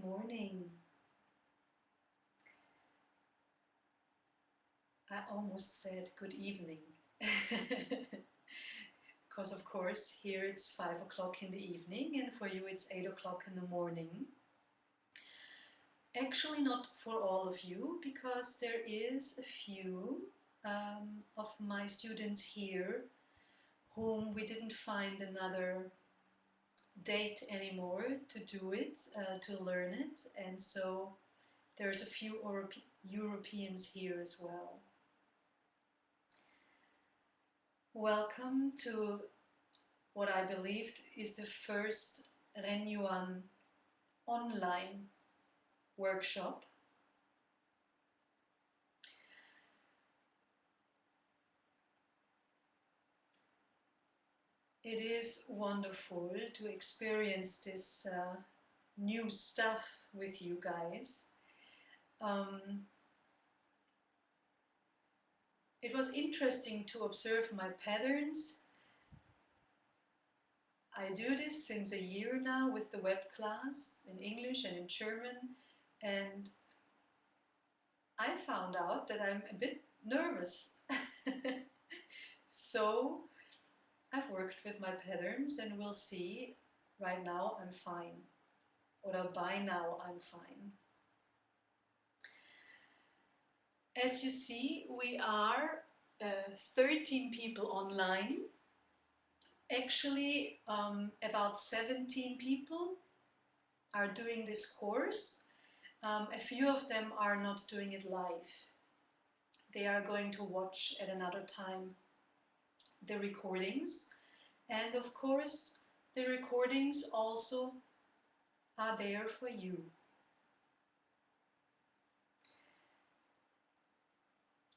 morning. I almost said good evening. Because of course here it's 5 o'clock in the evening and for you it's 8 o'clock in the morning. Actually not for all of you, because there is a few of my students here whom we didn't find another date anymore to do it, to learn it, and so there's a few Europeans here as well. Welcome to what I believed is the first Ren Yuan online workshop. It is wonderful to experience this new stuff with you guys. It was interesting to observe my patterns. I do this since a year now with the web class in English and in German, and I found out that I'm a bit nervous. So I've worked with my patterns and we'll see. Right now I'm fine, or by now I'm fine. As you see, we are 13 people online. Actually, about 17 people are doing this course. A few of them are not doing it live. They are going to watch at another time the recordings. And of course, the recordings also are there for you.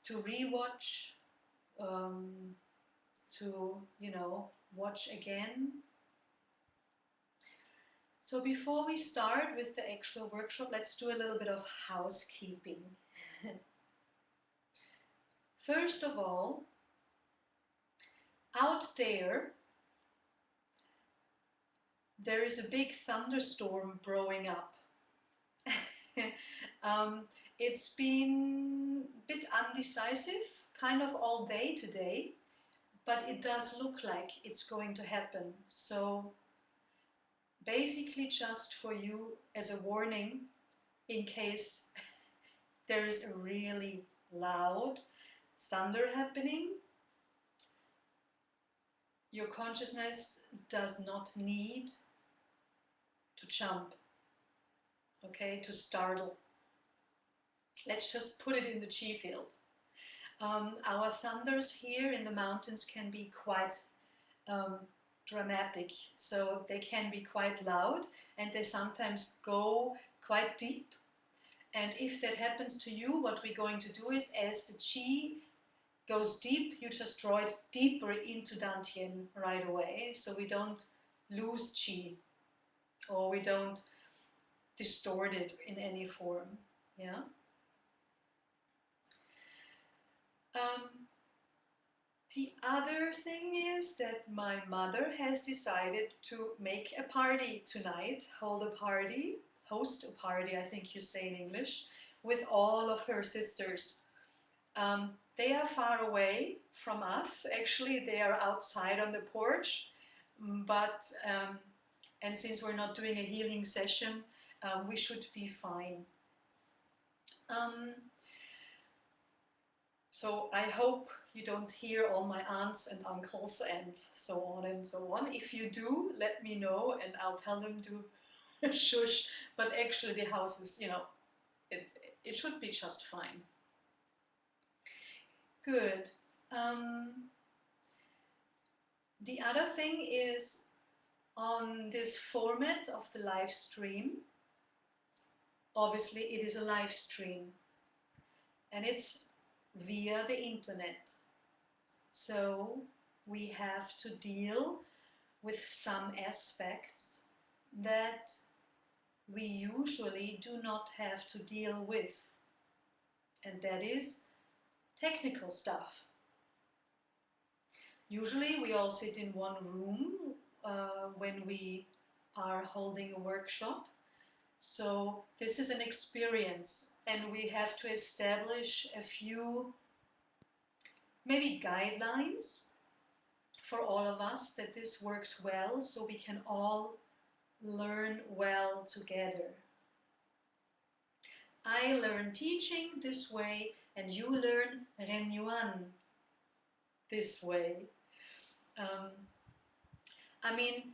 To rewatch, to, watch again. So before we start with the actual workshop, let's do a little bit of housekeeping. First of all, out there is a big thunderstorm brewing up. It's been a bit undecisive, kind of all day today, but it does look like it's going to happen. So basically just for you as a warning, in case there is a really loud thunder happening, your consciousness does not need to jump, okay, to startle. Let's just put it in the chi field. Our thunders here in the mountains can be quite dramatic, so they can be quite loud and they sometimes go quite deep. And if that happens to you, what we're going to do is, as the chi goes deep, you just draw it deeper into Dantian right away, so we don't lose chi or we don't distort it in any form. Yeah. The other thing is that my mother has decided to make a party tonight, host a party, I think you say in English, with all of her sisters. They are far away from us. Actually, they are outside on the porch, but and since we're not doing a healing session, we should be fine. So I hope you don't hear all my aunts and uncles and so on and so on. If you do, let me know and I'll tell them to shush. But actually the house is, it should be just fine. Good. The other thing is, on this format of the live stream, obviously it is a live stream and it's via the internet. So we have to deal with some aspects that we usually do not have to deal with, and that is technical stuff. Usually we all sit in one room when we are holding a workshop, So this is an experience, and we have to establish a few maybe guidelines for all of us that this works well, so we can all learn well together. I learn teaching this way, and you learn Ren Yuan this way. I mean,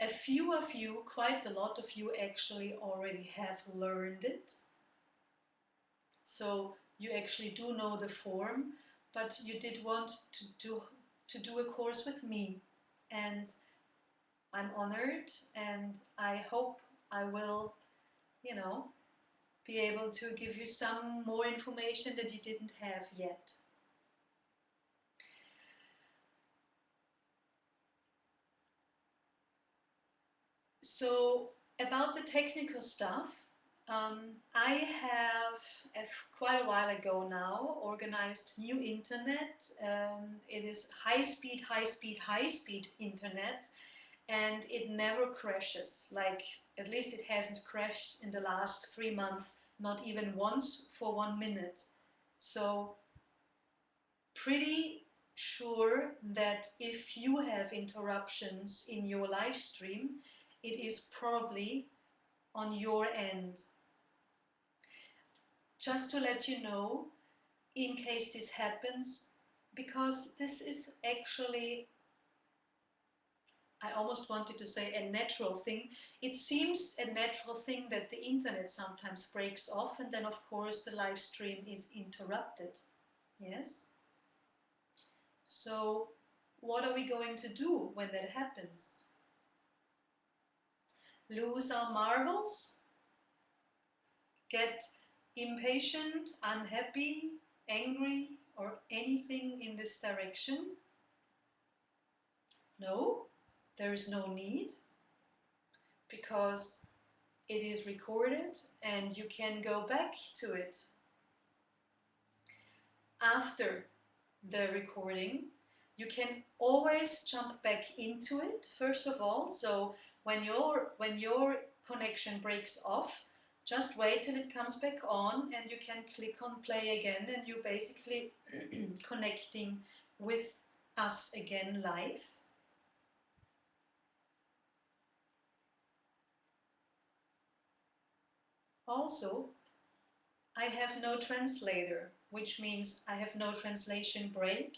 a few of you, quite a lot of you actually already have learned it. So you actually do know the form, but you did want to do a course with me. And I'm honored, and I hope I will, you know, be able to give you some more information that you didn't have yet. So about the technical stuff, I have, quite a while ago now, organized new internet. It is high speed internet, and it never crashes. Like, at least it hasn't crashed in the last 3 months, not even once for 1 minute. So pretty sure that if you have interruptions in your live stream, it is probably on your end. Just to let you know, in case this happens, because this is actually, I almost wanted to say a natural thing. It seems a natural thing that the internet sometimes breaks off, and then of course the live stream is interrupted. Yes? So what are we going to do when that happens? Lose our marbles? Get impatient, unhappy, angry, or anything in this direction? No, there is no need, because it is recorded and you can go back to it after the recording. You can always jump back into it, first of all. So when your connection breaks off, just wait till it comes back on, and you can click on play again, and you're basically connecting with us again live. Also, I have no translator, which means I have no translation break,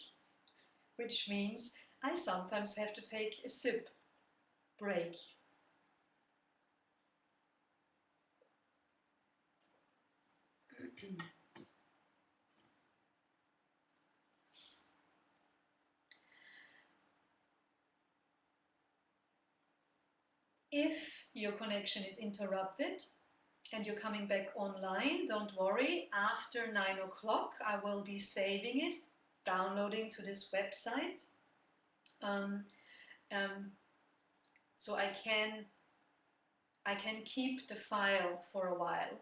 which means I sometimes have to take a sip break. If your connection is interrupted and you're coming back online, don't worry. After 9 o'clock, I will be saving it, downloading to this website. So I can keep the file for a while.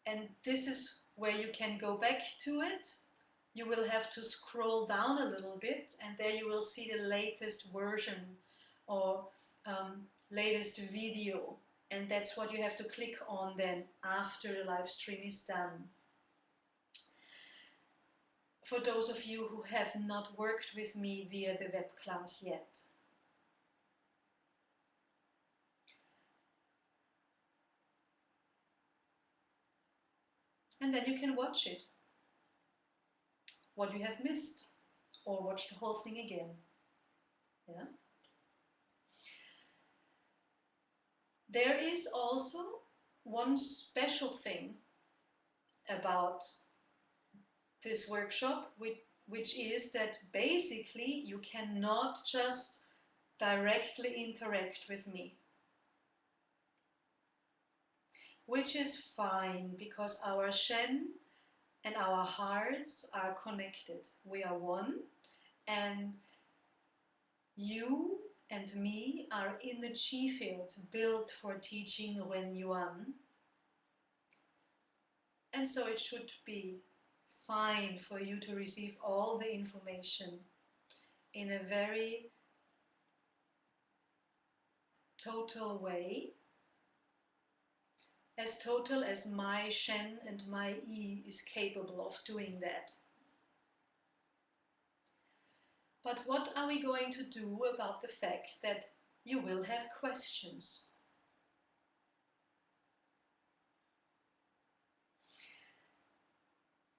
And this is where you can go back to it. You will have to scroll down a little bit, and there you will see the latest version or latest video. And that's what you have to click on then after the live stream is done. For those of you who have not worked with me via the web class yet. And then you can watch it, what you have missed, or watch the whole thing again. Yeah. There is also one special thing about this workshop, which is that basically you cannot just directly interact with me. Which is fine, because our Shen and our hearts are connected. We are one, and you and me are in the chi field built for teaching Ren Yuan. And so it should be fine for you to receive all the information in a very total way, as total as my Shen and my Yi is capable of doing that. But what are we going to do about the fact that you will have questions?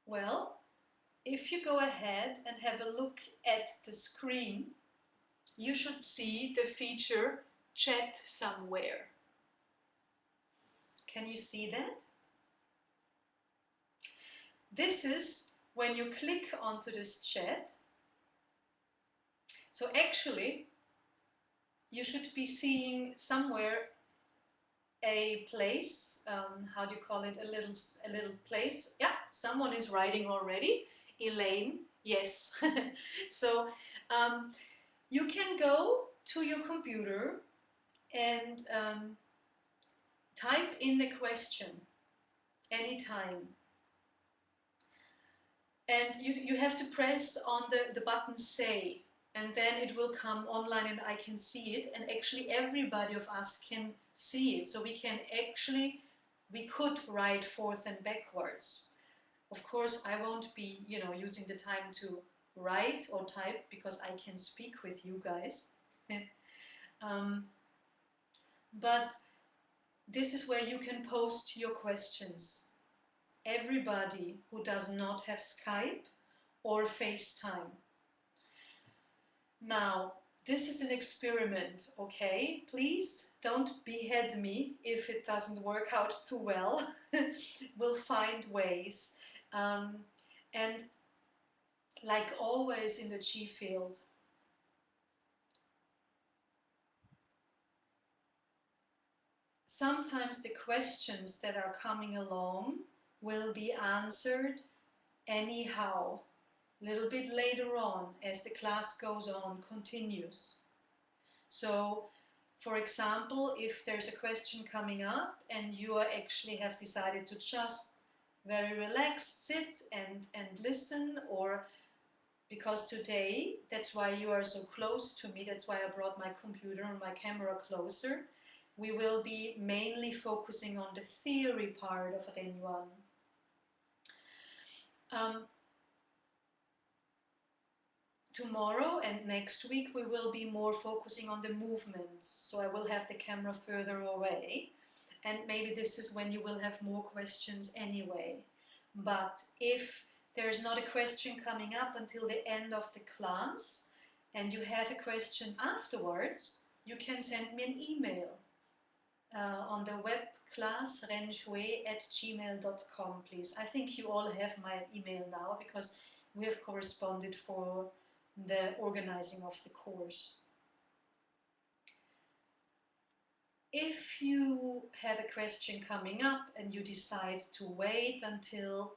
Well, if you go ahead and have a look at the screen, you should see the feature Chat Somewhere. Can you see that? This is when you click onto this chat. So actually, you should be seeing somewhere a place, how do you call it, a little place. Yeah, someone is writing already. Elaine, yes. So you can go to your computer and type in a question anytime. And you have to press on the button say, and then it will come online and I can see it, and actually everybody of us can see it. So we could write forth and backwards. Of course, I won't be, using the time to write or type because I can speak with you guys. But this is where you can post your questions. Everybody who does not have Skype or FaceTime. Now, this is an experiment, okay? Please don't behead me if it doesn't work out too well. We'll find ways. And like always in the Chi field, sometimes the questions that are coming along will be answered anyhow, a little bit later on as the class goes on, continues. So, for example, if there's a question coming up and you actually have decided to just very relaxed sit and listen, or because today, that's why you are so close to me, that's why I brought my computer and my camera closer, we will be mainly focusing on the theory part of Ren Yuan. Tomorrow and next week we will be more focusing on the movements, so I will have the camera further away, and maybe this is when you will have more questions anyway. But if there's not a question coming up until the end of the class and you have a question afterwards, you can send me an email on the web class renshui@gmail.com, please. I think you all have my email now because we have corresponded for the organizing of the course. If you have a question coming up and you decide to wait until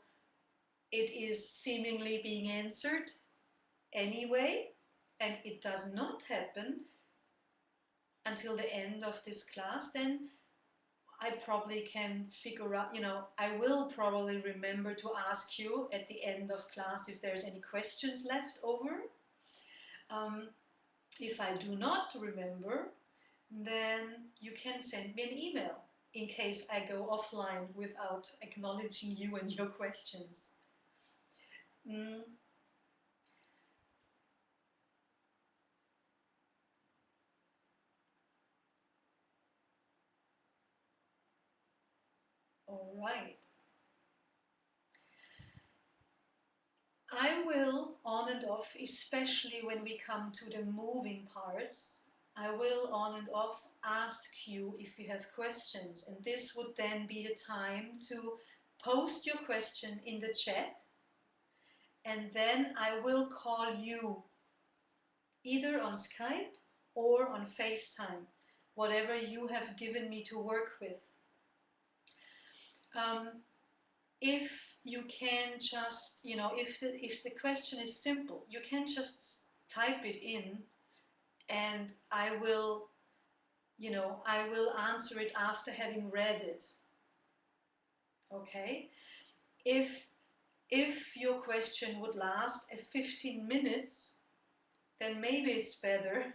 it is seemingly being answered anyway, and it does not happen until the end of this class, then I probably can figure out, I will probably remember to ask you at the end of class if there's any questions left over. If I do not remember, then you can send me an email in case I go offline without acknowledging you and your questions. All right. I will on and off, especially when we come to the moving parts, I will on and off ask you if you have questions, and this would then be the time to post your question in the chat, and then I will call you either on Skype or on FaceTime, whatever you have given me to work with. If you can just, if the question is simple, you can just type it in and I will answer it after having read it. Okay? If your question would last 15 minutes, then maybe it's better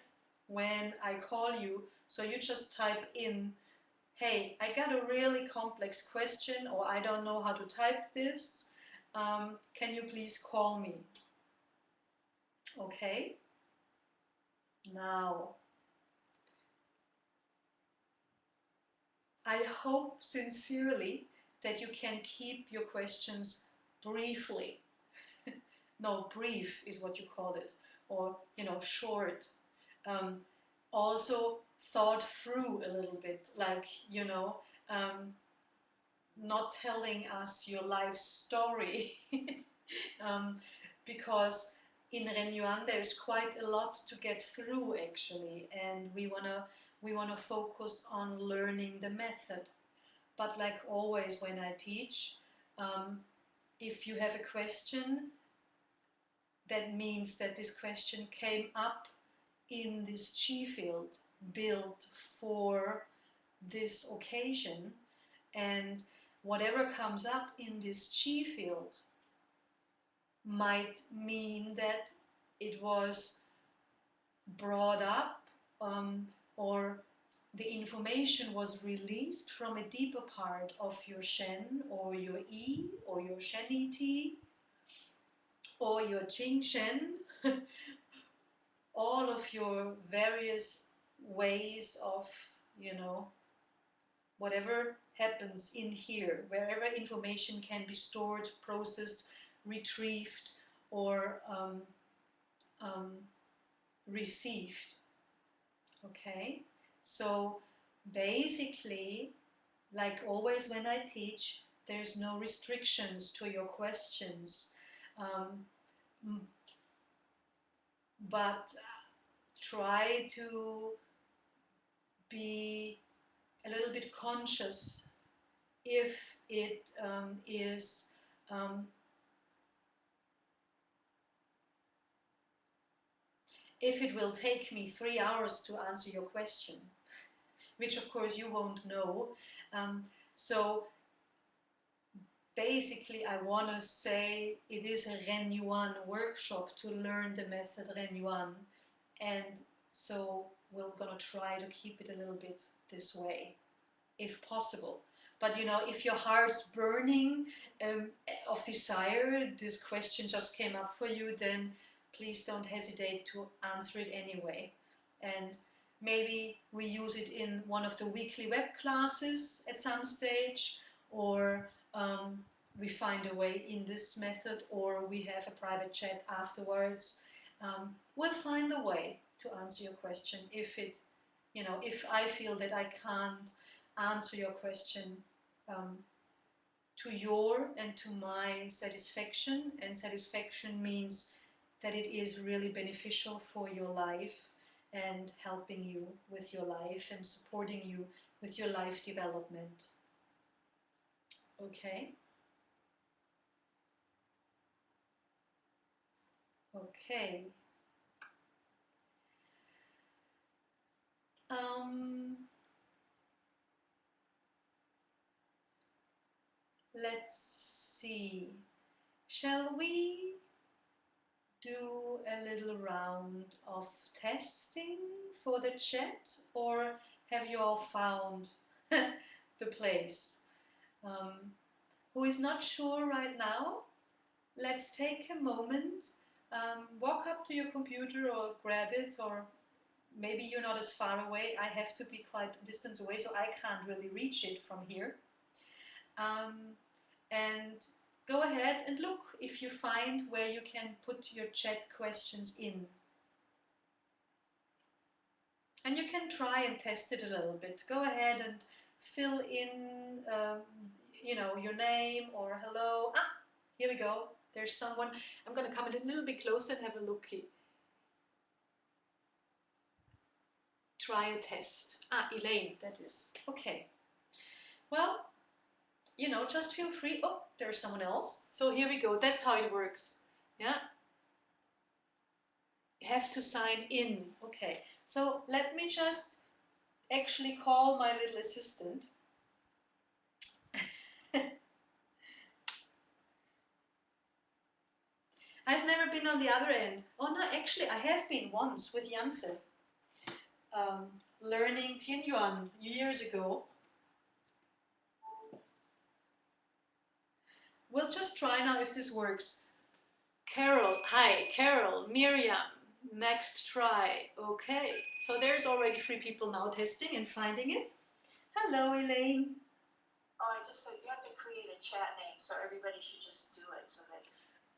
when I call you. So you just type in, hey, I got a really complex question, or I don't know how to type this. Can you please call me? Okay. Now, I hope sincerely that you can keep your questions briefly. No, brief is what you call it, or short. Um, also thought through a little bit, like not telling us your life story, because in Ren Yuan there's quite a lot to get through actually, and we wanna focus on learning the method. But like always when I teach, if you have a question, that means that this question came up in this chi field built for this occasion, and whatever comes up in this chi field might mean that it was brought up, or the information was released from a deeper part of your Shen or your Yi or your Shen Yi or your Qing Shen, all of your various ways of, whatever happens in here, wherever information can be stored, processed, retrieved, or received. Okay, so basically, like always when I teach, there's no restrictions to your questions, but try to be a little bit conscious if it is if it will take me 3 hours to answer your question, which of course you won't know. So basically I want to say it is a Ren Yuan workshop to learn the method Ren Yuan, and so we're gonna try to keep it a little bit this way, if possible. But if your heart's burning of desire, this question just came up for you, then please don't hesitate to answer it anyway. And maybe we use it in one of the weekly web classes at some stage, or we find a way in this method, or we have a private chat afterwards. We'll find a way to answer your question if I feel that I can't answer your question to your and to my satisfaction, and satisfaction means that it is really beneficial for your life and helping you with your life and supporting you with your life development. Okay? Okay. Let's see. Shall we do a little round of testing for the chat, or have you all found the place? Who is not sure right now? Let's take a moment, walk up to your computer or grab it, or maybe you're not as far away. I have to be quite a distance away, so I can't really reach it from here. And go ahead and look if you find where you can put your chat questions in. And you can try and test it a little bit. Go ahead and fill in, your name or hello. Ah, here we go. There's someone. I'm going to come a little bit closer and have a looky. Try a test. Ah, Elaine, that is. Okay. Well, just feel free. Oh, there's someone else. So here we go. That's how it works. Yeah. You have to sign in. Okay. So let me just actually call my little assistant. I've never been on the other end. Oh no, actually I have been once with Janse. learning Ren Yuan years ago. We'll just try now if this works. Carol, hi, Carol, Miriam, next try. Okay, so there's already 3 people now testing and finding it. Hello, Elaine. Oh, I just said you have to create a chat name, so everybody should just do it so that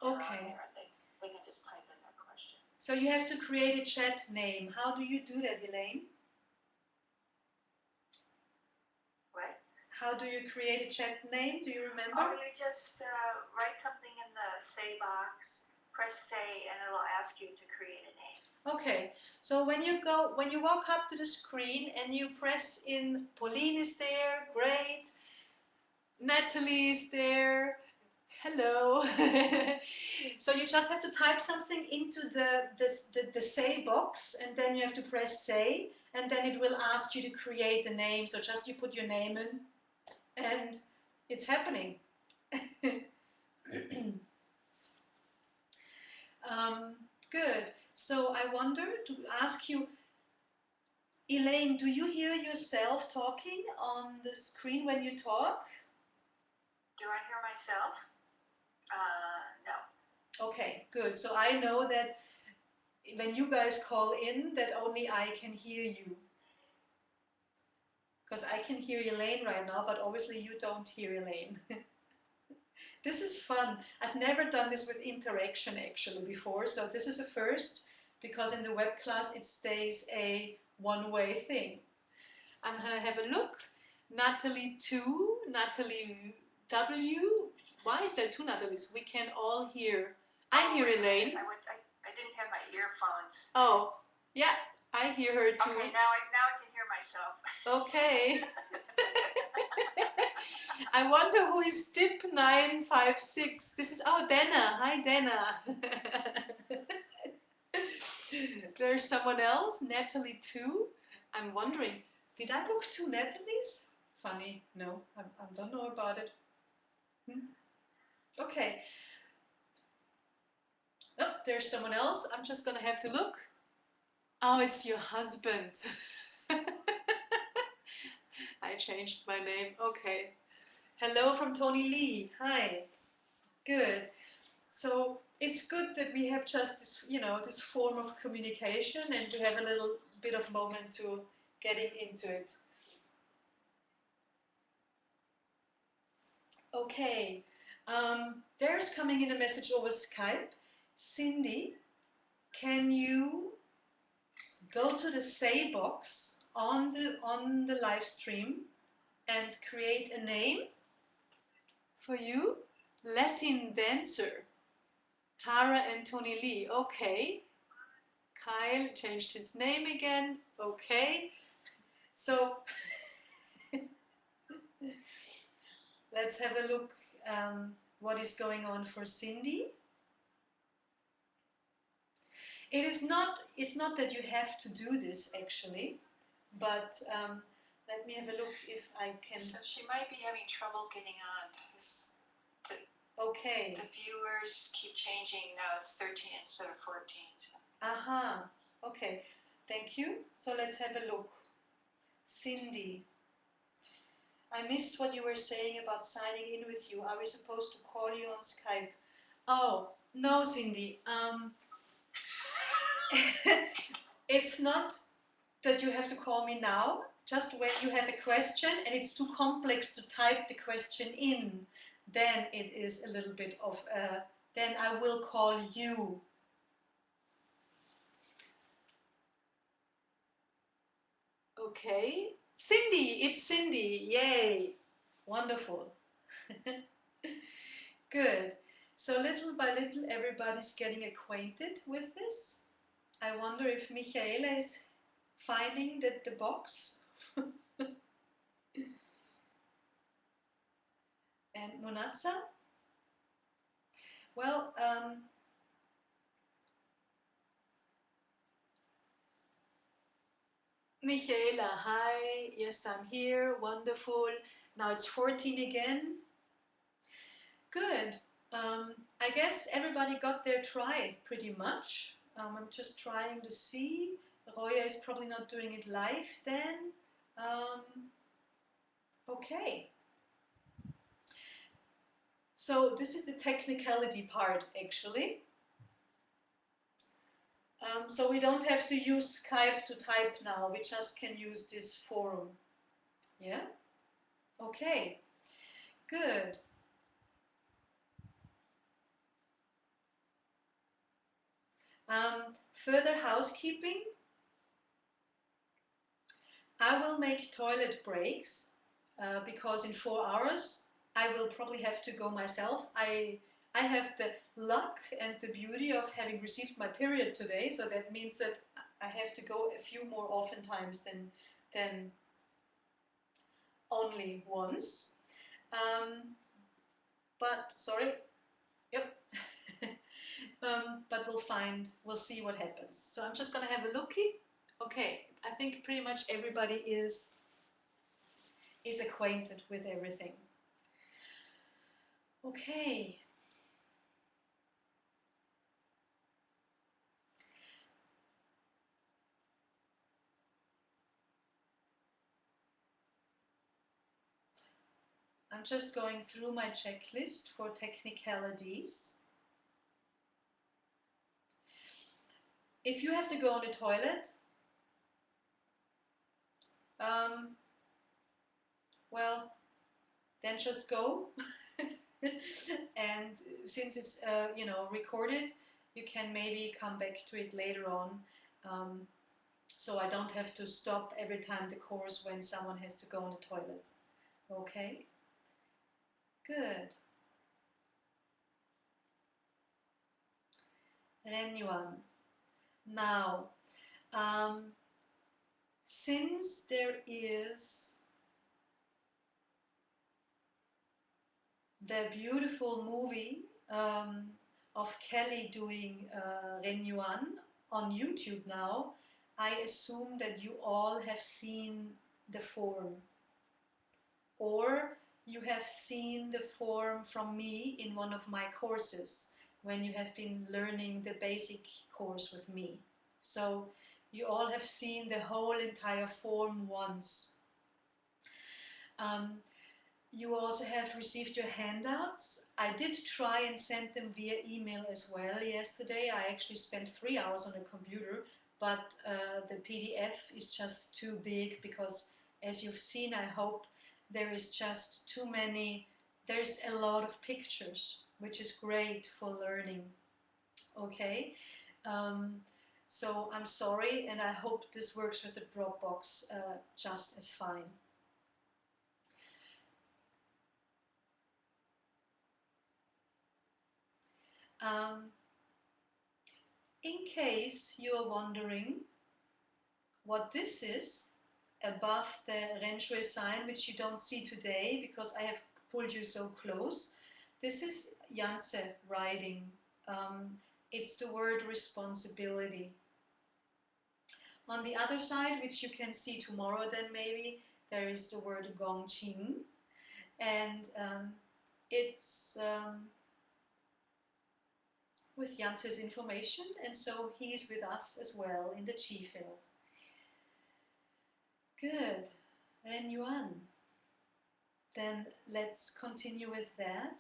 okay. There, they can just type in their question. So you have to create a chat name. How do you do that, Elaine? What? How do you create a chat name? Do you remember? Oh, you just write something in the say box, press say, and it'll ask you to create a name. Okay, so when you walk up to the screen and you press in, Pauline is there, great. Natalie is there, hello. So you just have to type something into the say box, and then you have to press say, and then it will ask you to create a name. So just you put your name in, and it's happening. Good. So I wonder to ask you, Elaine, do you hear yourself talking on the screen when you talk? Do I hear myself? No. Okay, good. So I know that when you guys call in, that only I can hear you. Because I can hear Elaine right now, but obviously you don't hear Elaine. This is fun. I've never done this with interaction actually before, so this is a first, because in the web class it stays a one-way thing. I'm gonna have a look. Natalie 2, Natalie W. Why is there 2 Natalies? We can all hear. I hear Elaine. I didn't have my earphones. Oh, yeah, I hear her too. Okay, now I can hear myself. Okay. I wonder who is Dip 956. This is, oh, Dana. Hi, Dana. There's someone else, Natalie 2. I'm wondering, did I book 2 Natalies? Funny, no, I don't know about it. Okay. Oh, there's someone else. I'm just gonna have to look. Oh, it's your husband. I changed my name. Okay. Hello from Tony Lee. Hi. Good. So it's good that we have just this, this form of communication, and we have a little bit of moment to getting into it. Okay. There's coming in a message over Skype. Cindy, can you go to the say box on the live stream and create a name for you? Latin dancer. Tara and Tony Lee. Okay. Kyle changed his name again. Okay. So let's have a look what is going on for Cindy. It's not that you have to do this actually, but let me have a look if I can. So she might be having trouble getting on. Okay. The viewers keep changing. Now it's 13 instead of 14. So. Aha. Okay. Thank you. So let's have a look. Cindy. I missed what you were saying about signing in with you. Are we supposed to call you on Skype? Oh, no, Cindy. It's not that you have to call me now, just when you have a question and it's too complex to type the question in, then it is a little bit of then I will call you. Okay. Cindy, it's Cindy. Yay. Wonderful. Good. So little by little everybody's getting acquainted with this. I wonder if Michaela is finding the box. And Munatsa? Well, Michaela, hi. Yes, I'm here. Wonderful. Now it's 14 again. Good. I guess everybody got their try pretty much. I'm just trying to see Roya is probably not doing it live then. Okay. So this is the technicality part, actually. So we don't have to use Skype to type now. We just can use this forum. Yeah? Okay. Good. Further housekeeping. I will make toilet breaks because in 4 hours I will probably have to go myself. I have the luck and the beauty of having received my period today, so that means that I have to go a few more often times than only once. But sorry, yep. But we'll see what happens. So I'm just gonna have a looky. Okay, I think pretty much everybody is acquainted with everything. Okay. I'm just going through my checklist for technicalities. If you have to go on the toilet, well, then just go. And since it's recorded, you can maybe come back to it later on. So I don't have to stop every time the course when someone has to go on the toilet. Okay? Good. Ren Yuan. Now, since there is the beautiful movie of Kelly doing Ren Yuan on YouTube now, I assume that you all have seen the form, or you have seen the form from me in one of my courses when you have been learning the basic course with me. So you all have seen the whole entire form once. You also have received your handouts. I did try and send them via email as well yesterday. I actually spent 3 hours on the computer, but the PDF is just too big because, as you've seen, I hope, there is just too many, there's a lot of pictures, which is great for learning. Okay? So I'm sorry, and I hope this works with the Dropbox just as fine. In case you're wondering what this is above the Ren Shui sign, which you don't see today because I have pulled you so close, this is Yangtze writing. It's the word responsibility. On the other side, which you can see tomorrow then maybe, there is the word Gongqing, and it's with Yangtze's information, and so he's with us as well in the Qi field. Good. Ren Yuan. Then let's continue with that.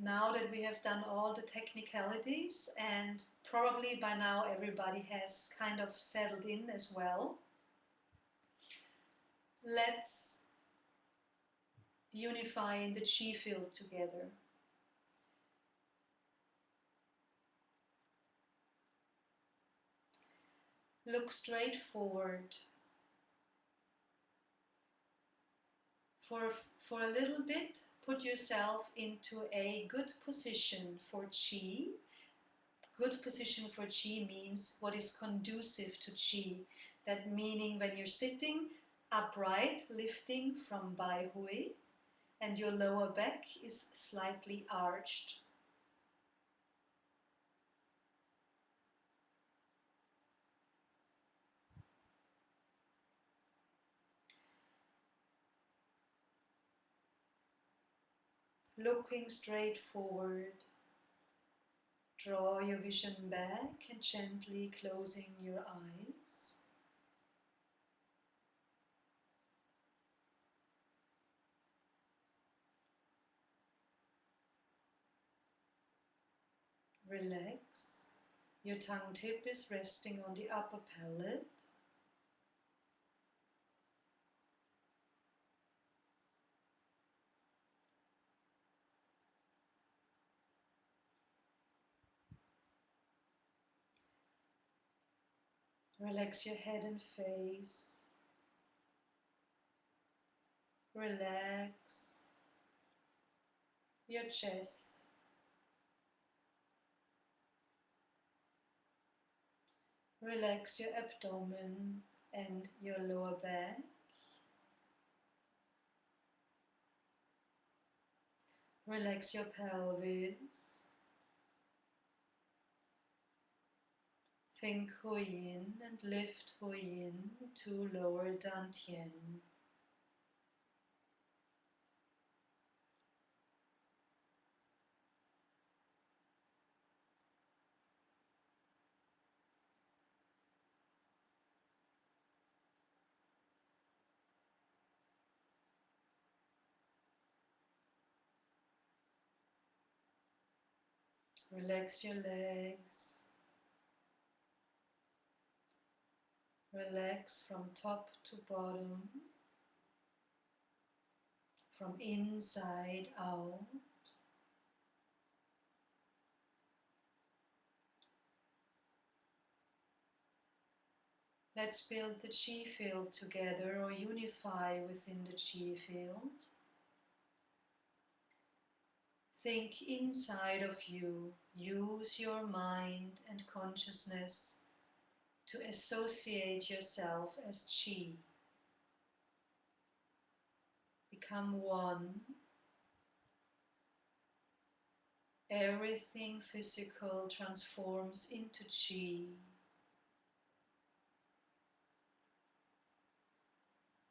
Now that we have done all the technicalities, and probably by now everybody has kind of settled in as well, let's unify in the Qi field together. Look straight forward. For a little bit, put yourself into a good position for Qi. Good position for Qi means what is conducive to Qi. That meaning when you're sitting upright, lifting from Bai Hui, and your lower back is slightly arched. Looking straight forward, draw your vision back and gently closing your eyes. Relax. Your tongue tip is resting on the upper palate. Relax your head and face. Relax your chest. Relax your abdomen and your lower back. Relax your pelvis. Think Hui Yin and lift Hui Yin to lower Dantian. Relax your legs. Relax from top to bottom, from inside out. Let's build the chi field together or unify within the chi field. Think inside of you. Use your mind and consciousness to associate yourself as chi. Become one. Everything physical transforms into chi.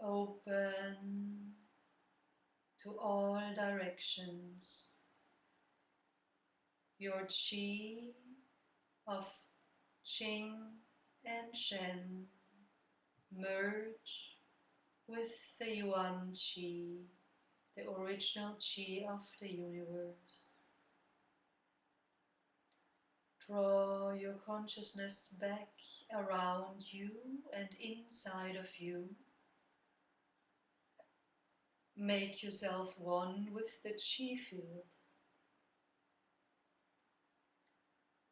Open to all directions. Your chi of Qing and Shen merge with the Yuan Qi, the original Qi of the universe. Draw your consciousness back around you and inside of you. Make yourself one with the Qi field.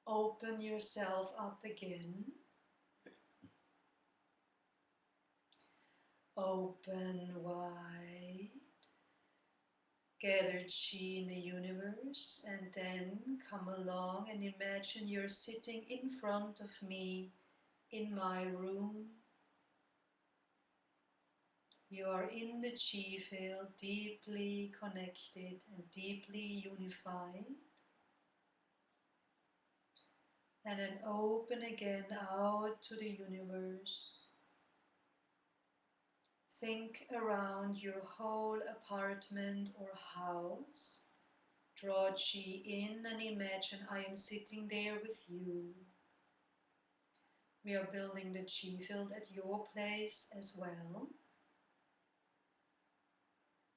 Open yourself up again. Open wide. Gather Qi in the universe and then come along and imagine you're sitting in front of me in my room. You are in the Qi field, deeply connected and deeply unified. And then open again out to the universe. Think around your whole apartment or house. Draw Qi in and imagine I am sitting there with you. We are building the Qi field at your place as well.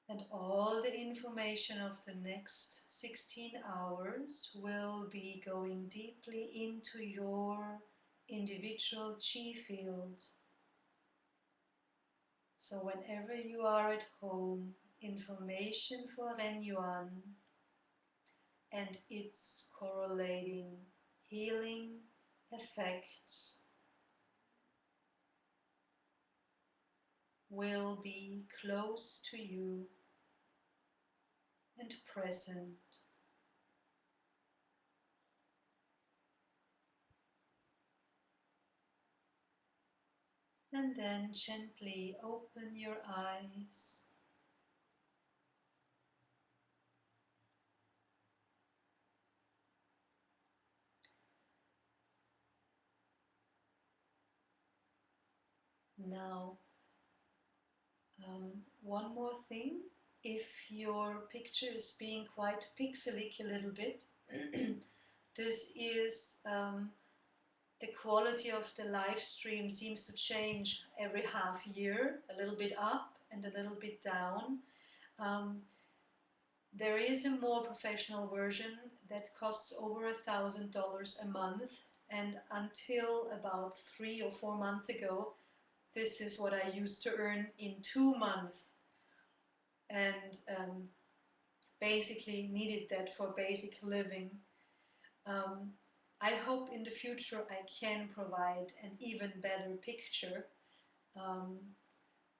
And all the information of the next 16 hours will be going deeply into your individual Qi field. So whenever you are at home, information for Ren Yuan and its correlating healing effects will be close to you and present. And then gently open your eyes. Now, one more thing. If your picture is being quite pixely a little bit, this is the quality of the live stream seems to change every half year, a little bit up and a little bit down. There is a more professional version that costs over $1,000 a month, and until about 3 or 4 months ago, this is what I used to earn in 2 months, and basically needed that for basic living. I hope in the future I can provide an even better picture,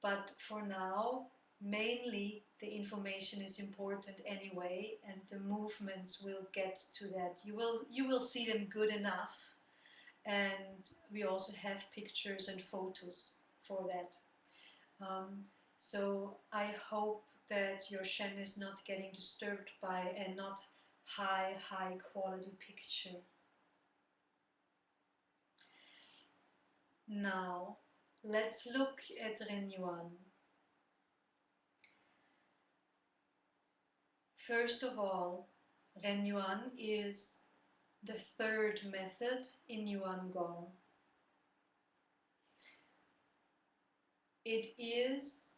but for now, mainly the information is important anyway, and the movements will get to that. You will see them good enough, and we also have pictures and photos for that. So I hope that your Shen is not getting disturbed by a not high quality picture. Now, let's look at Ren Yuan. First of all, Ren Yuan is the third method in Yuan Gong. It is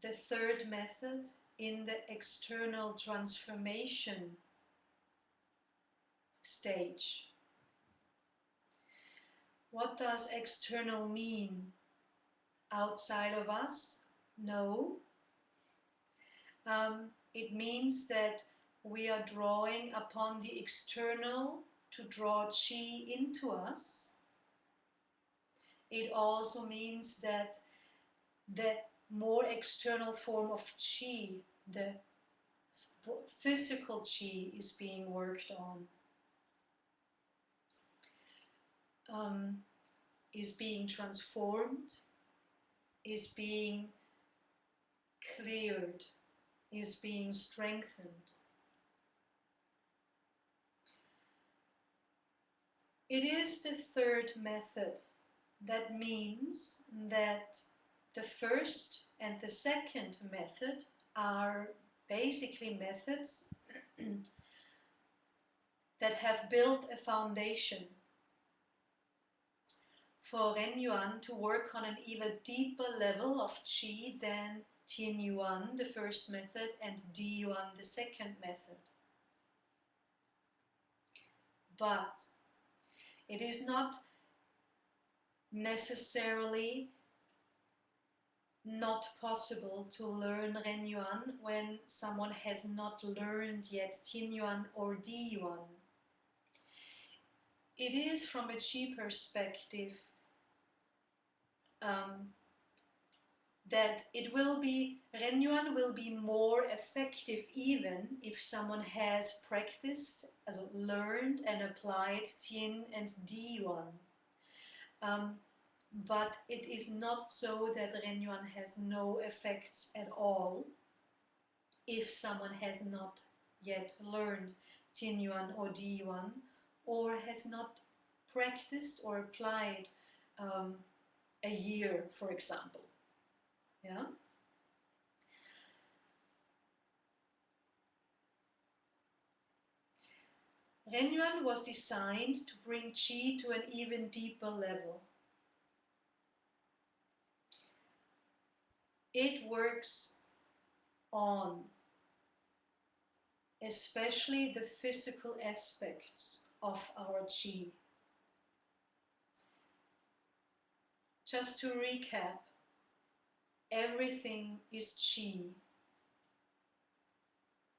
the third method in the external transformation stage. What does external mean? Outside of us? No. It means that we are drawing upon the external to draw Qi into us. It also means that the more external form of Qi, the physical Qi, is being worked on. Is being transformed, is being cleared, is being strengthened. It is the third method. That means that the first and the second method are basically methods that have built a foundation for Ren Yuan to work on an even deeper level of Qi than Tien Yuan, the first method, and Di Yuan, the second method. But it is not necessarily not possible to learn Ren Yuan when someone has not learned yet Tien Yuan or Di Yuan. It is, from a Qi perspective, that Ren Yuan will be more effective even if someone has practiced, learned and applied Tien and Di Yuan. But it is not so that Ren Yuan has no effects at all if someone has not yet learned Tien Yuan or Di Yuan, or has not practiced or applied a year, for example. Yeah? Ren Yuan was designed to bring Qi to an even deeper level. It works on especially the physical aspects of our Qi. Just to recap, everything is Qi.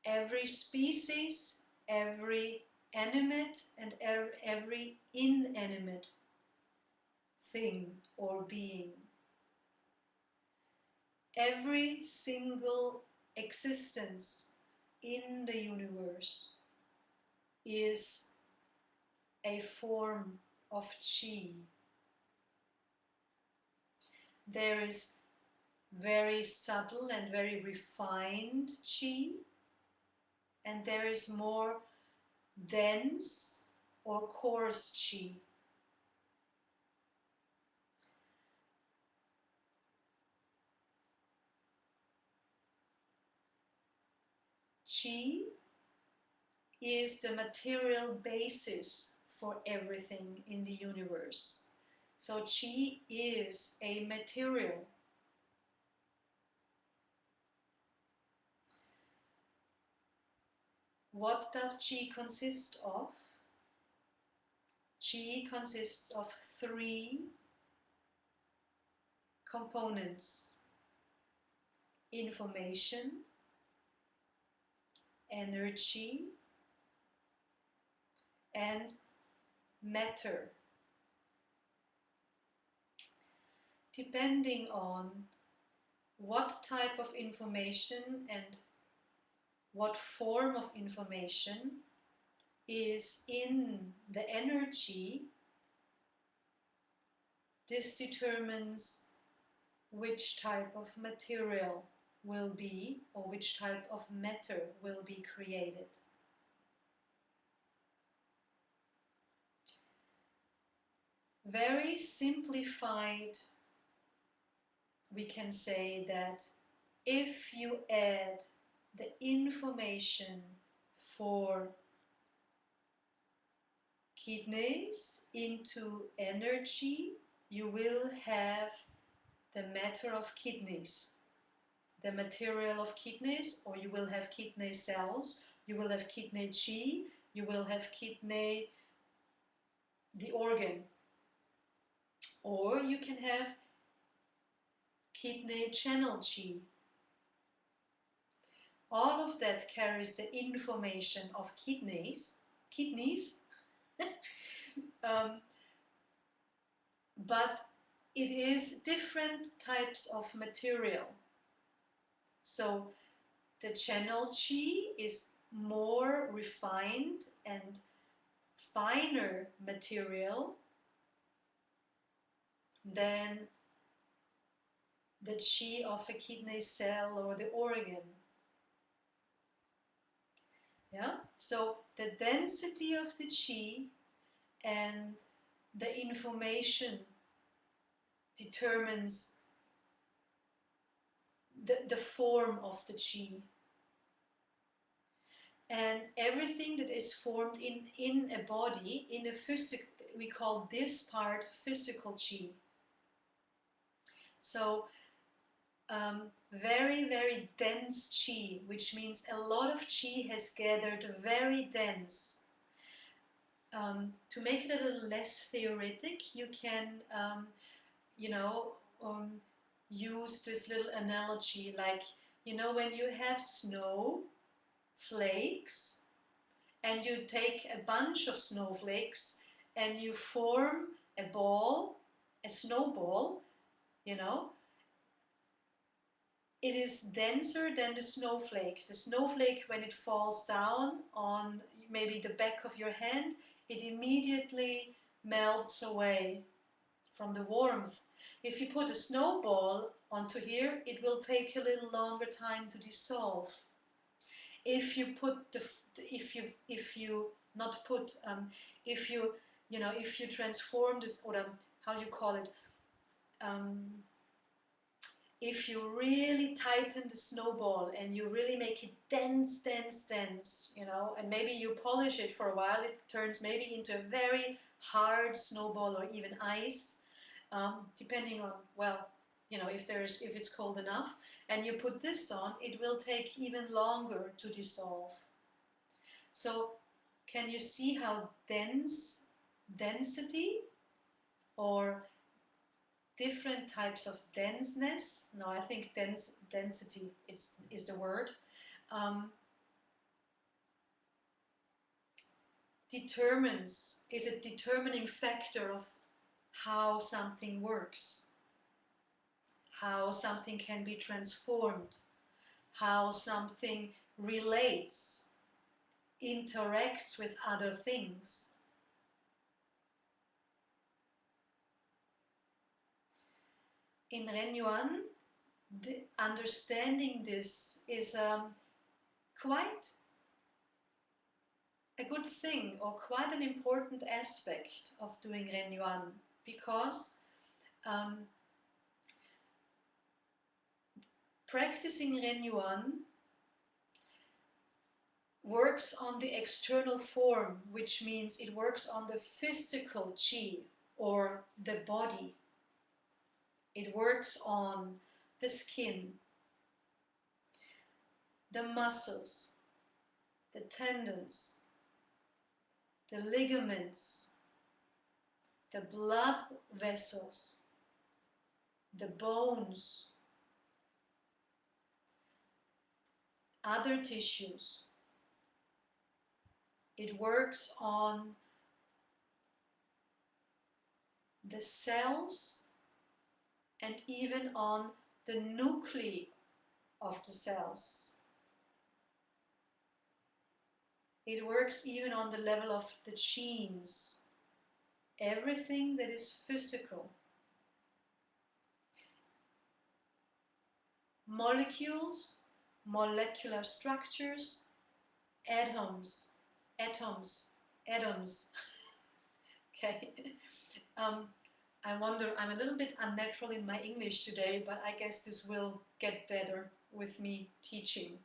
Every species, every animate and every inanimate thing or being. Every single existence in the universe is a form of Qi. There is very subtle and very refined Qi, and there is more dense or coarse Qi. Qi is the material basis for everything in the universe. So Qi is a material. What does qi consist of? Qi consists of 3 components: information, energy, and matter. Depending on what type of information and what form of information is in the energy, this determines which type of material will be, or which type of matter will be created. Very simplified, we can say that if you add the information for kidneys into energy, you will have the matter of kidneys, the material of kidneys, or you will have kidney cells, you will have kidney qi, you will have kidney, the organ, or you can have kidney channel qi. All of that carries the information of kidneys, but it is different types of material. So the channel qi is more refined and finer material than the qi of a kidney cell or the organ. Yeah? So the density of the qi and the information determines the form of the qi. And everything that is formed in a body, in a physical, we call this part physical qi. So very, very dense qi, which means a lot of qi has gathered very dense. To make it a little less theoretic, you can, use this little analogy, like, when you have snow flakes and you take a bunch of snowflakes and you form a ball, a snowball, it is denser than the snowflake. The snowflake, when it falls down on maybe the back of your hand, it immediately melts away from the warmth. If you put a snowball onto here, it will take a little longer time to dissolve. If you transform this, or how you call it, if you really tighten the snowball and you really make it dense, and maybe you polish it for a while, it turns maybe into a very hard snowball or even ice, depending on, if it's cold enough, and you put this on, it will take even longer to dissolve. So can you see how density, or different types of denseness, no, I think density is the word, is a determining factor of how something works, how something can be transformed, how something relates, interacts with other things. In Ren Yuan, understanding this is quite a good thing, or quite an important aspect of doing Ren Yuan, because practicing Ren Yuan works on the external form, which means it works on the physical qi, or the body. It works on the skin, the muscles, the tendons, the ligaments, the blood vessels, the bones, other tissues. It works on the cells and even on the nuclei of the cells. It works even on the level of the genes. Everything that is physical. Molecules, molecular structures, atoms. Okay. I wonder, I'm a little bit unnatural in my English today, but I guess this will get better with me teaching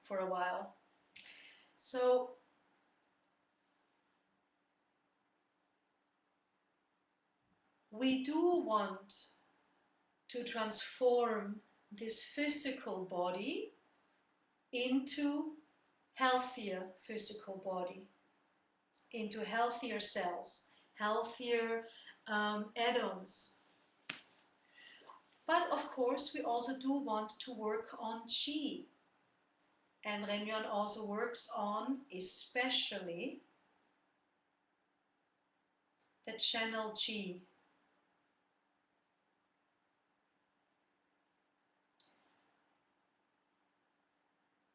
for a while. So, we do want to transform this physical body into healthier physical body, into healthier cells, healthier atoms. But of course, we also do want to work on qi. And Ren Yuan also works on, especially, the channel qi.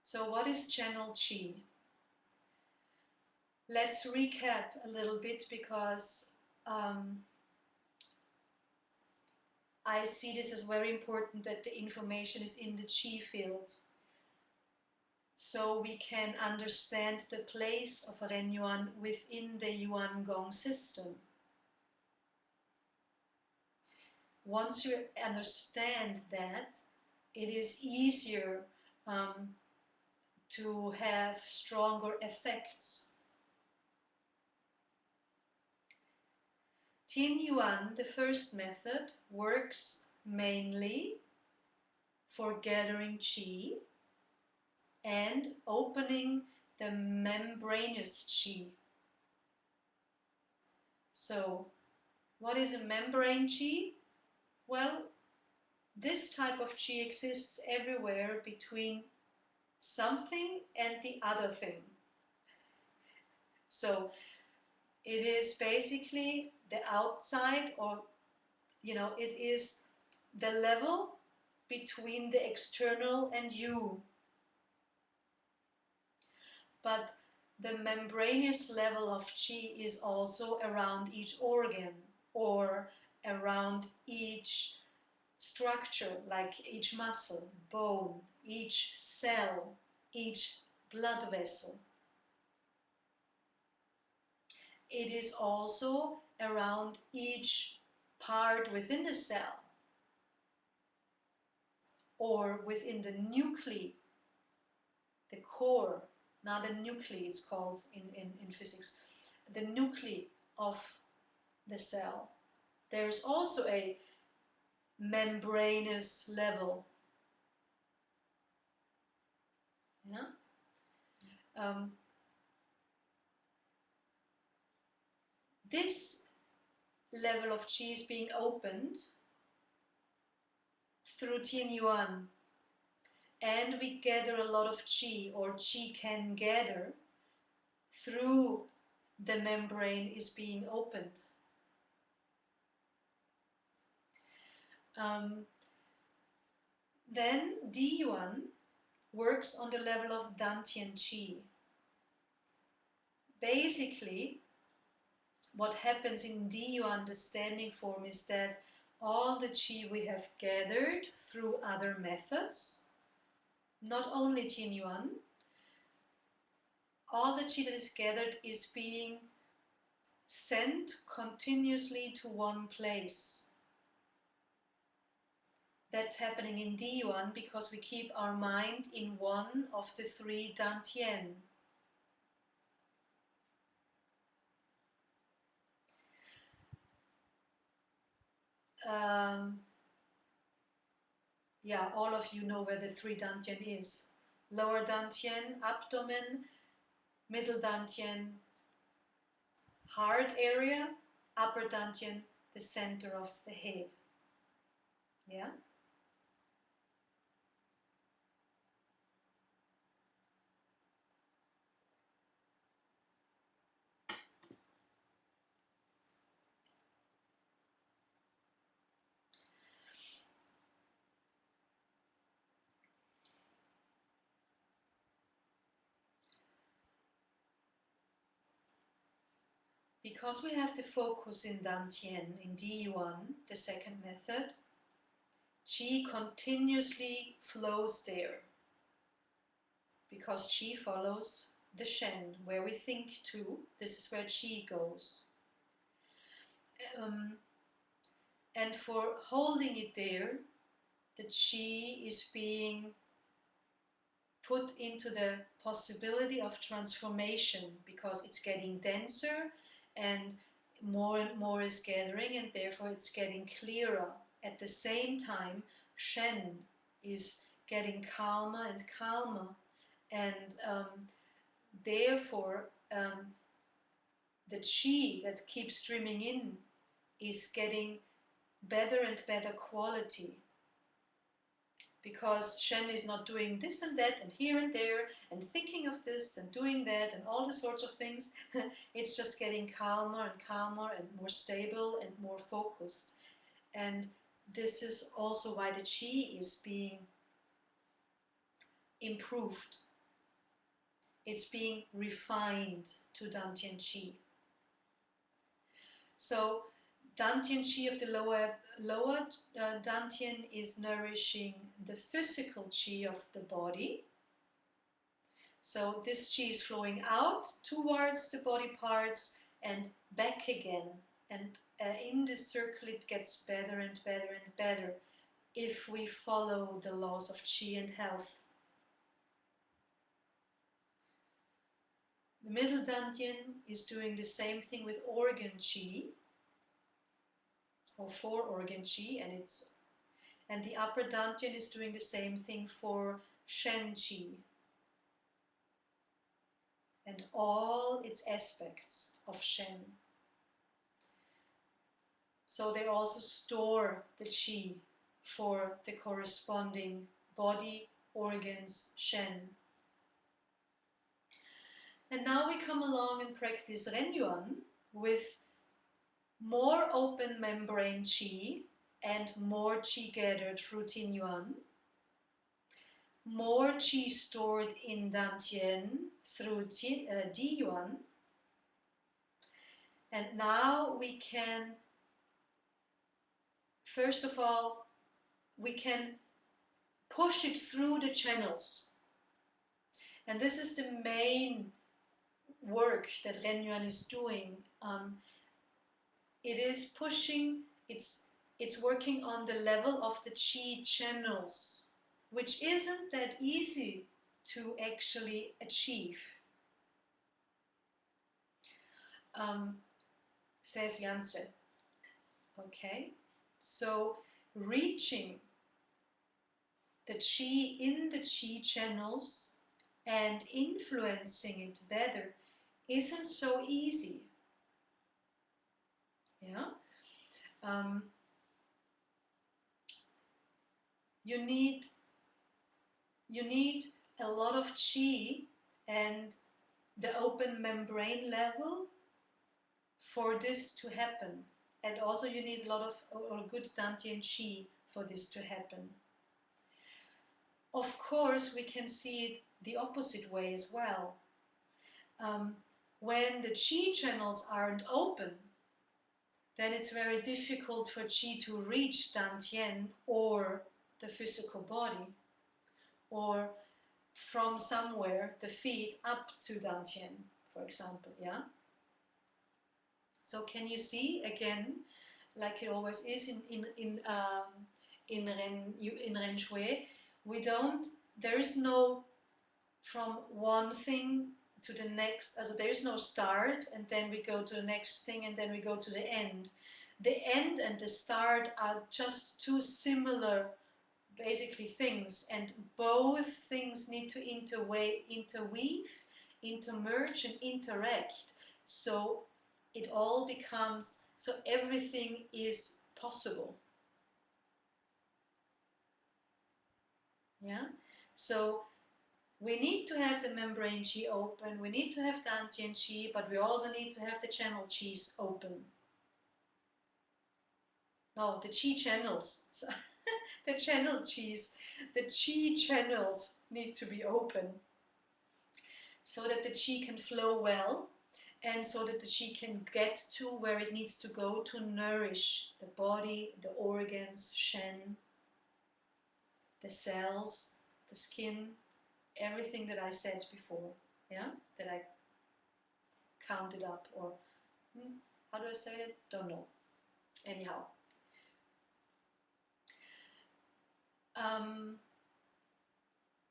So what is channel qi? Let's recap a little bit, because I see this as very important that the information is in the qi field, so we can understand the place of Ren Yuan within the Yuan Gong system. Once you understand that, it is easier to have stronger effects. Tian Yuan, the first method, works mainly for gathering qi and opening the membranous qi. So, what is a membrane qi? Well, this type of qi exists everywhere between something and the other thing. So, it is basically the outside, or, it is the level between the external and you. But the membranous level of qi is also around each organ, or around each structure, like each muscle, bone, each cell, each blood vessel. It is also around each part within the cell, or within the nuclei, the core. Now the nuclei it's called in physics, the nuclei of the cell. There's also a membranous level. Yeah? This level of qi is being opened through Tian Yuan, and we gather a lot of qi, or qi can gather through the membrane is being opened. Then Di Yuan works on the level of Dantian qi. Basically, what happens in Di Yuan, the standing form, is that all the qi we have gathered through other methods, not only Tian Yuan, all the qi that is gathered is being sent continuously to one place. That's happening in Di Yuan because we keep our mind in one of the three Dantian. Yeah, all of you know where the three Dantian is. lower dantian, abdomen, middle dantian, heart area, upper dantian, the center of the head. Yeah? Because we have the focus in dantian, in D1, the second method, Qi continuously flows there. Because Qi follows the Shen, where we think to, this is where Qi goes. And for holding it there, the Qi is being put into the possibility of transformation, because it's getting denser and more is gathering, and therefore it's getting clearer. At the same time, Shen is getting calmer and calmer, and therefore the Qi that keeps streaming in is getting better and better quality, because Shen is not doing this and that and here and there and thinking of this and doing that and all the sorts of things. It's just getting calmer and calmer and more stable and more focused. And this is also why the Qi is being improved. It's being refined to Dantian Qi. So Dantian Qi of the lower Dantian is nourishing the physical Qi of the body. So this Qi is flowing out towards the body parts and back again. And in this circle it gets better and better and better if we follow the laws of Qi and health. The middle Dantian is doing the same thing with organ Qi, or for organ Qi, and the upper dantian is doing the same thing for Shen Qi and all its aspects of Shen. So they also store the Qi for the corresponding body, organs, Shen. And now we come along and practice Ren Yuan with more open membrane Qi and more Qi gathered through Tin Yuan, more Qi stored in Dantian through Di Yuan, and now we can, first of all, we can push it through the channels. And this is the main work that Ren Yuan is doing. It is pushing, it's working on the level of the Qi channels, which isn't that easy to actually achieve, says Janssen. Okay, so reaching the Qi in the Qi channels and influencing it better isn't so easy. Yeah, you need a lot of Qi and the open membrane level for this to happen, and also you need a lot of or good Dantian Qi for this to happen. Of course, we can see it the opposite way as well. When the Qi channels aren't open, then it's very difficult for Qi to reach Dantian or the physical body, or from somewhere, the feet up to Dantian, for example, yeah? So can you see, again, like it always is in Ren Shui, there is no from one thing to the next, so there is no start and then we go to the next thing and then we go to the end. The end and the start are just two similar basically things, and both things need to interweave, intermerge, and interact. So it all becomes, so everything is possible. Yeah. So we need to have the membrane Qi open, we need to have Dantian Qi, but we also need to have the channel Qis open. No, the Qi channels. The channel Qis, the Qi channels need to be open so that the Qi can flow well and so that the Qi can get to where it needs to go to nourish the body, the organs, Shen, the cells, the skin, everything that I said before, yeah, that I counted up, or how do I say it? Don't know. Anyhow.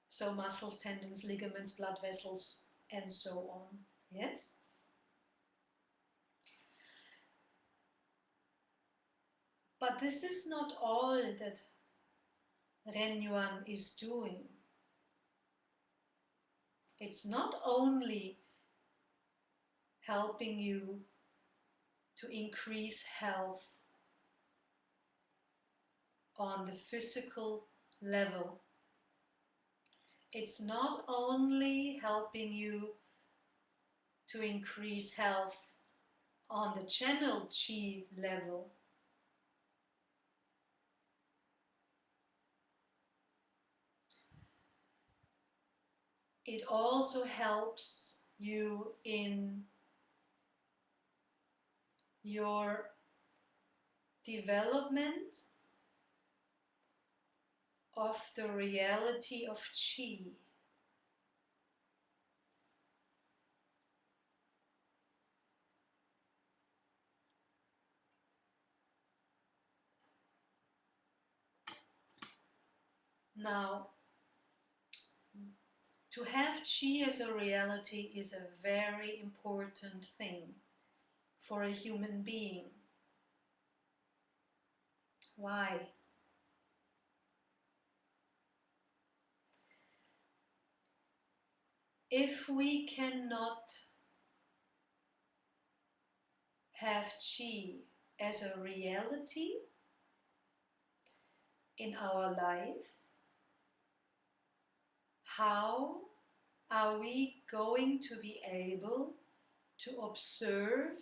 So muscles, tendons, ligaments, blood vessels, and so on. Yes? But this is not all that Ren Yuan is doing. It's not only helping you to increase health on the physical level. It's not only helping you to increase health on the channel Qi level. It also helps you in your development of the reality of Qi. Now, to have Qi as a reality is a very important thing for a human being. Why? If we cannot have Qi as a reality in our life, how are we going to be able to observe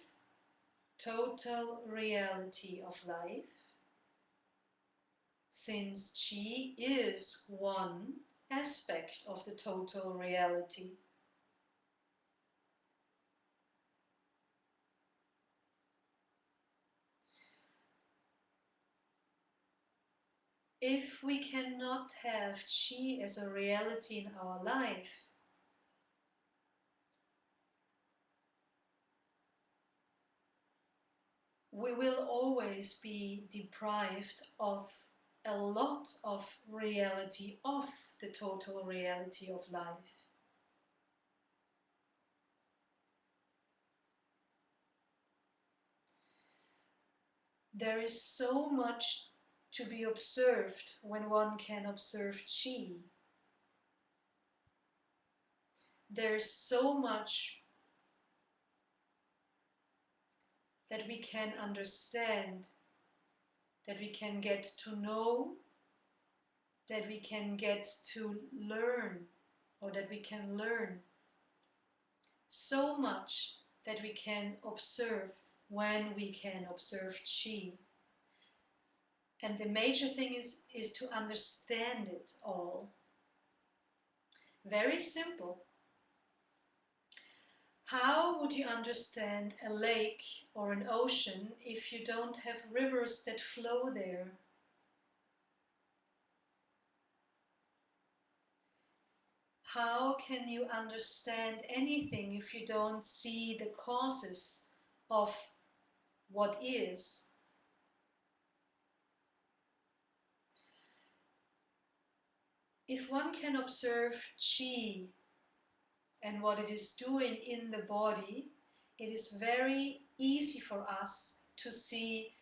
total reality of life, since Qi is one aspect of the total reality? If we cannot have Qi as a reality in our life, we will always be deprived of a lot of reality, of the total reality of life. There is so much to be observed when one can observe Qi. There's so much that we can understand, that we can get to know, that we can get to learn, or that we can learn. So much that we can observe when we can observe Qi. And the major thing is to understand it all. Very simple. How would you understand a lake or an ocean if you don't have rivers that flow there? How can you understand anything if you don't see the causes of what is? If one can observe Qi and what it is doing in the body, it is very easy for us to see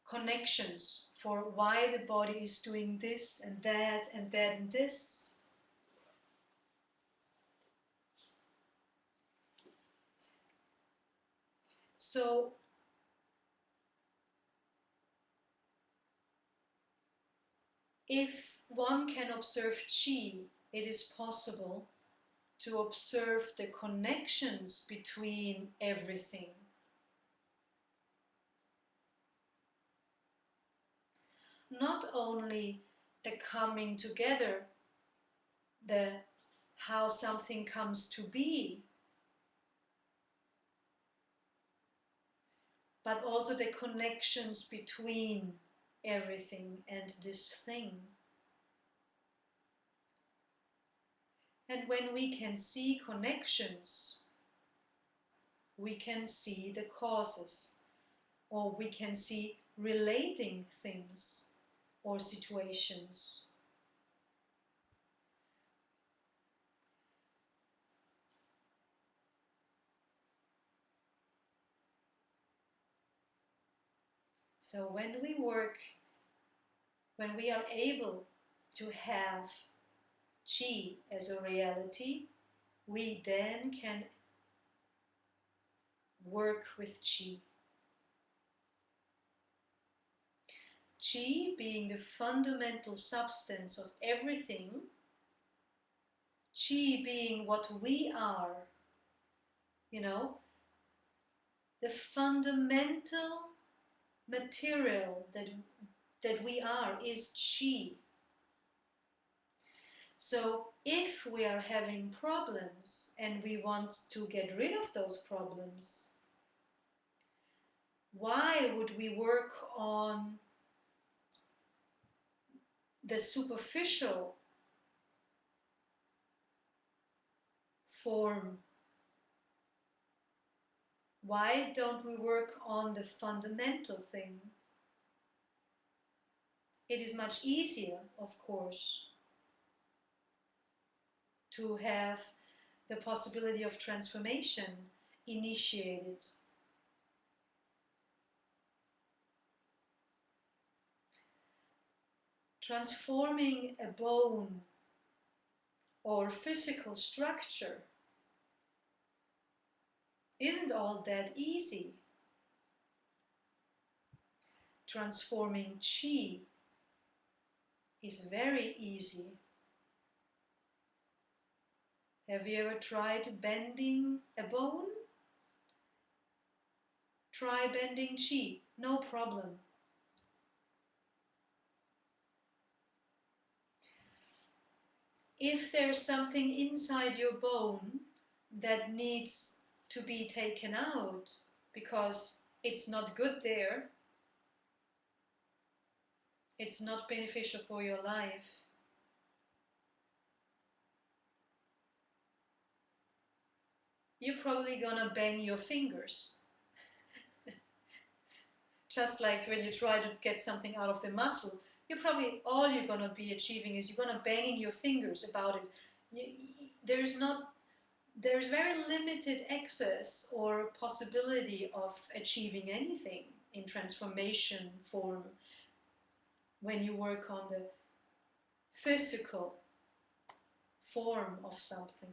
connections for why the body is doing this and that and that and this. So if one can observe qi, it is possible to observe the connections between everything. Not only the coming together, the how something comes to be, but also the connections between everything and this thing. And when we can see connections, we can see the causes, or we can see relating things or situations. So when we are able to have qi as a reality, we then can work with qi. Qi being the fundamental substance of everything, qi being what we are, the fundamental material that we are is qi. So if we are having problems and we want to get rid of those problems, why would we work on the superficial form? Why don't we work on the fundamental thing? It is much easier, of course, to have the possibility of transformation initiated. Transforming a bone or physical structure isn't all that easy. Transforming qi is very easy. Have you ever tried bending a bone? Try bending qi, no problem. If there's something inside your bone that needs to be taken out because it's not good there, it's not beneficial for your life, you're probably gonna bang your fingers. Just like when you try to get something out of the muscle, all you're gonna be achieving is you're gonna banging your fingers about it. There's very limited access or possibility of achieving anything in transformation form when you work on the physical form of something.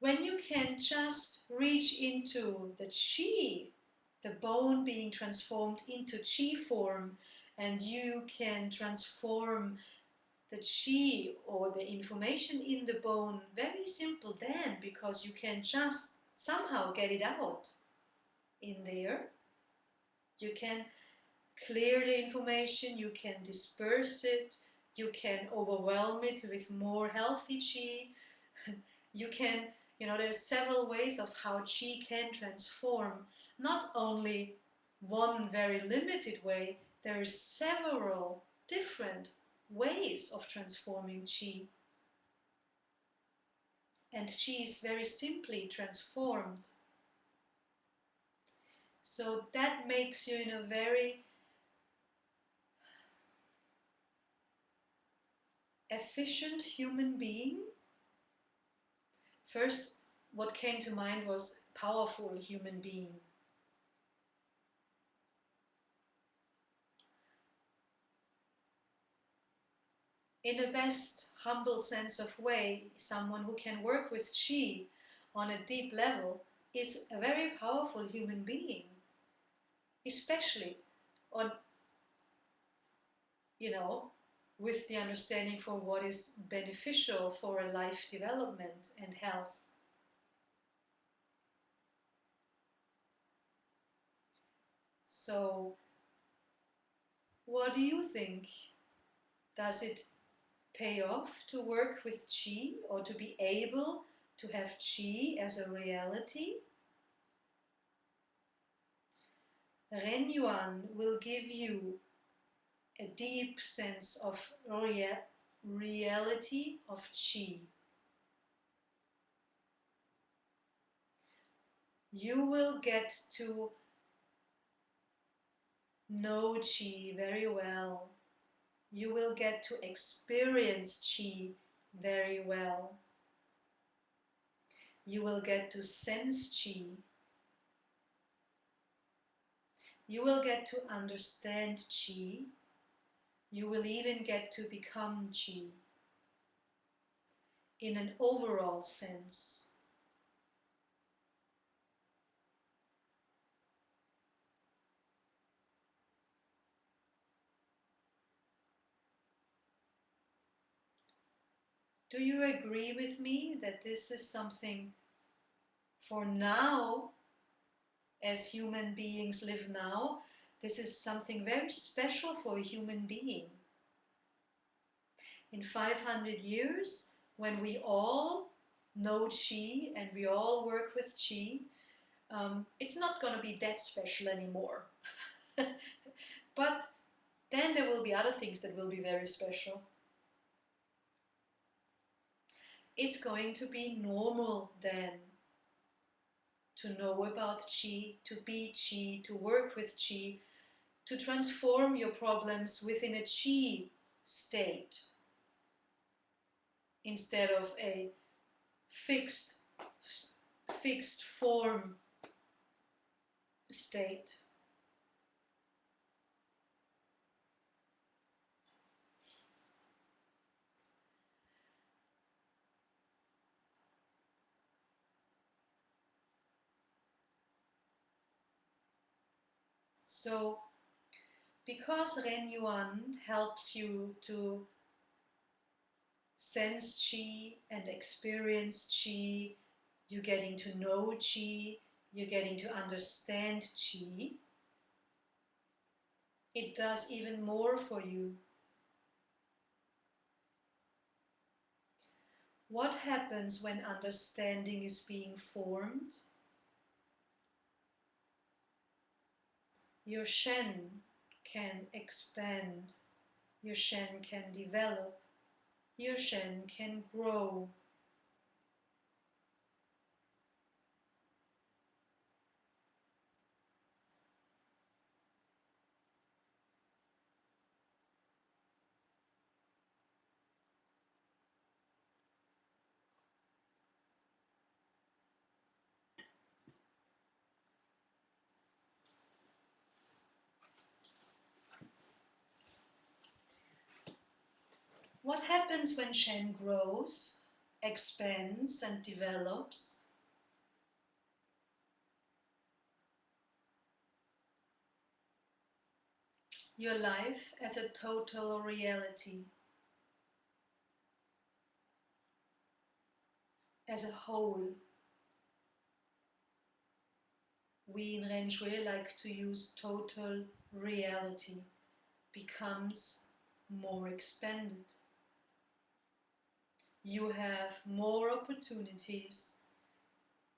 When you can just reach into the qi, the bone being transformed into qi form, and you can transform the qi or the information in the bone, very simple then, because you can just somehow get it out in there. You can clear the information, you can disperse it, you can overwhelm it with more healthy qi. You can, there's several ways of how qi can transform. Not only one very limited way, there are several different ways of transforming qi. And qi is very simply transformed. So that makes you in a very efficient human being First, what came to mind was powerful human being. In a best humble sense of way, someone who can work with chi on a deep level is a very powerful human being, especially on, with the understanding for what is beneficial for a life development and health. So, what do you think? Does it pay off to work with chi or to be able to have chi as a reality? Ren Yuan will give you a deep sense of reality of chi. You will get to know chi very well. You will get to experience chi very well. You will get to sense chi. You will get to understand chi. You will even get to become chi in an overall sense. Do you agree with me that this is something for now, as human beings live now, this is something very special for a human being? In 500 years, when we all know chi and we all work with chi, it's not going to be that special anymore. But then there will be other things that will be very special. It's going to be normal then to know about chi, to be chi, to work with chi, to transform your problems within a chi state instead of a fixed form state. So, because Ren Yuan helps you to sense chi and experience chi, you're getting to know chi, you're getting to understand chi, it does even more for you. What happens when understanding is being formed? Your Shen can expand, your Shen can develop, your Shen can grow. What happens when Shen grows, expands and develops? Your life as a total reality, as a whole. We in Ren Shui like to use total reality, becomes more expanded. You have more opportunities,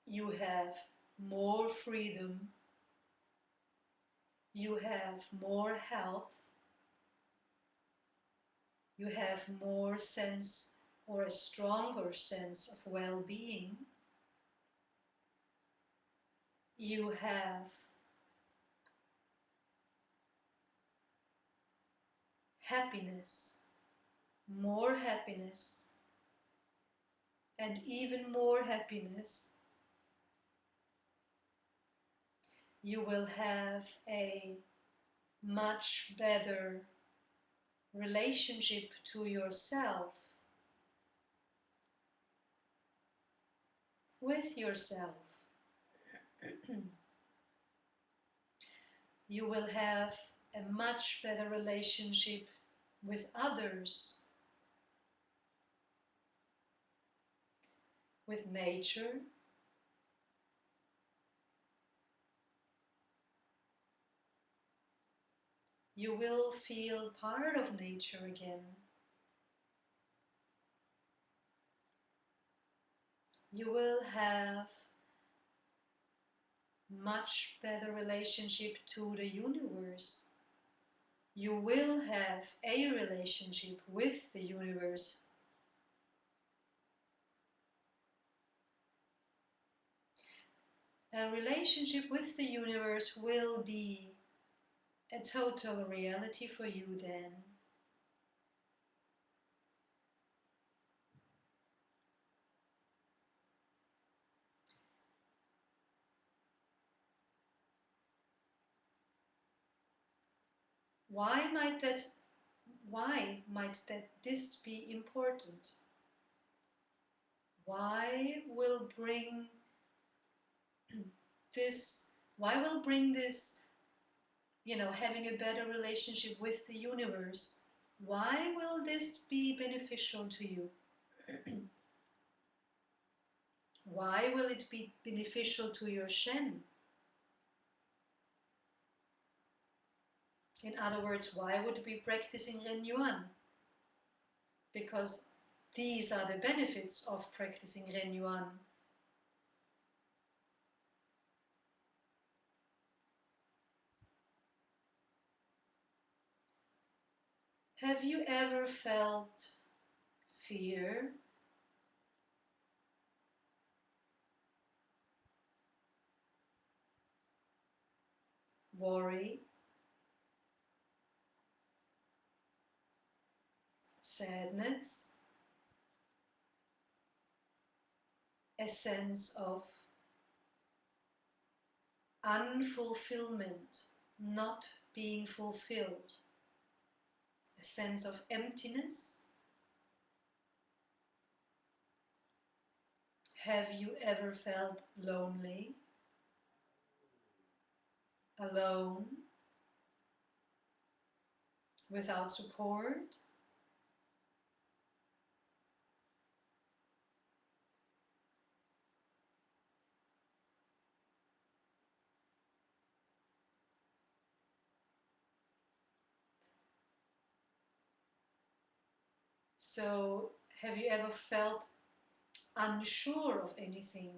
you have more freedom, you have more health, you have more sense or a stronger sense of well-being, you have happiness, more happiness, and even more happiness. You will have a much better relationship to yourself, with yourself. You will have a much better relationship with others, with nature. You will feel part of nature again. You will have much better relationship to the universe. You will have a relationship with the universe. A relationship with the universe will be a total reality for you then. Why might this be important? Why will bring this, having a better relationship with the universe, why will this be beneficial to you? Why will it be beneficial to your Shen? In other words, why would we be practicing Ren Yuan? Because these are the benefits of practicing Ren Yuan. Have you ever felt fear? Worry? Sadness? A sense of unfulfillment, not being fulfilled? A sense of emptiness? Have you ever felt lonely? Alone? Without support? So, have you ever felt unsure of anything?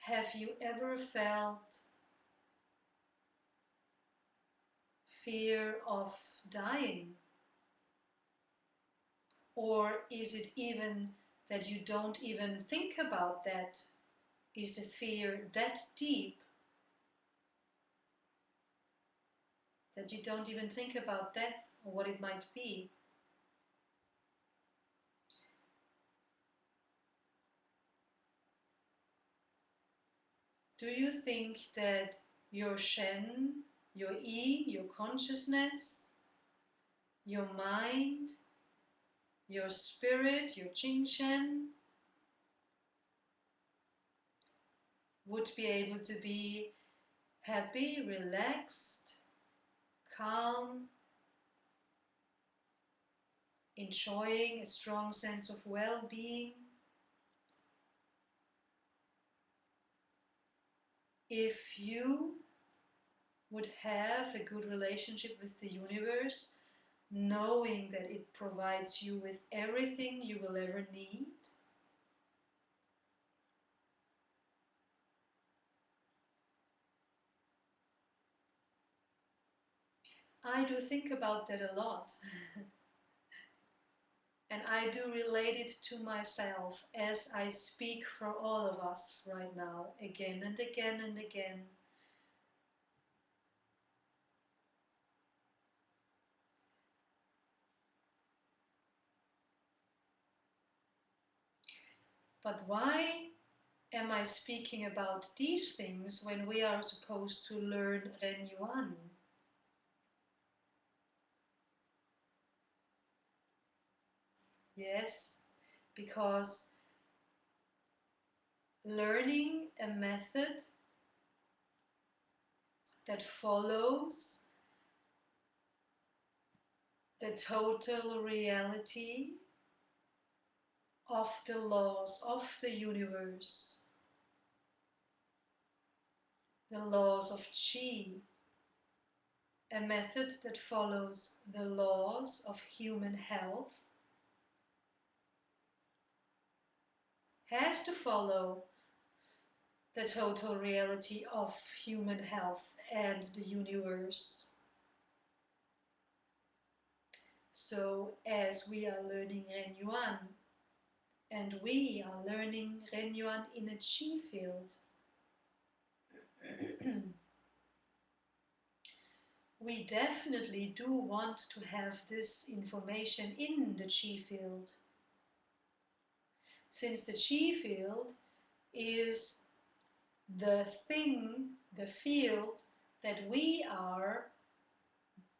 Have you ever felt fear of dying? Or is it even that you don't even think about that? Is the fear that deep that you don't even think about death or what it might be? Do you think that your Shen, your Yi, your consciousness, your mind, your spirit, your Jing Shen would be able to be happy, relaxed, calm, enjoying a strong sense of well-being, if you would have a good relationship with the universe, knowing that it provides you with everything you will ever need? I do think about that a lot. And I do relate it to myself as I speak for all of us right now, again and again and again. But why am I speaking about these things when we are supposed to learn Ren Yuan? Yes, because learning a method that follows the total reality of the laws of the universe, the laws of Qi, a method that follows the laws of human health, has to follow the total reality of human health and the universe. So as we are learning Ren Yuan, and we are learning Ren Yuan in a Qi field, we definitely do want to have this information in the Qi field, since the Qi field is the thing, the field that we are,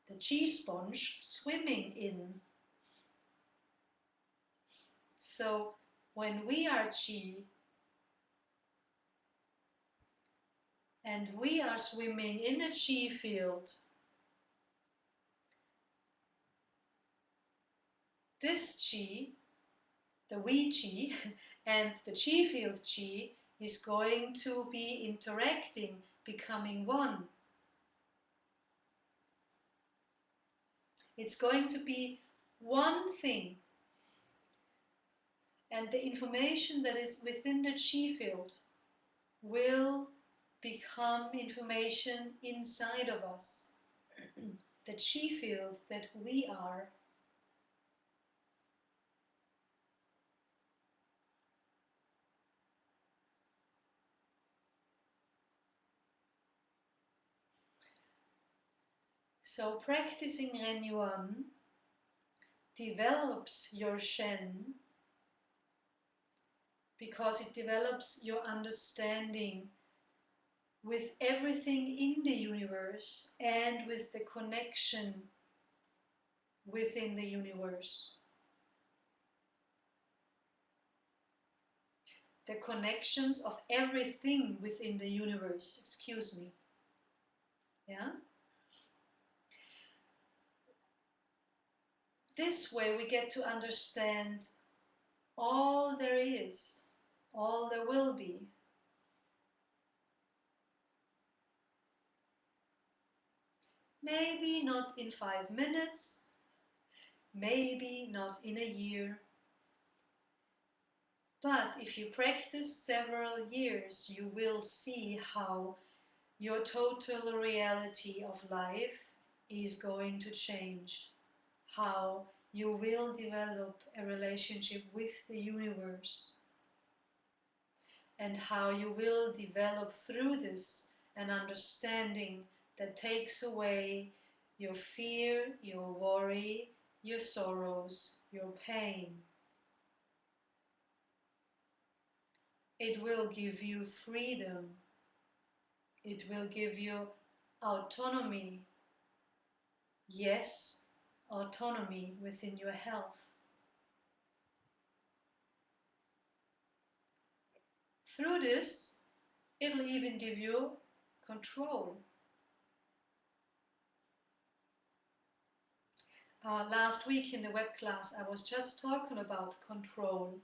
the Qi sponge, swimming in. So when we are Qi and we are swimming in a Qi field, this Qi, the we Qi, and the Qi field Qi is going to be interacting, becoming one. It's going to be one thing. And the information that is within the Qi field will become information inside of us. The Qi field that we are. So practicing Ren Yuan develops your Shen because it develops your understanding with everything in the universe and with the connection within the universe. The connections of everything within the universe, excuse me. Yeah? This way we get to understand all there is, all there will be. Maybe not in 5 minutes, maybe not in a year. But if you practice several years, you will see how your total reality of life is going to change. How you will develop a relationship with the universe. And how you will develop through this an understanding that takes away your fear, your worry, your sorrows, your pain. It will give you freedom. It will give you autonomy. Yes, autonomy within your health. Through this, it'll even give you control. Last week in the web class, I was just talking about control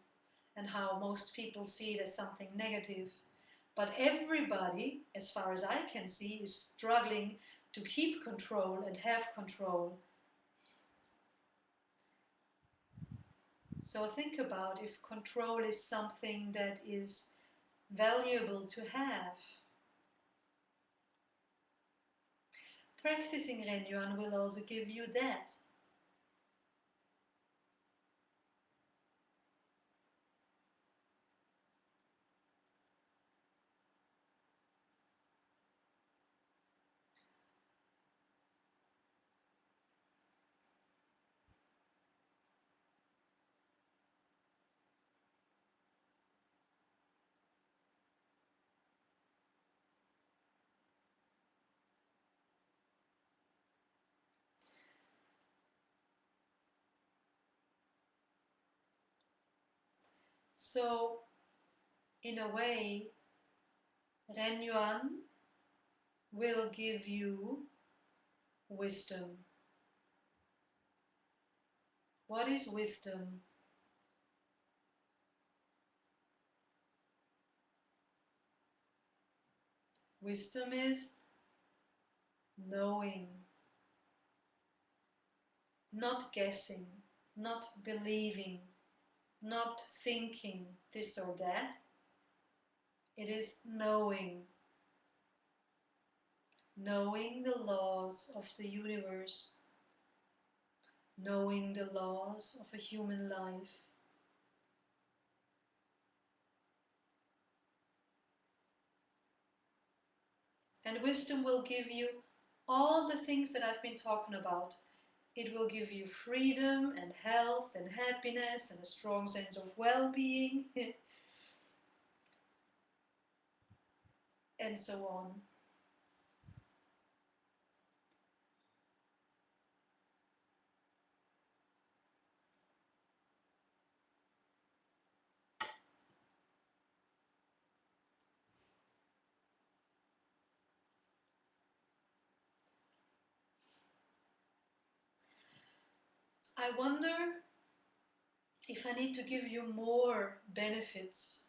and how most people see it as something negative. But everybody, as far as I can see, is struggling to keep control and have control. So think about if control is something that is valuable to have. Practicing Ren Yuan will also give you that. So, in a way, Ren Yuan will give you wisdom. What is wisdom? Wisdom is knowing, not guessing, not believing, not thinking this or that. It is knowing. Knowing the laws of the universe, knowing the laws of a human life. And wisdom will give you all the things that I've been talking about. It will give you freedom and health and happiness and a strong sense of well-being and so on. I wonder if I need to give you more benefits.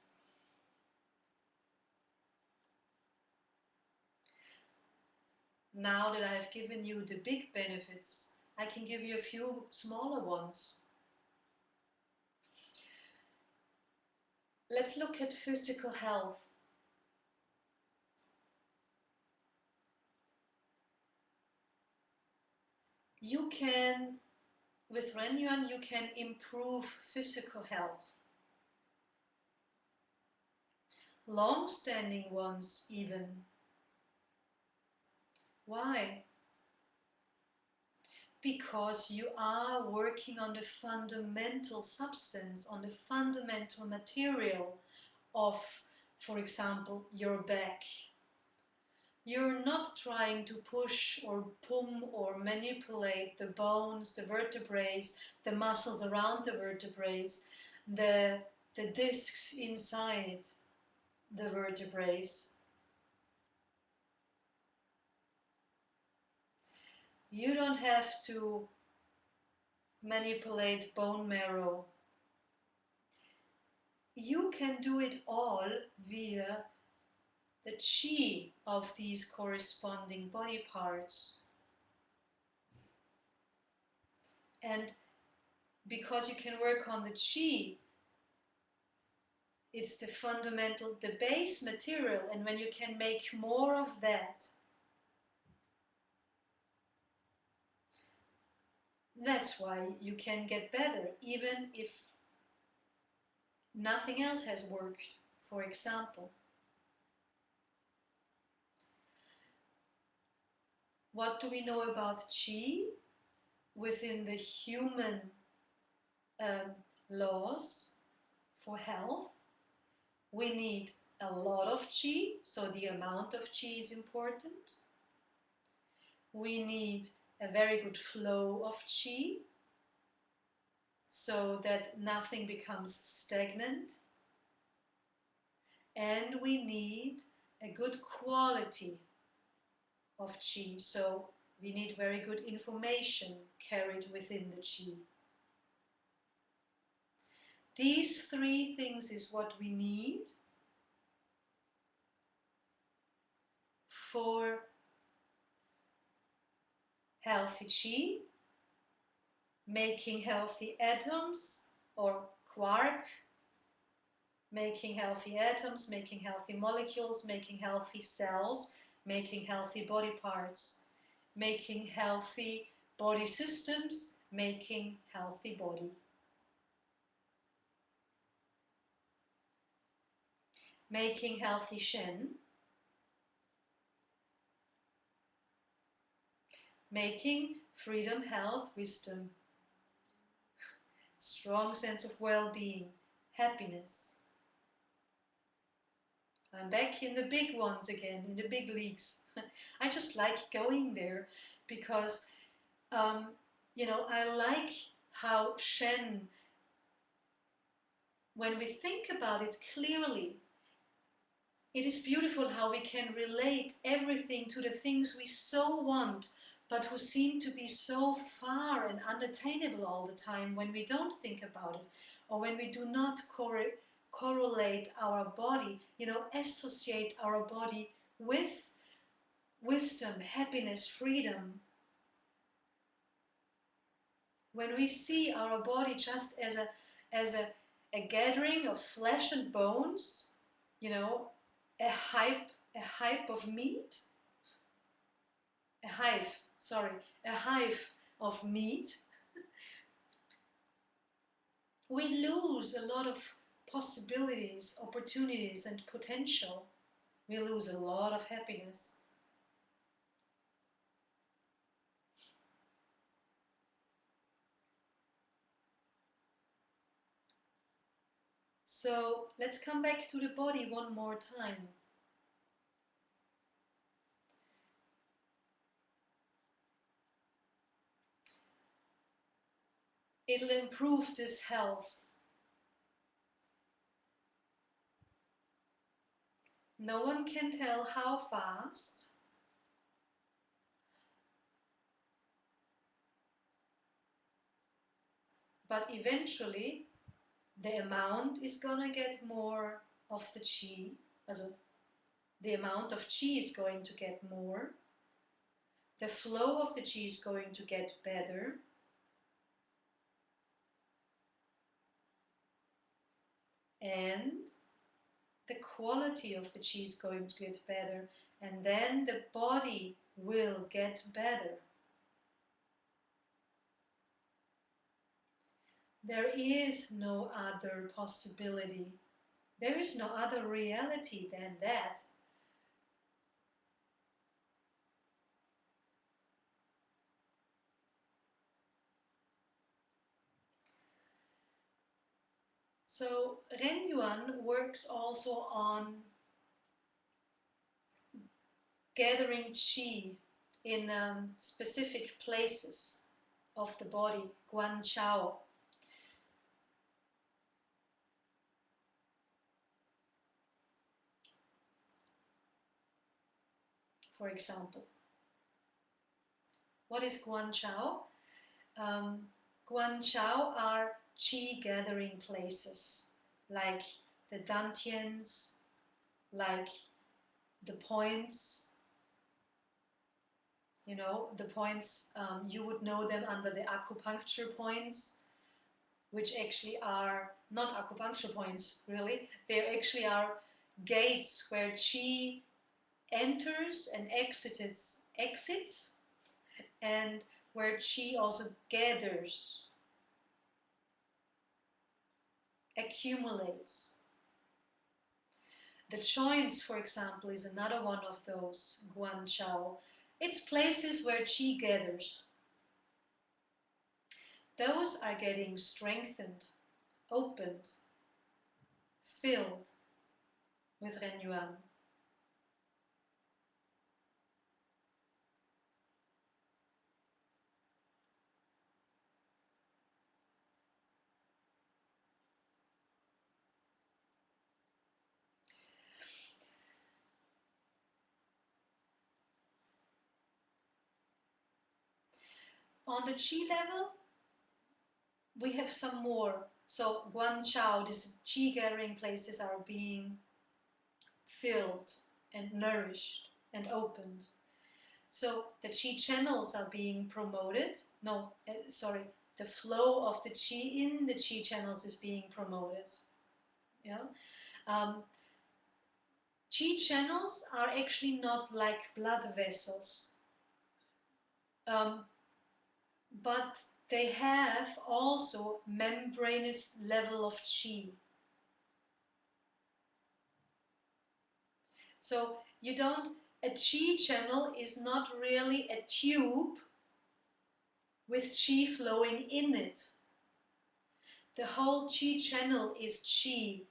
Now that I've given you the big benefits, I can give you a few smaller ones. Let's look at physical health. You can, with Ren Yuan, you can improve physical health. Long-standing ones even. Why? Because you are working on the fundamental substance, on the fundamental material of, for example, your back. You're not trying to push or pump or manipulate the bones, the vertebrae, the muscles around the vertebrae, the discs inside the vertebrae. You don't have to manipulate bone marrow. You can do it all via the chi of these corresponding body parts. And because you can work on the chi, it's the fundamental, the base material, and when you can make more of that, that's why you can get better, even if nothing else has worked, for example. What do we know about chi within the human laws for health? We need a lot of chi, so the amount of chi is important. We need a very good flow of chi, so that nothing becomes stagnant. And we need a good quality of chi, so we need very good information carried within the chi. These three things is what we need for healthy chi, making healthy atoms or quark, making healthy atoms, making healthy molecules, making healthy cells, making healthy body parts, making healthy body systems, making healthy body. Making healthy Shen, making freedom, health, wisdom, strong sense of well-being, happiness. I'm back in the big ones again, in the big leagues. I just like going there because, I like how Shen when we think about it clearly, it is beautiful how we can relate everything to the things we so want, but who seem to be so far and unattainable all the time when we don't think about it, or when we do not correlate our body, associate our body with wisdom, happiness, freedom. When we see our body just as a gathering of flesh and bones, a hive of meat, a hive of meat, we lose a lot of possibilities, opportunities, and potential. We lose a lot of happiness. So let's come back to the body one more time. It'll improve this health. No one can tell how fast, but eventually the amount is gonna get more of the chi, also the amount of chi is going to get more, the flow of the chi is going to get better, and the quality of the chi is going to get better, and then the body will get better. There is no other possibility. There is no other reality than that. So Ren Yuan works also on gathering qi in specific places of the body, guan chao. For example. What is guan chao? Guan chao are qi gathering places, like the dantians, like the points. The points, you would know them under the acupuncture points, which actually are not acupuncture points, really. They actually are gates where qi enters and exits, and where qi also gathers, accumulates. The joints, for example, is another one of those guan chao. It's places where qi gathers. Those are getting strengthened, opened, filled with Ren Yuan. On the qi level, we have some more. So guan chao, these qi gathering places, are being filled and nourished and opened. So the qi channels are being promoted. The flow of the qi in the qi channels is being promoted. Qi channels are actually not like blood vessels, but they have also membranous level of qi. So a qi channel is not really a tube with qi flowing in it. The whole qi channel is qi,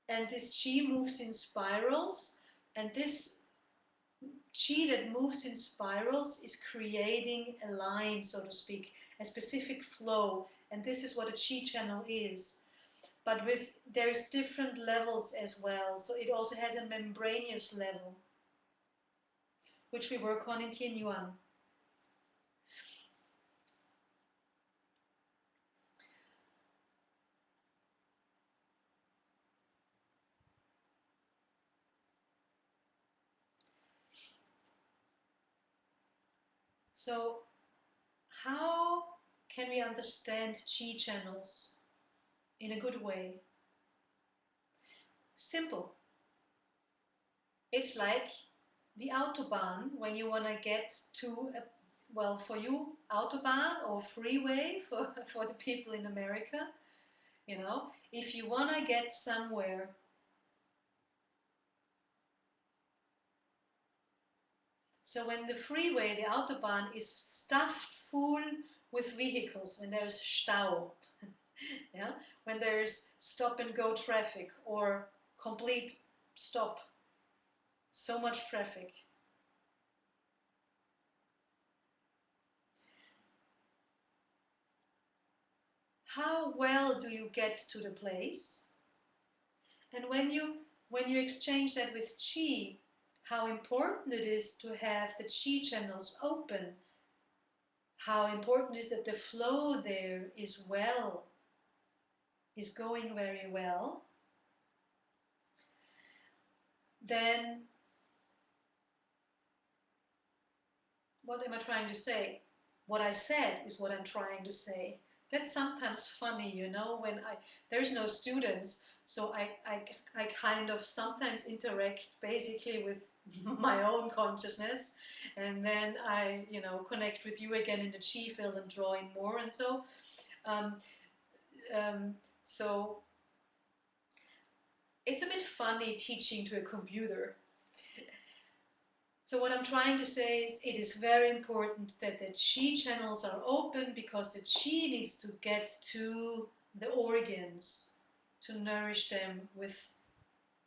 and this qi moves in spirals, and this qi that moves in spirals is creating a line, so to speak, a specific flow, and this is what a qi channel is. but there's different levels as well. So it also has a membranous level, which we work on in Ren Yuan. So how can we understand qi channels in a good way? Simple. It's like the Autobahn when you want to get to a, well, for you, Autobahn or freeway for the people in America, you know, if you want to get somewhere, so when the freeway, the Autobahn is stuffed full with vehicles, when there's Stau, yeah, when there's stop and go traffic or complete stop, so much traffic. How well do you get to the place? And when you exchange that with qi, how important it is to have the qi channels open, how important it is that the flow there is going very well, then what am I trying to say? What I said is what I'm trying to say. That's sometimes funny, you know, when there's no students, so I kind of sometimes interact basically with my own consciousness, and then I, you know, connect with you again in the chi field and draw in more, and so um, so it's a bit funny teaching to a computer. So what I'm trying to say is it is very important that the qi channels are open, because the qi needs to get to the organs to nourish them with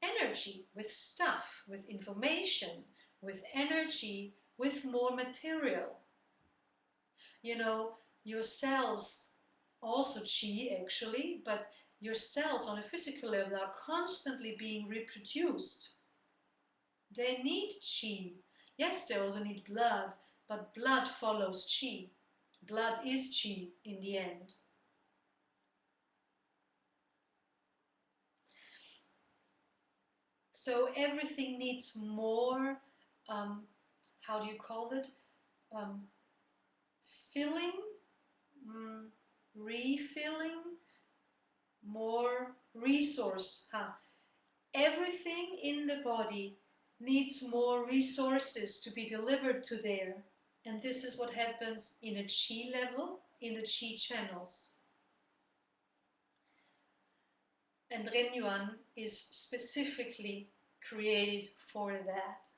energy, with stuff, with information, with energy, with more material. You know, your cells, also qi actually, but your cells on a physical level are constantly being reproduced. They need qi. Yes, they also need blood, but blood follows qi. Blood is qi in the end. So everything needs more, how do you call it? Filling, refilling, more resource. Everything in the body needs more resources to be delivered to there. And this is what happens in a qi level, in the qi channels. And Ren Yuan is specifically created for that.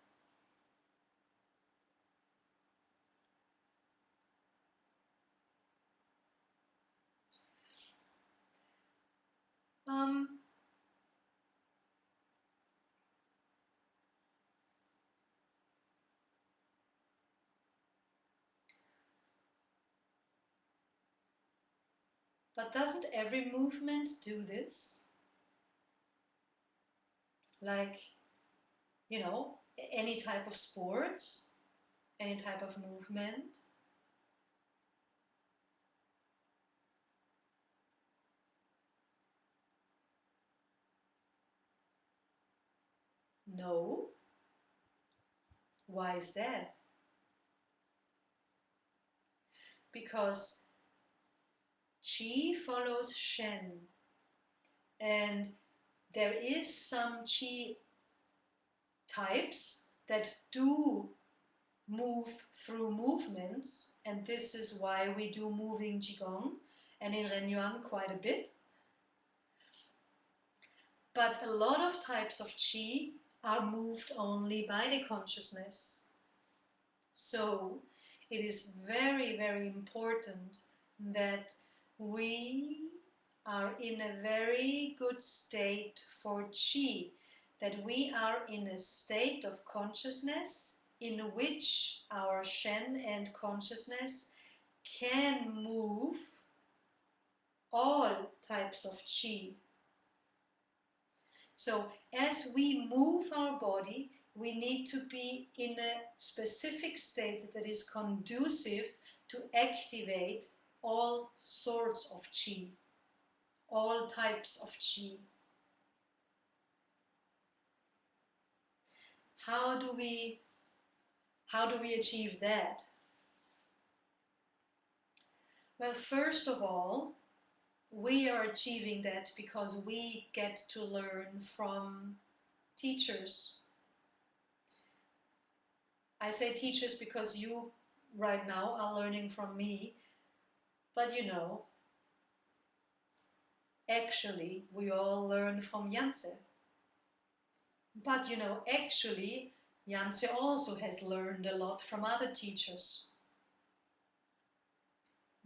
But doesn't every movement do this? Like, you know, any type of sports, any type of movement. No. Why is that? Because qi follows shen, and there is some qi types that do move through movements, and this is why we do moving qigong, and in Ren Yuan quite a bit. But a lot of types of qi are moved only by the consciousness. So it is very, very important that we are in a very good state for qi, that we are in a state of consciousness in which our Shen and consciousness can move all types of qi. So as we move our body, we need to be in a specific state that is conducive to activate all sorts of qi, all types of qi. How do we achieve that? Well, first of all, we are achieving that because we get to learn from teachers. I say teachers because you right now are learning from me, but you know, actually we all learn from Janse. But you know, actually Janse also has learned a lot from other teachers.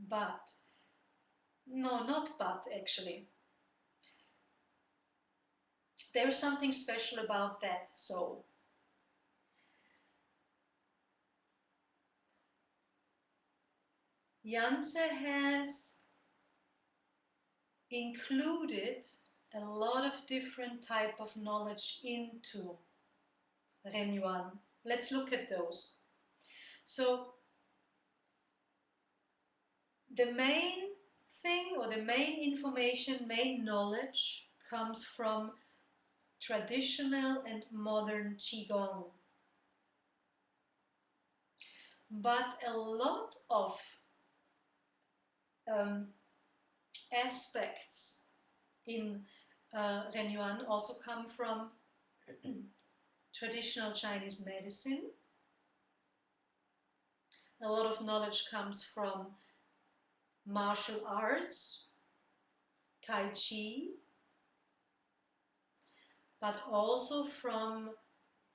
But, no, not but actually. There's something special about that. So Janse has included a lot of different type of knowledge into Ren Yuan. Let's look at those. So the main thing, or the main information, main knowledge comes from traditional and modern Qigong. But a lot of aspects in Ren Yuan also come from traditional Chinese medicine. A lot of knowledge comes from martial arts, Tai Chi, but also from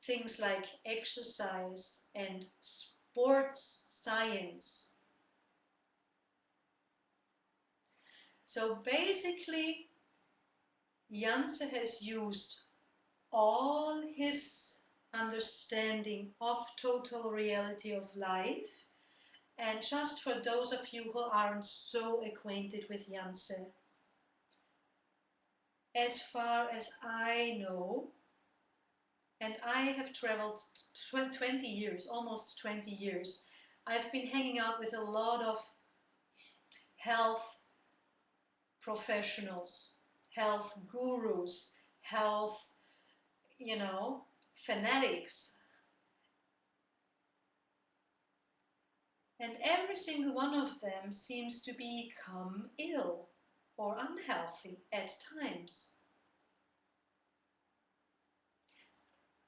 things like exercise and sports science. So basically, Janse has used all his understanding of total reality of life. And just for those of you who aren't so acquainted with Janse, as far as I know, and I have traveled 20 years, almost 20 years, I've been hanging out with a lot of health professionals, health gurus, health, fanatics. And every single one of them seems to become ill or unhealthy at times.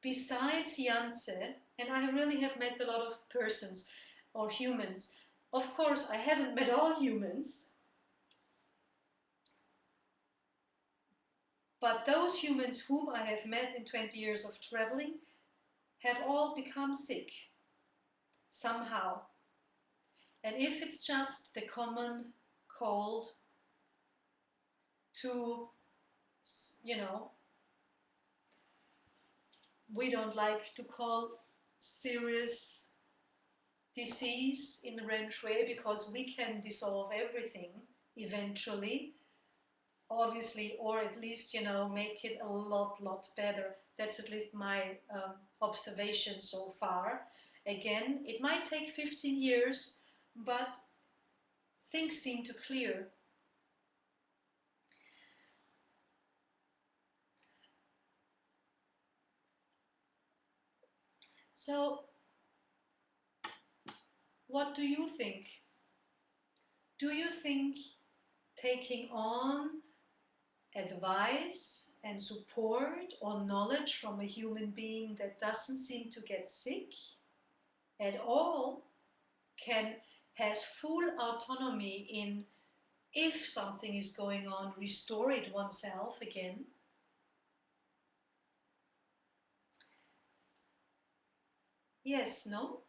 Besides Janse, and I really have met a lot of persons or humans. Of course, I haven't met all humans, but those humans whom I have met in 20 years of traveling have all become sick somehow. And if it's just the common cold to, we don't like to call serious disease in Ren Shui because we can dissolve everything eventually, obviously, or at least, make it a lot better. That's at least my observation so far. Again, it might take 15 years, but things seem to clear. So, what do you think? Do you think taking on advice and support or knowledge from a human being that doesn't seem to get sick at all has full autonomy in, if something is going on, restore it oneself again? Yes, no?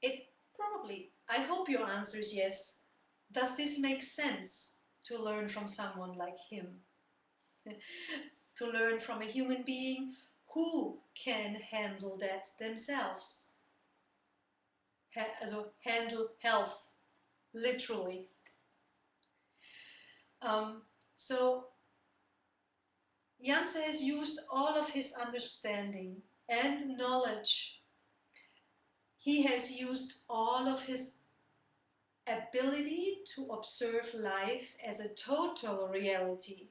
It probably, I hope your answer is yes. Does this make sense to learn from someone like him? To learn from a human being who can handle that themselves? Also handle health, literally. So Janse has used all of his understanding and knowledge. He has used all of his ability to observe life as a total reality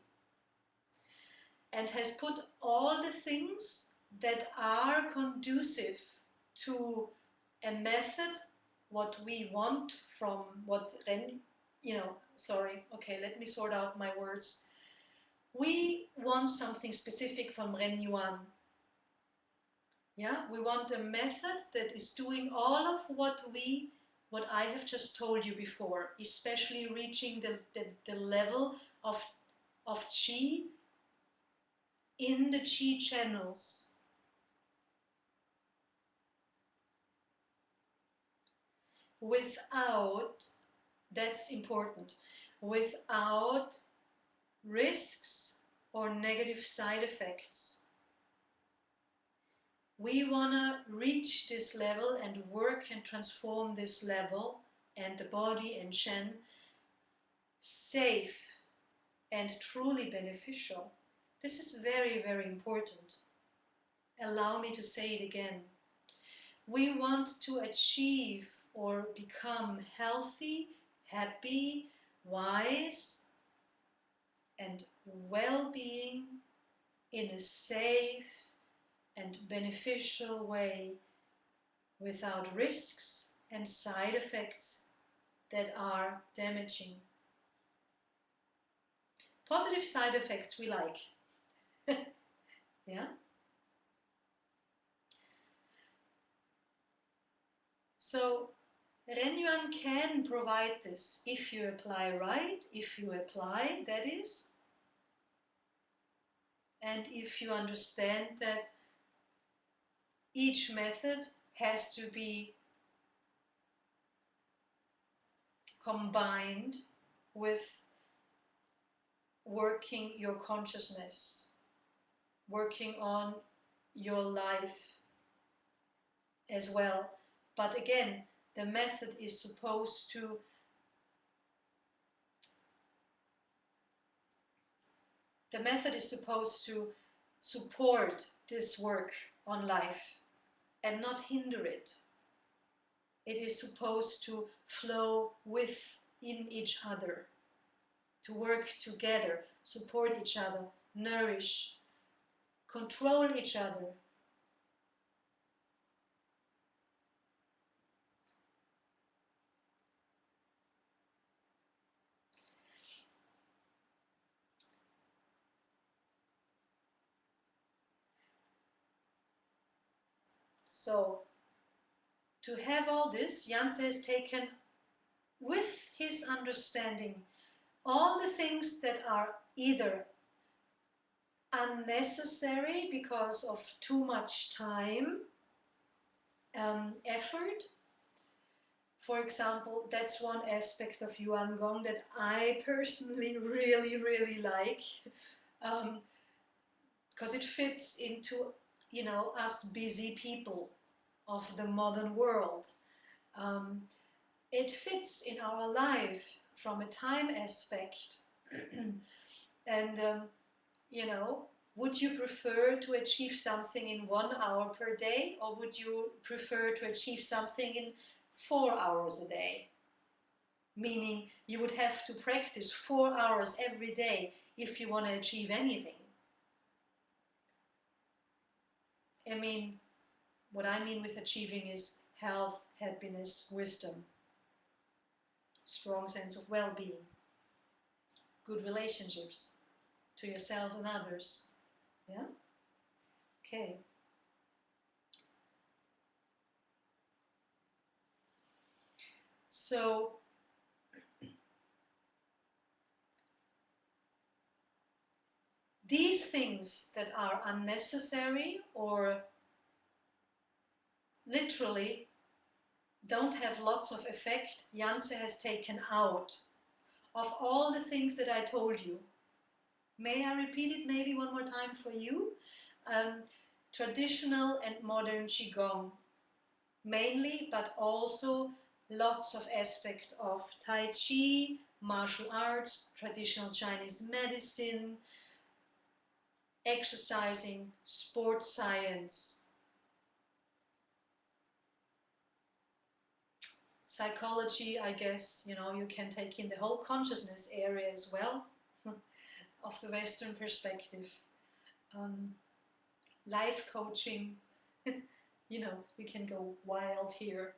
and has put all the things that are conducive to a method, what we want from what Ren, sorry, let me sort out my words. We want something specific from Ren Yuan. Yeah, we want a method that is doing all of what I have just told you before, especially reaching the level of qi in the qi channels. Without, that's important, without risks or negative side effects. We want to reach this level and work and transform this level and the body and Shen safe and truly beneficial. This is very, very important. Allow me to say it again. We want to achieve or become healthy, happy, wise, and well-being in a safe and beneficial way without risks and side effects that are damaging. Positive side effects we like. Yeah? So Ren Yuan can provide this if you apply right, if you apply, that is, and if you understand that each method has to be combined with working your consciousness, working on your life as well. But again, the method is supposed to support this work on life and not hinder it. It is supposed to flow within each other, to work together, support each other, nourish, control each other. So, to have all this, Janse has taken with his understanding all the things that are either unnecessary because of too much time, effort. For example, that's one aspect of Yuan Gong that I personally really, really like, because it fits into, us busy people of the modern world. It fits in our life from a time aspect. And, would you prefer to achieve something in 1 hour per day, or would you prefer to achieve something in 4 hours a day? Meaning you would have to practice 4 hours every day if you want to achieve anything. What I mean with achieving is health, happiness, wisdom, strong sense of well-being, good relationships to yourself and others. Yeah? Okay. So, these things that are unnecessary or literally don't have lots of effect, Janse has taken out of all the things that I told you. May I repeat it maybe one more time for you? Traditional and modern Qigong, mainly, but also lots of aspects of Tai Chi, martial arts, traditional Chinese medicine, exercising, sports science, psychology, I guess, you know, you can take in the whole consciousness area as well of the Western perspective. Life coaching, you know, you can go wild here.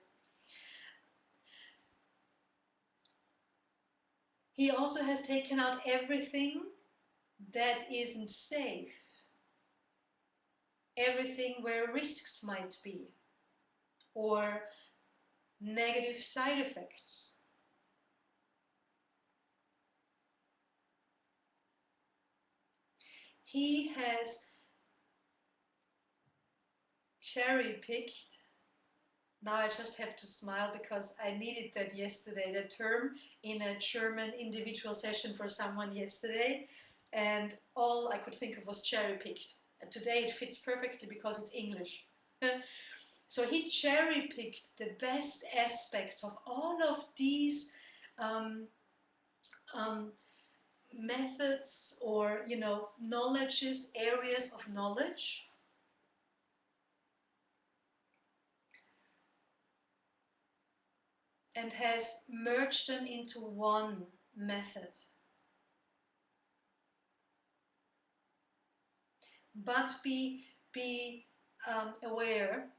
He also has taken out everything that isn't safe, everything where risks might be, or negative side effects. He has cherry-picked. Now I just have to smile because I needed that yesterday, that term in a German individual session for someone yesterday, and all I could think of was cherry-picked. And today it fits perfectly because it's English. So he cherry-picked the best aspects of all of these um, methods, or, you know, knowledges, areas of knowledge, and has merged them into one method. But be aware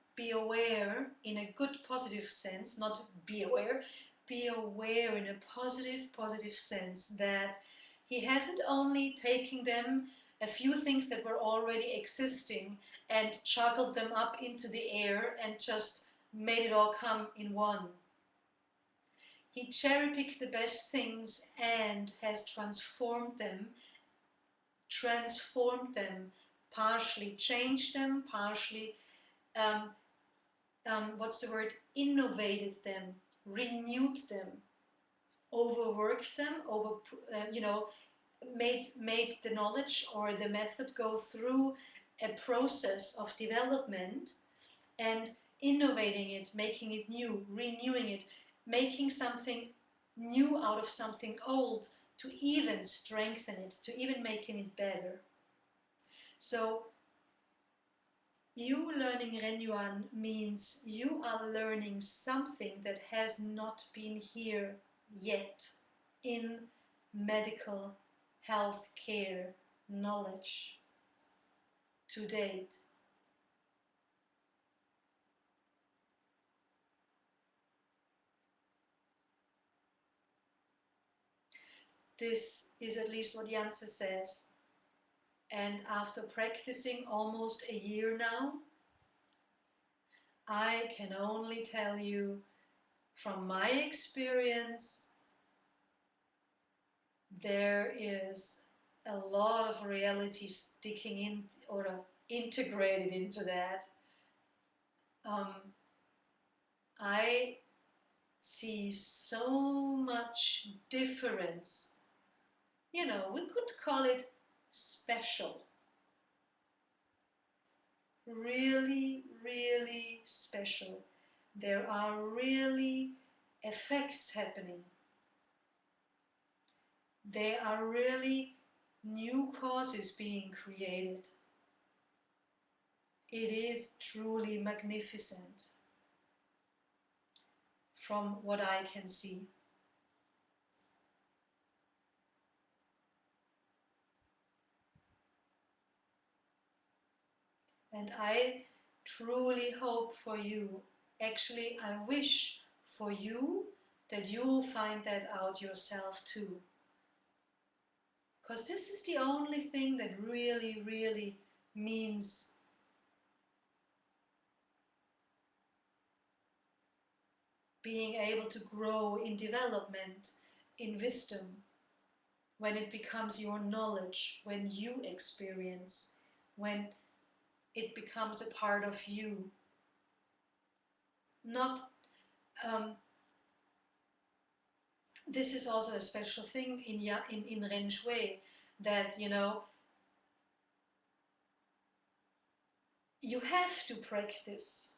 in a good positive sense, not be aware in a positive sense, that he hasn't only taken them, a few things that were already existing, and juggled them up into the air and just made it all come in one. He cherry-picked the best things and has transformed them, partially changed them, partially, what's the word, innovated them, renewed them, overworked them, you know, made the knowledge or the method go through a process of development and innovating it, making it new, renewing it, making something new out of something old, to even strengthen it, to even making it better. So you learning Ren Yuan means you are learning something that has not been here yet in medical health care knowledge to date. This is at least what Janse says. And after practicing almost a year now, I can only tell you from my experience, there is a lot of reality sticking in or integrated into that. I see so much difference. You know, we could call it special. Really, really special. There are really effects happening. There are really new causes being created. It is truly magnificent from what I can see. And I truly hope for you, actually I wish for you that you'll find that out yourself too. Because this is the only thing that really, really means being able to grow in development, in wisdom, when it becomes your knowledge, when you experience, when it becomes a part of you. Not, this is also a special thing in Ren Shui, that, you know, you have to practice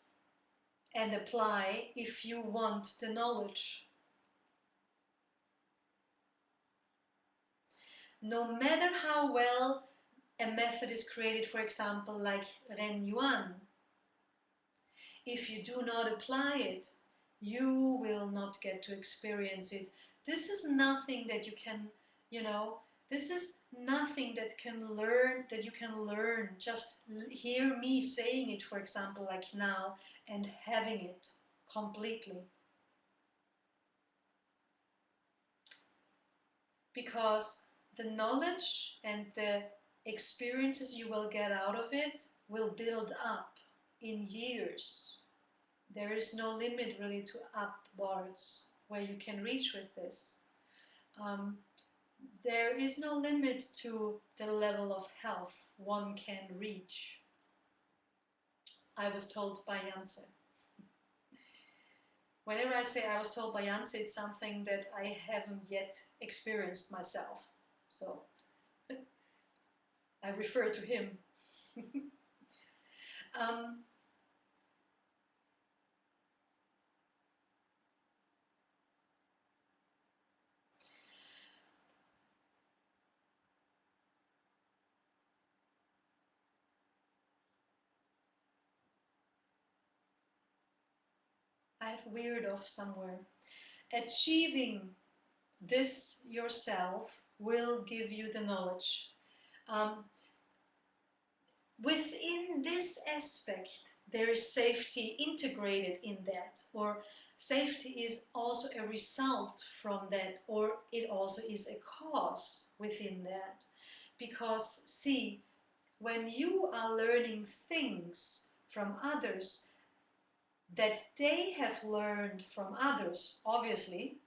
and apply if you want the knowledge. No matter how well a method is created, for example, like Ren Yuan, if you do not apply it, you will not get to experience it. This is nothing that you can, this is nothing that you can learn. Just hear me saying it, for example, like now, and having it completely. Because the knowledge and the experiences you will get out of it will build up in years. There is no limit really to upwards where you can reach with this. There is no limit to the level of health one can reach. I was told by Janse. Whenever I say I was told by Janse, it's something that I haven't yet experienced myself. So I refer to him. I have weird off somewhere. Achieving this yourself will give you the knowledge. Within this aspect, there is safety integrated in that, or safety is also a result from that, or it also is a cause within that. Because, see, when you are learning things from others that they have learned from others, obviously,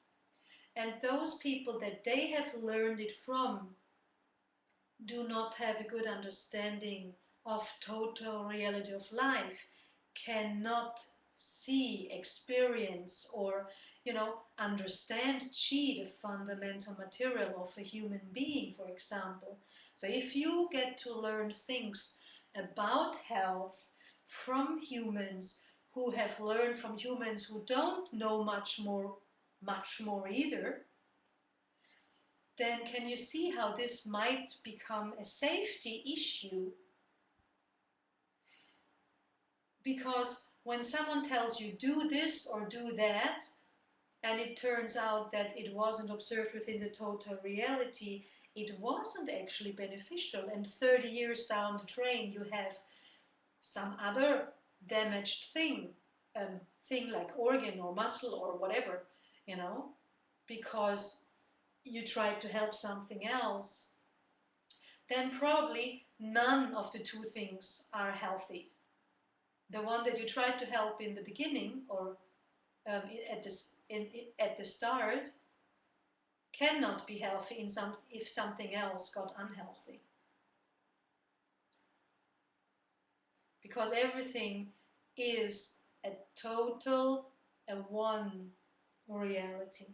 and those people that they have learned it from do not have a good understanding of total reality of life, cannot see, experience, or understand chi, the fundamental material of a human being, for example. So if you get to learn things about health from humans who have learned from humans who don't know much more either, then can you see how this might become a safety issue? Because when someone tells you do this or do that, and it turns out that it wasn't observed within the total reality, it wasn't actually beneficial, and 30 years down the drain you have some other damaged thing like organ or muscle or whatever, because you tried to help something else, then probably none of the two things are healthy. The one that you tried to help in the beginning or at the start cannot be healthy if something else got unhealthy. Because everything is a total, a one reality.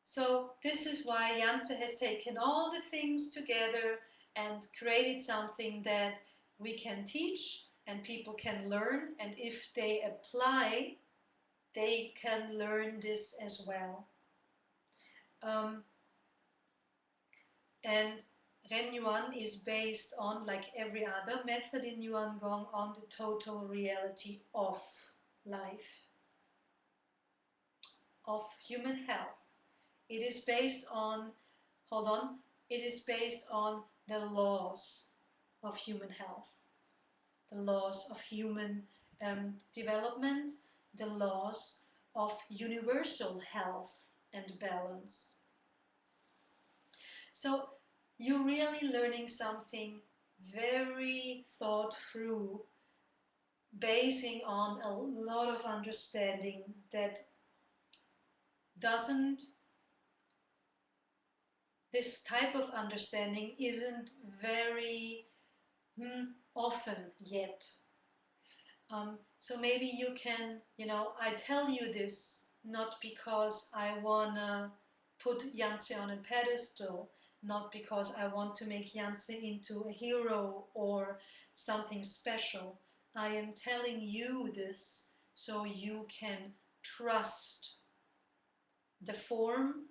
So this is why Janse has taken all the things together and created something that we can teach and people can learn, and if they apply, they can learn this as well. And Ren Yuan is based on, like every other method in Yuan Gong, on the total reality of life, of human health. It is based on, it is based on the laws of human health, the laws of human development, the laws of universal health and balance. So you're really learning something very thought through, basing on a lot of understanding that this type of understanding isn't very often yet. So maybe you can, I tell you this not because I wanna put Janse on a pedestal, not because I want to make Janse into a hero or something special. I am telling you this so you can trust the form,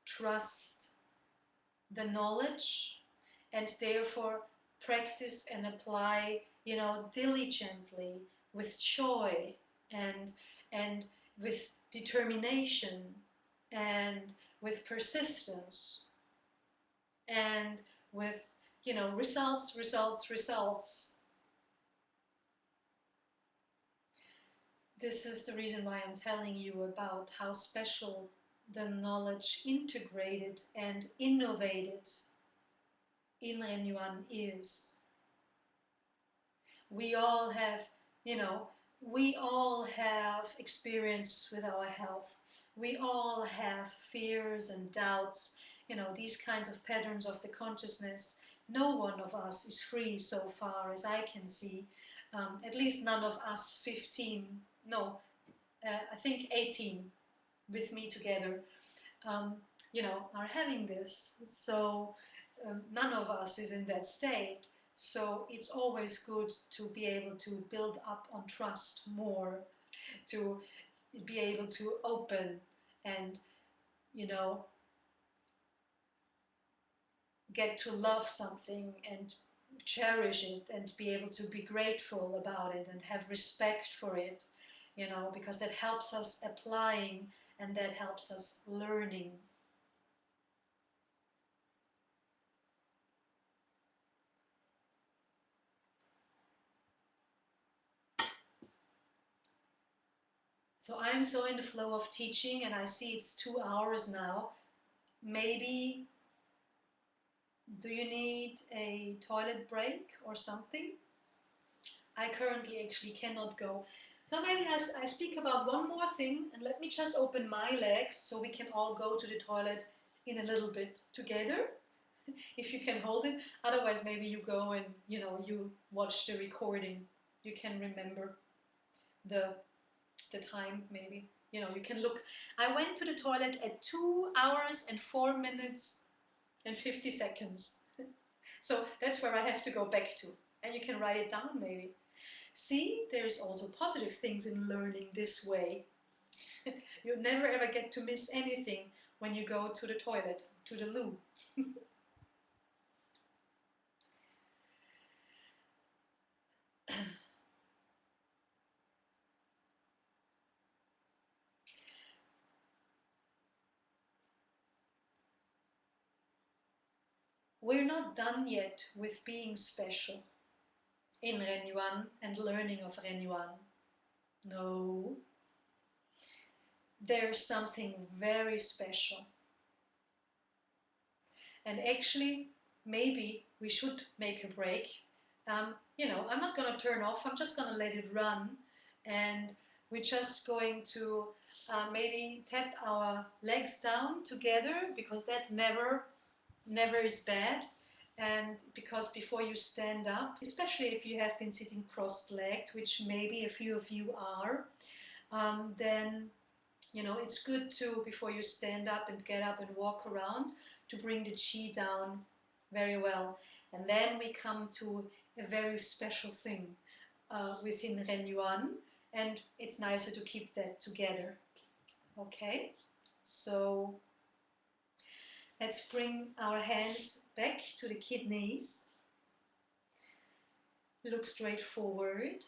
trust the knowledge, and therefore practice and apply, diligently, with joy, and with determination, and with persistence, and with, results, results, results. This is the reason why I'm telling you about how special the knowledge integrated and innovated in Ren Yuan is. We all have, we all have experiences with our health. We all have fears and doubts, these kinds of patterns of the consciousness. No one of us is free so far as I can see. At least none of us 15, no, I think 18 with me together, are having this. So none of us is in that state. So it's always good to be able to build up on trust more, to be able to open and, get to love something and cherish it and be able to be grateful about it and have respect for it, because that helps us applying and that helps us learning. So I'm so in the flow of teaching, and I see it's 2 hours now. Maybe, do you need a toilet break or something? I currently actually cannot go. So maybe I speak about one more thing, and let me just open my legs so we can all go to the toilet in a little bit together, if you can hold it. Otherwise, maybe you go and, you watch the recording. You can remember the time, maybe. You can look. I went to the toilet at 2 hours and 4 minutes and 50 seconds. So that's where I have to go back to. And you can write it down, maybe. See, there's also positive things in learning this way. You never ever get to miss anything when you go to the toilet, to the loo. We're not done yet with being special in Ren Yuan and learning of Ren Yuan. No. There's something very special. And actually, maybe we should make a break. I'm not going to turn off. I'm just going to let it run. And we're just going to maybe tap our legs down together, because that never is bad. And because before you stand up, especially if you have been sitting cross-legged, which maybe a few of you are, then it's good to, before you stand up and get up and walk around, to bring the chi down very well. And then we come to a very special thing within Ren Yuan, and it's nicer to keep that together. Okay, so let's bring our hands back to the kidneys. Look straight forward.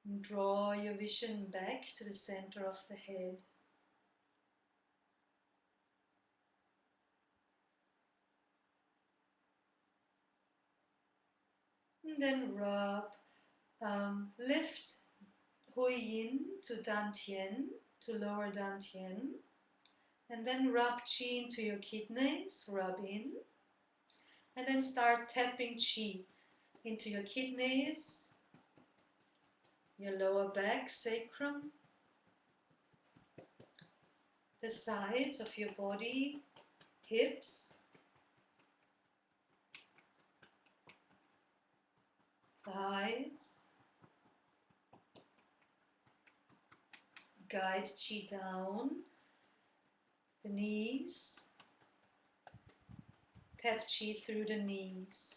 And draw your vision back to the center of the head. And then rub, lift Hui Yin to Dantian, to lower Dantian. And then rub Qi into your kidneys, rub in. And then start tapping Qi into your kidneys, your lower back, sacrum, the sides of your body, hips, thighs. Guide Qi down, the knees, tap Qi through the knees,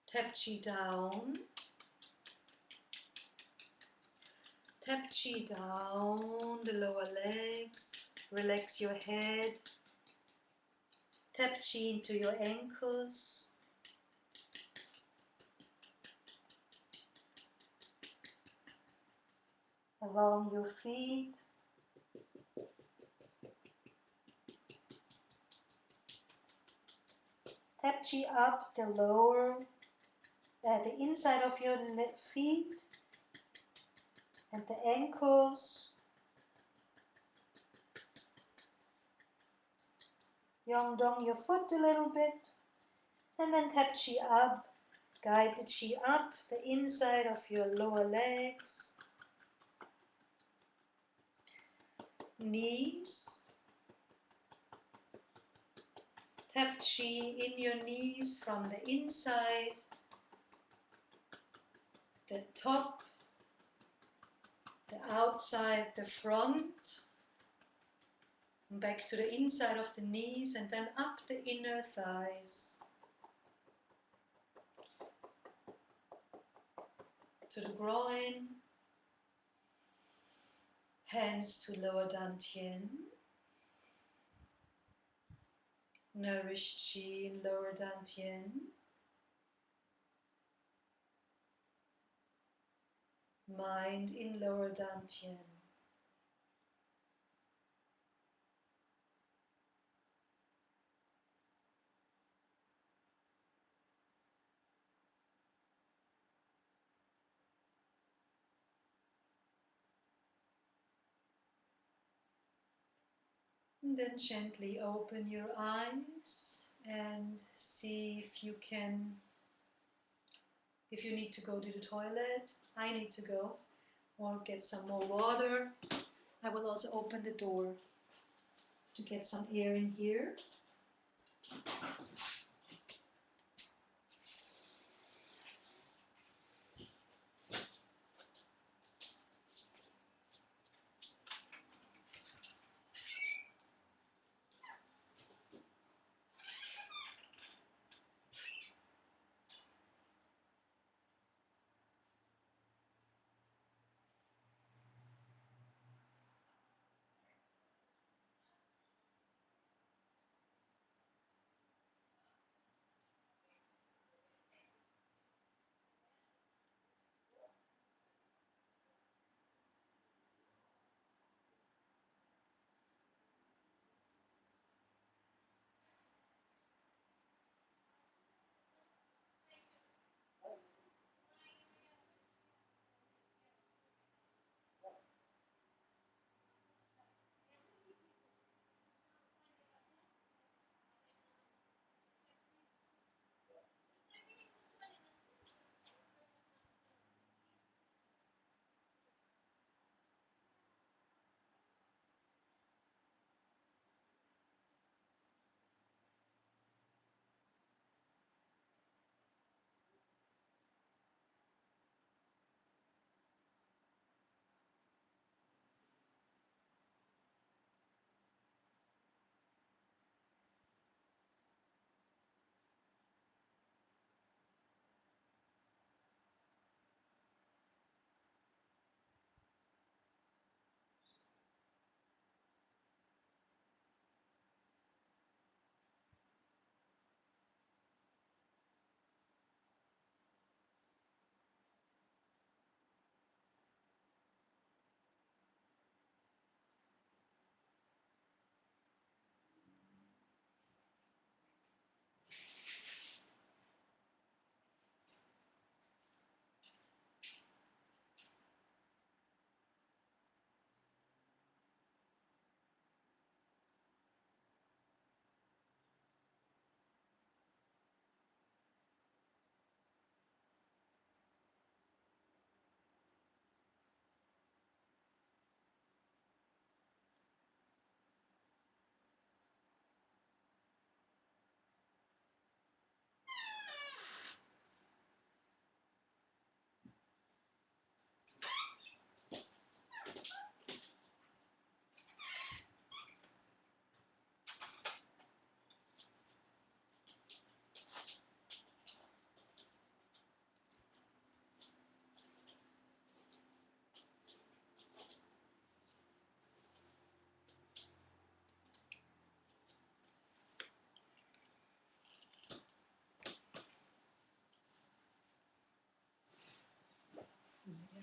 tap Qi down, Tap Qi down the lower legs, relax your head, tap Qi into your ankles, along your feet, tap Qi up the inside of your feet and the ankles. Yongdong your foot a little bit, and then tap Qi up, guide the Qi up the inside of your lower legs, knees, tap Qi in your knees from the inside, the top, the outside, the front, back to the inside of the knees and then up the inner thighs, to the groin, hands to lower dantian, nourished Qi in lower dantian, mind in lower dantian. And then gently open your eyes and see if you need to go to the toilet. I need to go, or get some more water. I will also open the door to get some air in here.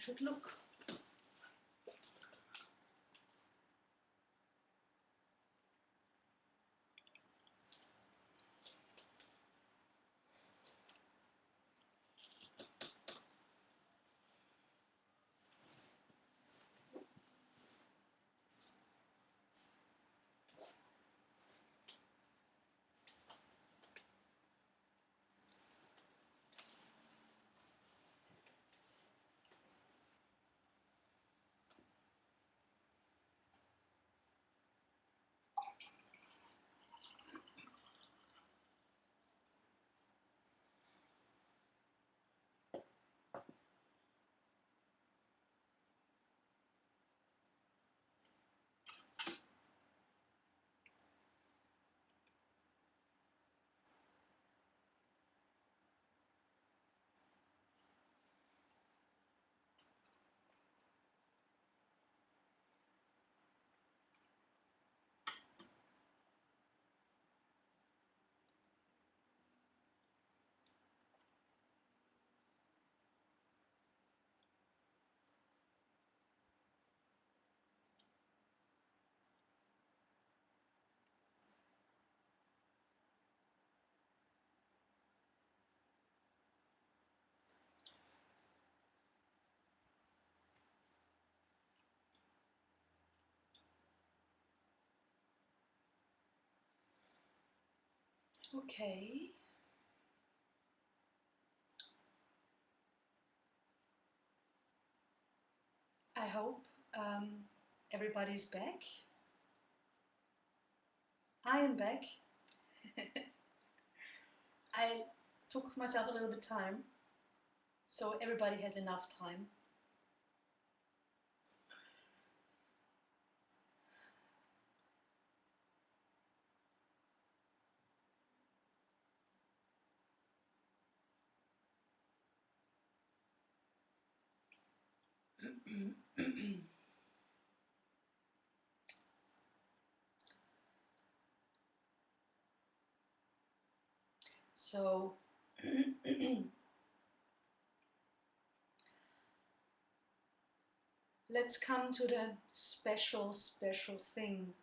I should look. Okay. I hope everybody's back. I am back. I took myself a little bit of time, so everybody has enough time. So let's come to the special thing.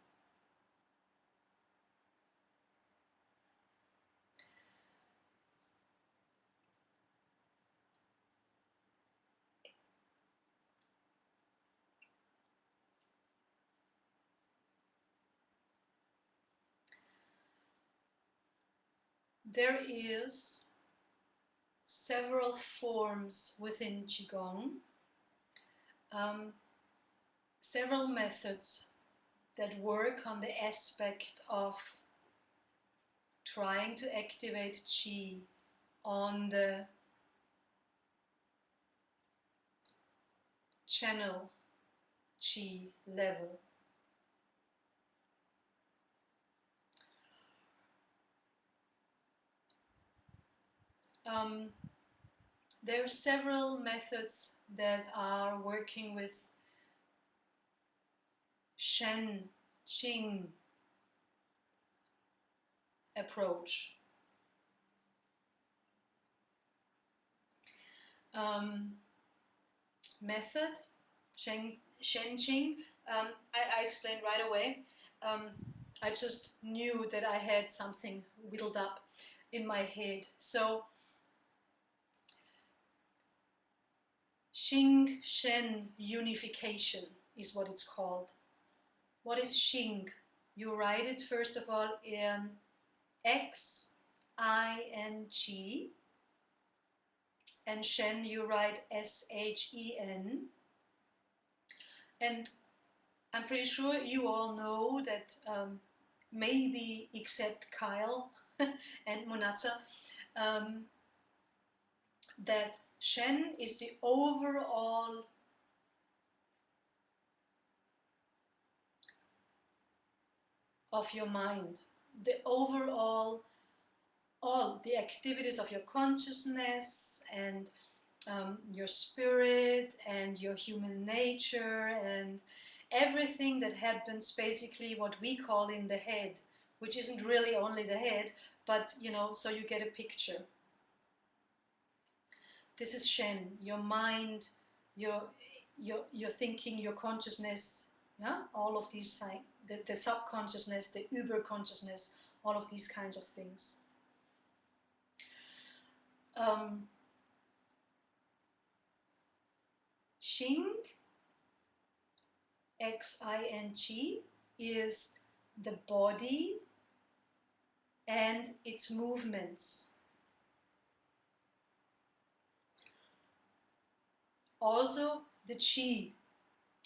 There is several forms within Qigong, several methods that work on the aspect of trying to activate Qi on the channel Qi level. There are several methods that are working with Shen, Qing approach. Method, Shen Qing, I explained right away. I just knew that I had something whittled up in my head. So Xing Shen unification is what it's called. What is Xing? You write it first of all in X-I-N-G, and Shen you write S-H-E-N. And I'm pretty sure you all know that, maybe except Kyle and Monatza, that Shen is the overall of your mind, the overall, all the activities of your consciousness and your spirit and your human nature and everything that happens, basically what we call in the head, which isn't really only the head, but you know, so you get a picture. This is Shen, your mind, your thinking, your consciousness, yeah, all of these things, the subconsciousness, the uber consciousness, all of these kinds of things. Xing, Xing, is the body and its movements. Also the Qi,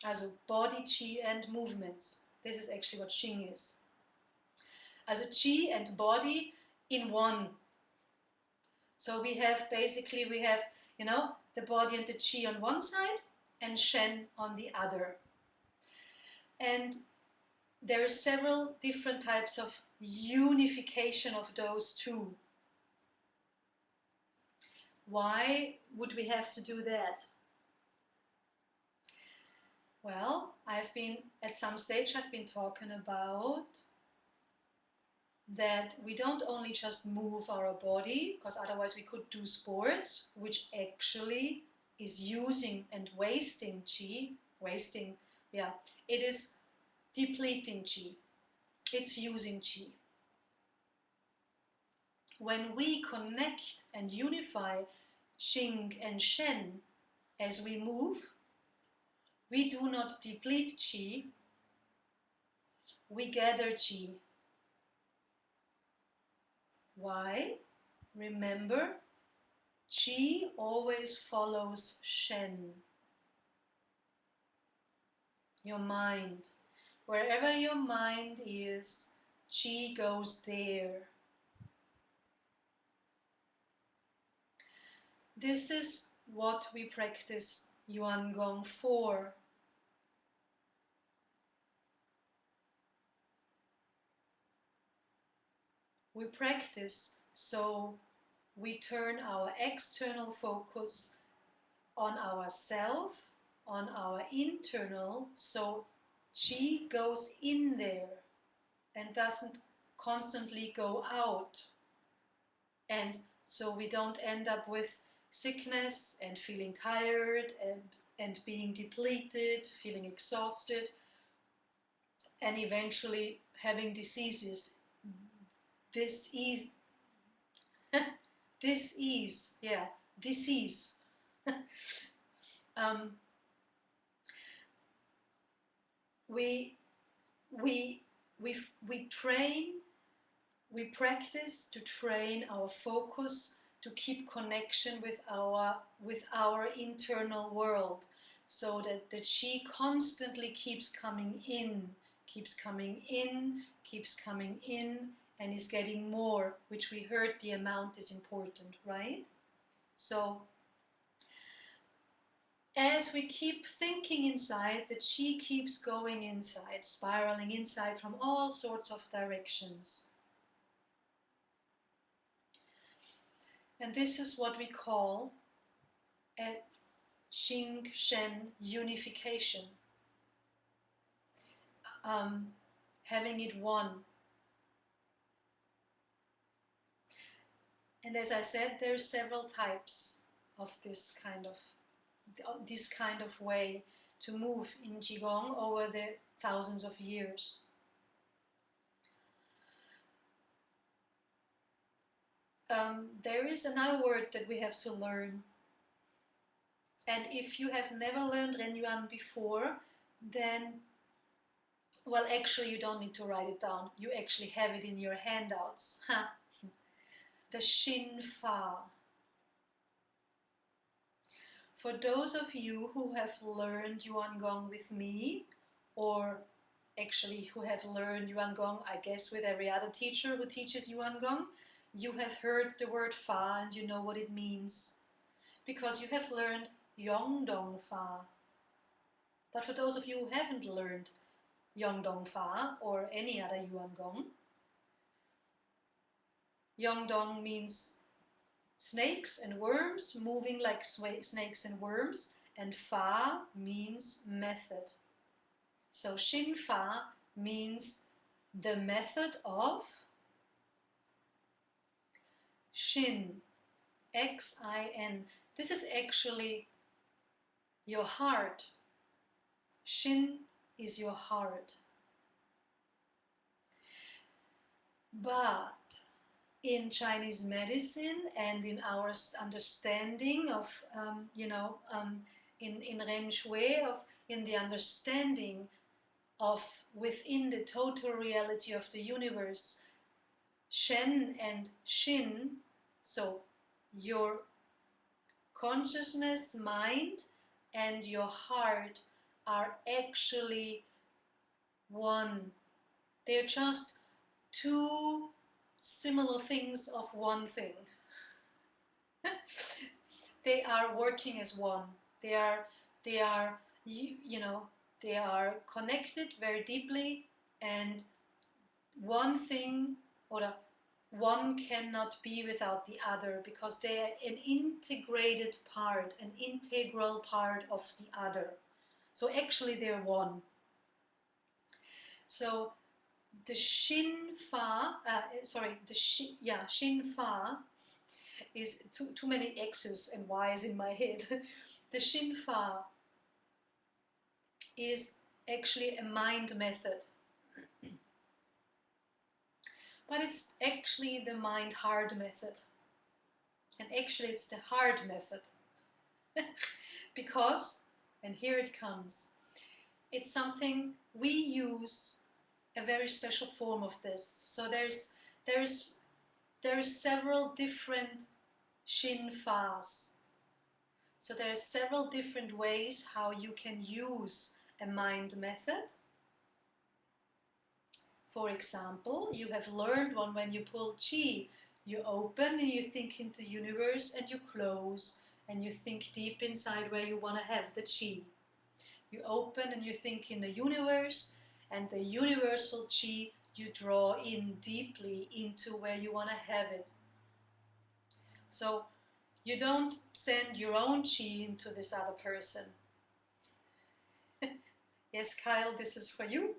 also body, Qi and movements. This is actually what Xing is. Also Qi and body in one. So we have basically, you know, the body and the Qi on one side and Shen on the other. And there are several different types of unification of those two. Why would we have to do that? Well, at some stage I've been talking about that we don't only just move our body, because otherwise we could do sports, which actually is using and wasting Qi. It is depleting Qi. It's using Qi. When we connect and unify Xing and Shen as we move, we do not deplete Qi, we gather Qi. Why? Remember, Qi always follows Shen. Your mind. Wherever your mind is, Qi goes there. This is what we practice Yuan Gong for. We practice so we turn our external focus on ourself, on our internal, so Qi goes in there and doesn't constantly go out. And so we don't end up with sickness and feeling tired and being depleted, feeling exhausted, and eventually having diseases. Disease. we practice to train our focus to keep connection with our internal world, so that the Qi constantly keeps coming in, and is getting more, which we heard the amount is important, right? So as we keep thinking inside, the Qi keeps going inside, spiraling inside from all sorts of directions. And this is what we call a Xing-Shen unification. Having it one. And as I said, there are several types of this kind of way to move in Qigong over the thousands of years. There is another word that we have to learn. And if you have never learned Ren Yuan before, then, well, actually you don't need to write it down. You actually have it in your handouts. The Xin Fa. For those of you who have learned Yuan Gong with me, or actually who have learned Yuan Gong, I guess, with every other teacher who teaches Yuan Gong, you have heard the word Fa and you know what it means, because you have learned Yongdong Fa. But for those of you who haven't learned Yongdong Fa or any other Yuan Gong, Yongdong means snakes and worms, moving like snakes and worms, and Fa means method. So Xin Fa means the method of Xin, Xin. This is actually your heart. Shin is your heart. But in Chinese medicine and in our understanding of, in Ren Yuan, in the understanding of within the total reality of the universe, Shen and Shin, so your consciousness, mind, and your heart are actually one. They're just two similar things of one thing. They are working as one. They are, they are connected very deeply, and one thing, or one cannot be without the other, because they are an integrated part, an integral part of the other. So actually they're one. So the Shin Fa, Shin Fa is too many X's and Y's in my head. The Shin Fa is actually a mind method. But it's actually the mind-heart method. And actually it's the heart method. Because, and here it comes, it's something we use, a very special form of this. So there's several different Shin Fas. So there's several different ways how you can use a mind method. For example, you have learned one when you pull Qi. You open and you think into the universe, and you close and you think deep inside where you want to have the Qi. You open and you think in the universe, and the universal Qi you draw in deeply into where you want to have it. So you don't send your own Qi into this other person. Yes, Kyle, this is for you.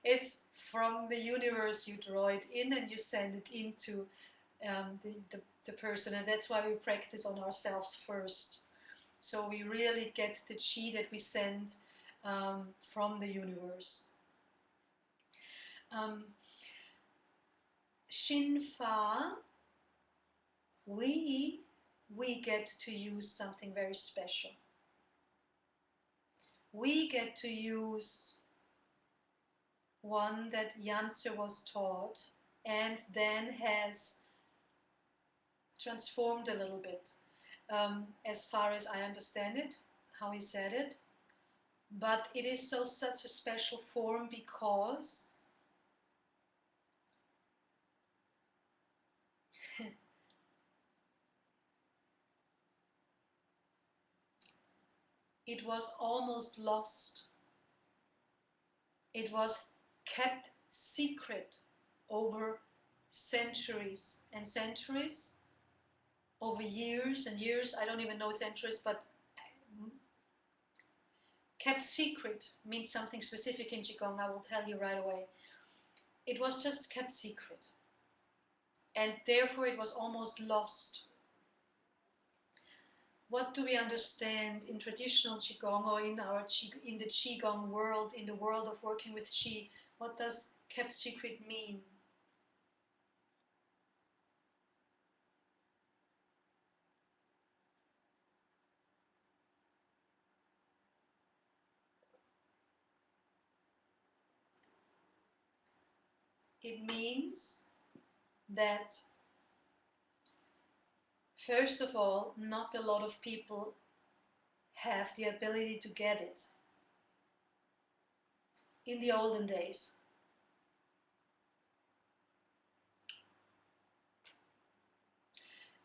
It's from the universe, you draw it in and you send it into the person. And that's why we practice on ourselves first. So we really get the Qi that we send from the universe. Shin Fa, we get to use something very special. We get to use one that Yangtze was taught and then has transformed a little bit, as far as I understand it, how he said it. But it is such a special form because it was almost lost. It was kept secret over centuries and centuries, over years and years. I don't even know centuries, but kept secret means something specific in Qigong. I will tell you right away. It was just kept secret, and therefore it was almost lost. What do we understand in traditional Qigong, or in the Qigong world, in the world of working with Qi? What does kept secret mean? It means that, first of all, not a lot of people have the ability to get it. In the olden days,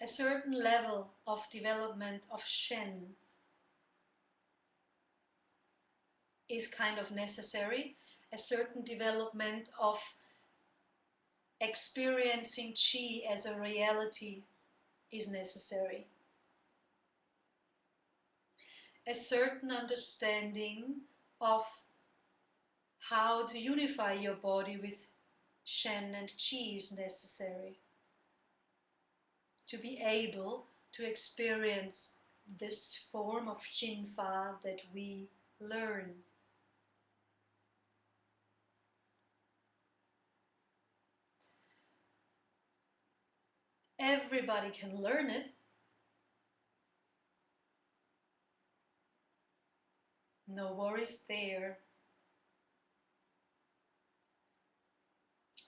a certain level of development of Shen is kind of necessary. A certain development of experiencing Qi as a reality is necessary. A certain understanding of how to unify your body with Shen and Qi is necessary to be able to experience this form of Shinfa that we learn. Everybody can learn it. No worries there.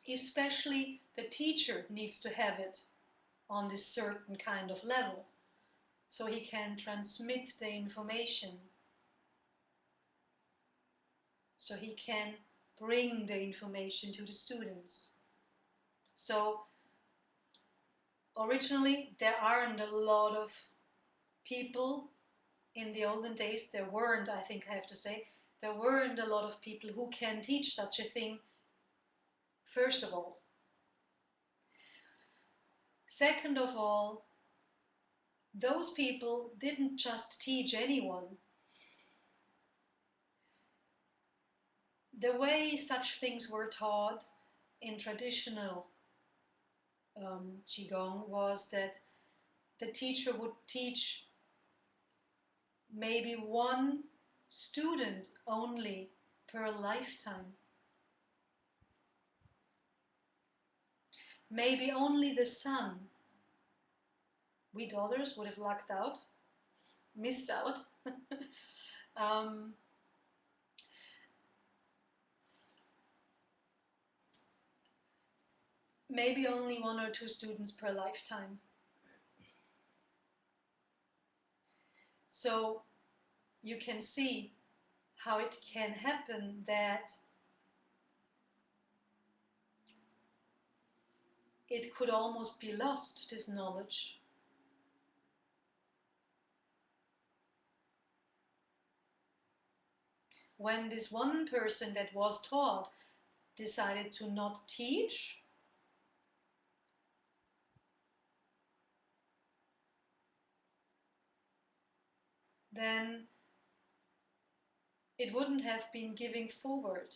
Especially the teacher needs to have it on this certain kind of level, so he can transmit the information, so he can bring the information to the students. So originally there aren't a lot of people. In the olden days there weren't, I think I have to say, there weren't a lot of people who can teach such a thing, first of all. Second of all, those people didn't just teach anyone. The way such things were taught in traditional Qigong was that the teacher would teach maybe one student only per lifetime. Maybe only the son. We daughters would have lucked out, missed out. Maybe only one or two students per lifetime. So you can see how it can happen that it could almost be lost, this knowledge. When this one person that was taught decided to not teach, then it wouldn't have been giving forward.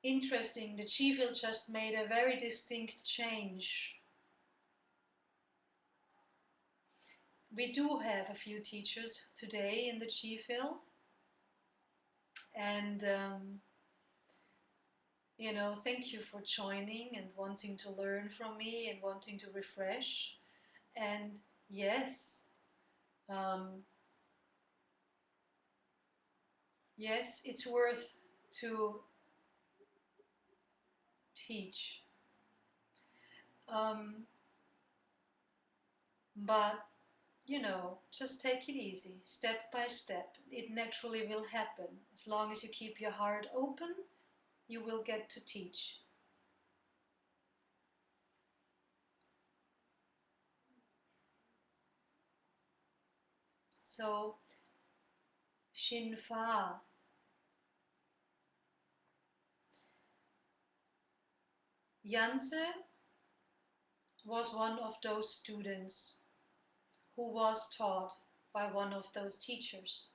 Interesting, the Chi field just made a very distinct change. We do have a few teachers today in the Chi field, and you know, thank you for joining and wanting to learn from me and wanting to refresh. And yes, yes, it's worth to teach. But you know, just take it easy, step by step. It naturally will happen. As long as you keep your heart open, you will get to teach. So, Shinfa. Yanze was one of those students who was taught by one of those teachers.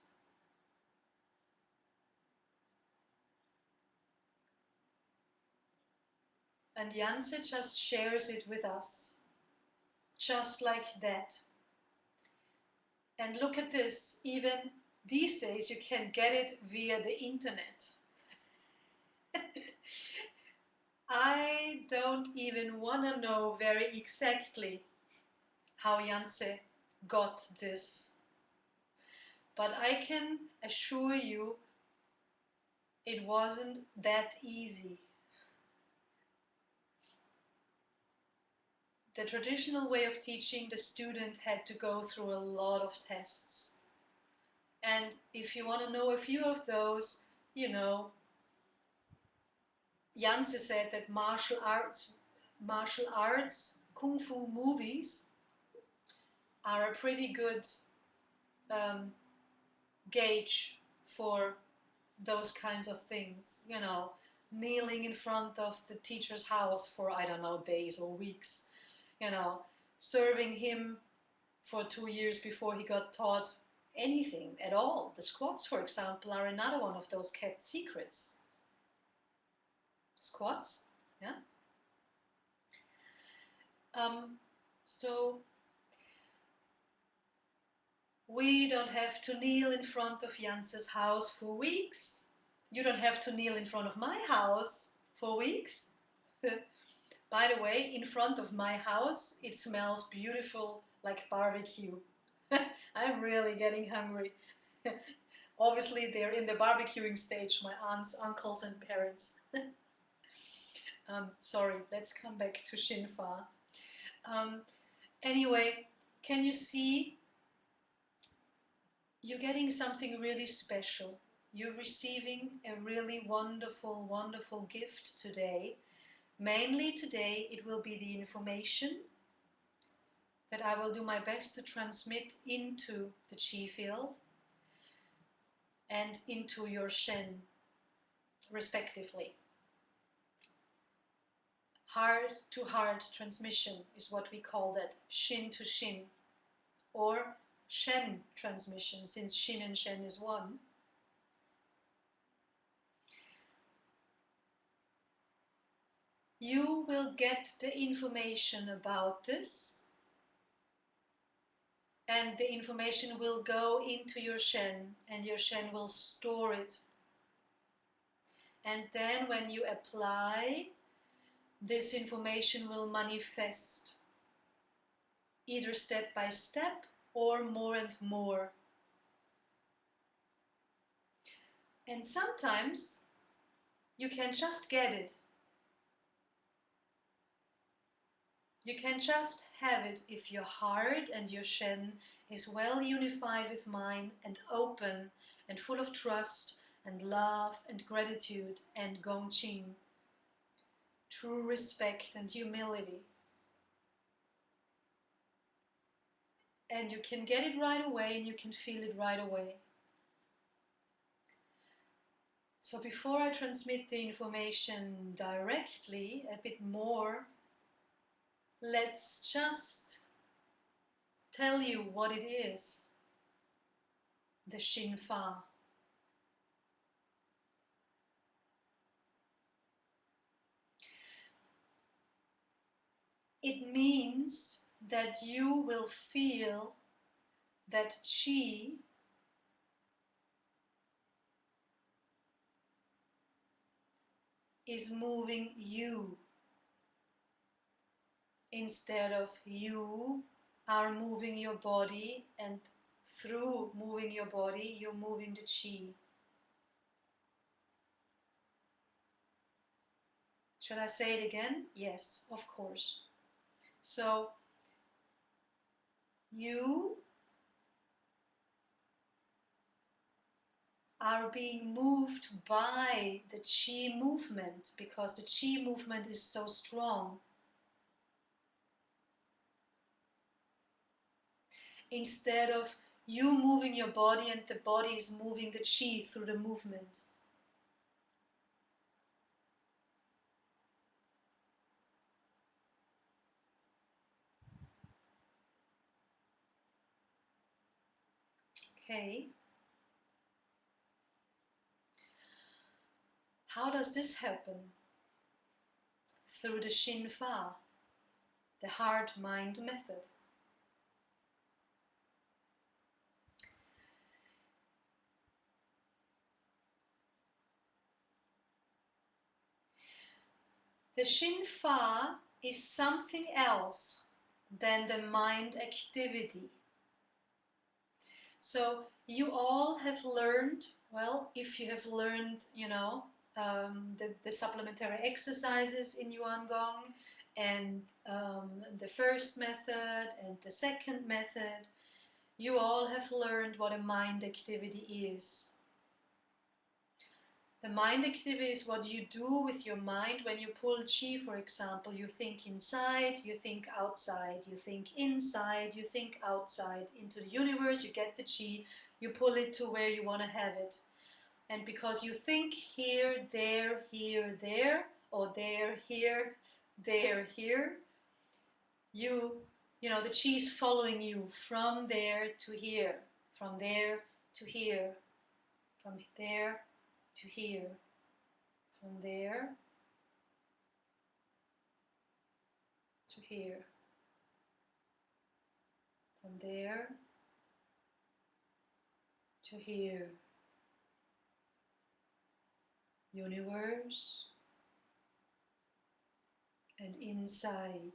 And Yanze just shares it with us, just like that. And look at this, even these days you can get it via the internet. I don't even want to know very exactly how Yanze got this. But I can assure you it wasn't that easy. The traditional way of teaching, the student had to go through a lot of tests. And if you want to know a few of those, you know, Yanze said that martial arts, kung fu movies are a pretty good gauge for those kinds of things, you know, kneeling in front of the teacher's house for, I don't know, days or weeks, you know, serving him for 2 years before he got taught anything at all. The squats, for example, are another one of those kept secrets. squats. Yeah. So we don't have to kneel in front of Jance's house for weeks. You don't have to kneel in front of my house for weeks. By the way, in front of my house, it smells beautiful like barbecue. I'm really getting hungry. Obviously, they're in the barbecuing stage, my aunts, uncles, and parents. Sorry, let's come back to Shinfa. Anyway, can you see? You're getting something really special. You're receiving a really wonderful, wonderful gift today. Mainly today, it will be the information that I will do my best to transmit into the chi field and into your Shen, respectively. Heart-to-heart transmission is what we call that, Shin to Shin, or Shen transmission, since Shin and Shen is one. You will get the information about this, and the information will go into your Shen, and your Shen will store it. And then when you apply, this information will manifest, either step by step or more and more. And sometimes you can just get it. You can just have it if your heart and your Shen is well unified with mine and open and full of trust and love and gratitude and Gongqing, true respect and humility. And you can get it right away and you can feel it right away. So before I transmit the information directly, a bit more, let's just tell you what it is, the Shinfa. It means that you will feel that Qi is moving you instead of you are moving your body, and through moving your body, you're moving the Qi. Shall I say it again? Yes, of course. So, you are being moved by the Qi movement because the Qi movement is so strong. Instead of you moving your body and the body is moving the Qi through the movement. Okay. How does this happen? Through the Shinfa, the heart-mind method. The Shinfa is something else than the mind activity. So you all have learned, well, if you have learned, the supplementary exercises in Yuan Gong, and the first method and the second method, you all have learned what a mind activity is. The mind activity is what you do with your mind when you pull Qi, for example. You think inside, you think outside, you think inside, you think outside. Into the universe, you get the Qi, you pull it to where you want to have it. And because you think here, there, or there, here, there, here, the Qi is following you from there to here, from there to here, from there to here, from there to here. From there to here. Universe and inside.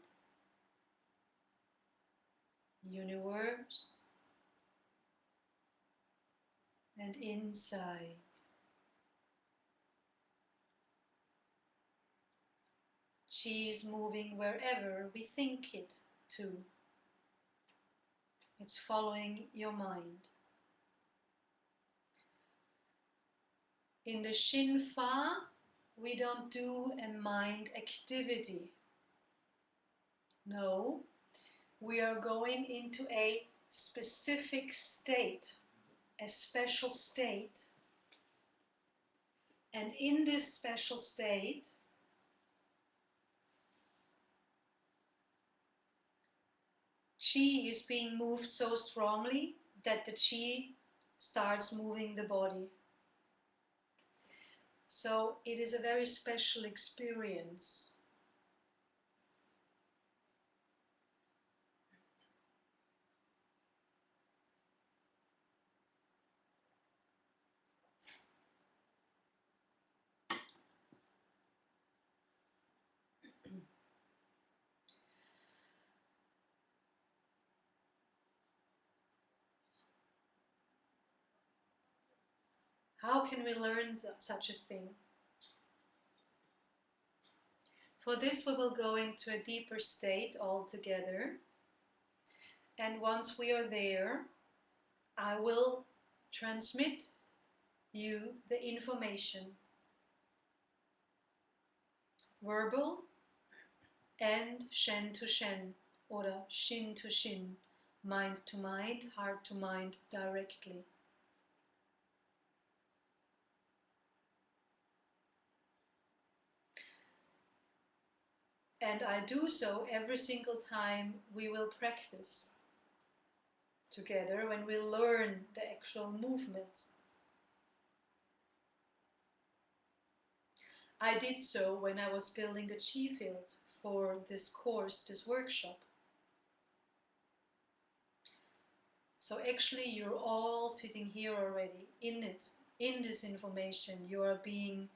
Universe and inside. Chi is moving wherever we think it to. It's following your mind. In the Shin Fa, we don't do a mind activity. No, we are going into a specific state, a special state. And in this special state, Chi is being moved so strongly that the Chi starts moving the body. So it is a very special experience. How can we learn such a thing? For this we will go into a deeper state altogether. And once we are there, I will transmit you the information. Verbal and Shen to Shen, or Shin to Shin, mind to mind, heart to mind directly. And I do so every single time we will practice together, when we learn the actual movements. I did so when I was building the chi field for this course, this workshop. So actually you're all sitting here already, in it, in this information. You are being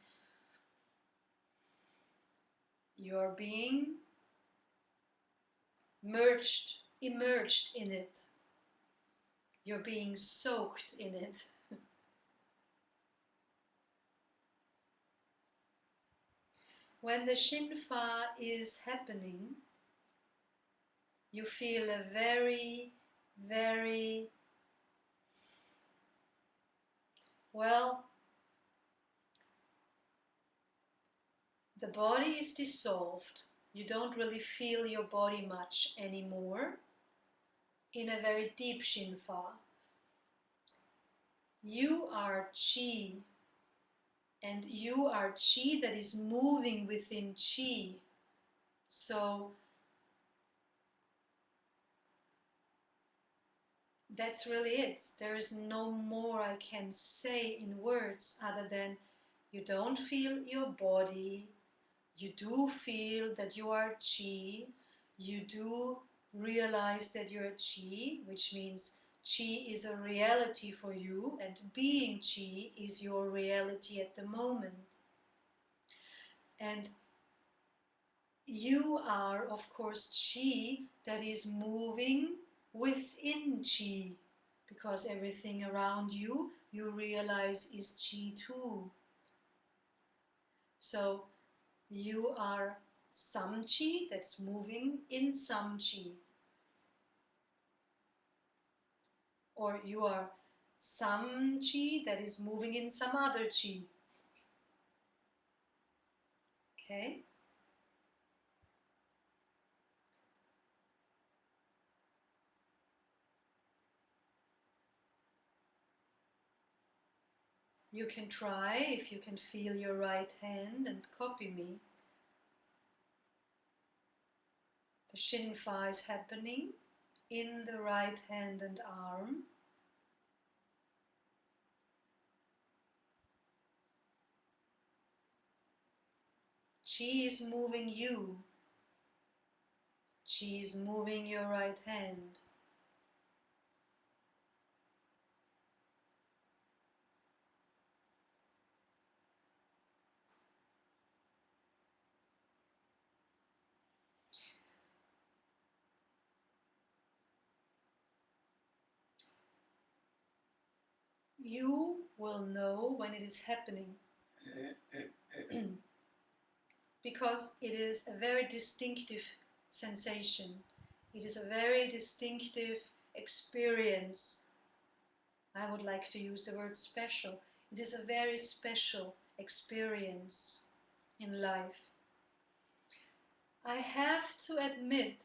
immersed in it. You're being soaked in it. When the Shin Fa is happening, you feel a very, very, well, the body is dissolved. You don't really feel your body much anymore in a very deep Shin Fa. You are Chi, and you are Chi that is moving within Chi. So that's really it. There is no more I can say in words other than you don't feel your body. You do feel that you are Chi. You do realize that you're Chi, which means Chi is a reality for you, and being Chi is your reality at the moment. And you are, of course, Chi that is moving within Chi, because everything around you, you realize, is Chi too. So you are some Chi that's moving in some Chi. Or you are some Chi that is moving in some other Chi. Okay? You can try, if you can feel your right hand, and copy me. The Shin Fa is happening in the right hand and arm. Chi is moving you. Qi is moving your right hand. You will know when it is happening because it is a very distinctive sensation. It is a very distinctive experience. I would like to use the word special. It is a very special experience in life. I have to admit,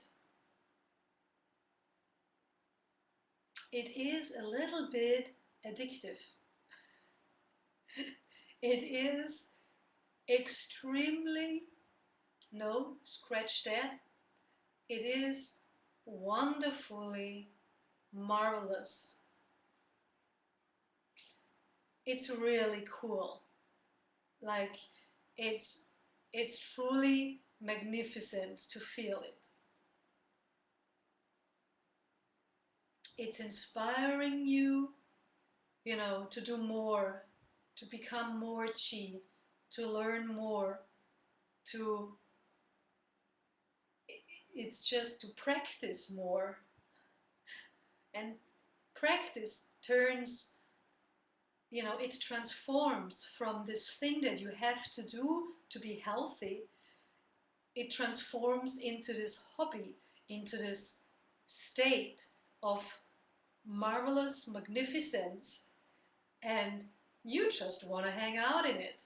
it is a little bit addictive. It is extremely, no, scratch that, it is wonderfully marvelous. It's really cool. Like, it's truly magnificent to feel it. It's inspiring you, to do more, to become more Qi, to learn more, it's just to practice more. And practice turns, it transforms from this thing that you have to do to be healthy. It transforms into this hobby, into this state of marvelous magnificence, and you just want to hang out in it.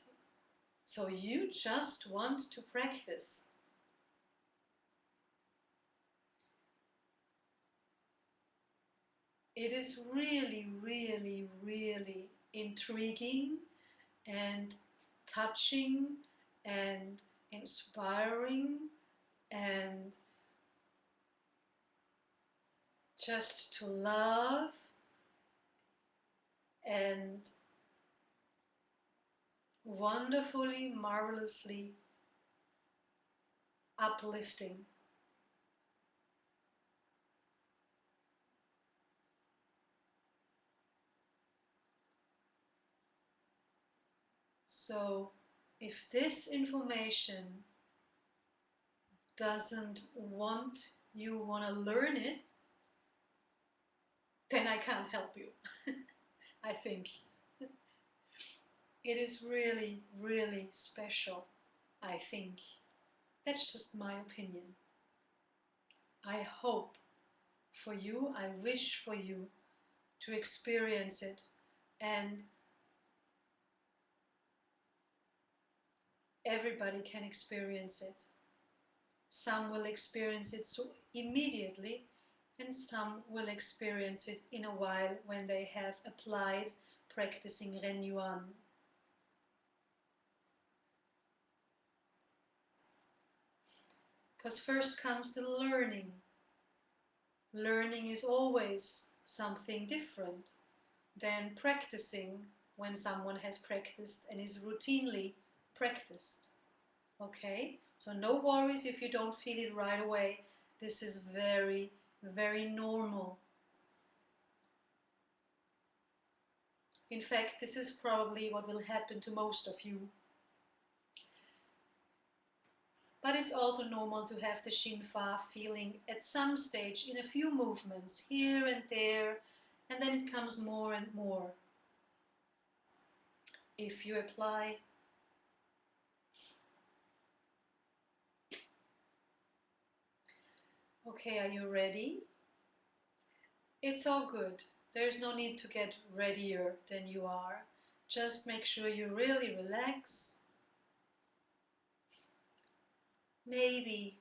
So you just want to practice. It is really, really, really intriguing and touching and inspiring and just to love and wonderfully, marvelously uplifting. So, if this information doesn't want to learn it, then I can't help you. I think it is really, really special. I think that's just my opinion. I hope for you, I wish for you to experience it, and everybody can experience it. Some will experience it so immediately, and some will experience it in a while when they have applied practicing Ren Yuan. Because first comes the learning. Learning is always something different than practicing when someone has practiced and is routinely practiced. Okay? So no worries if you don't feel it right away. This is very, very normal. In fact, this is probably what will happen to most of you. But it's also normal to have the Shinfa feeling at some stage in a few movements, here and there, and then it comes more and more. If you apply okay, are you ready? It's all good. There's no need to get readier than you are. Just make sure you really relax. Maybe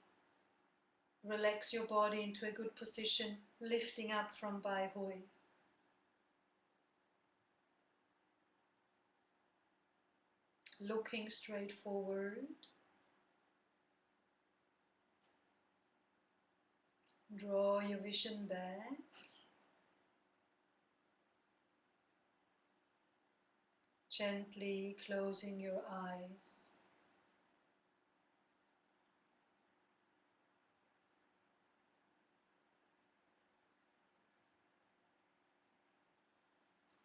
relax your body into a good position, lifting up from Bai Hui. Looking straight forward. Draw your vision back. Gently closing your eyes.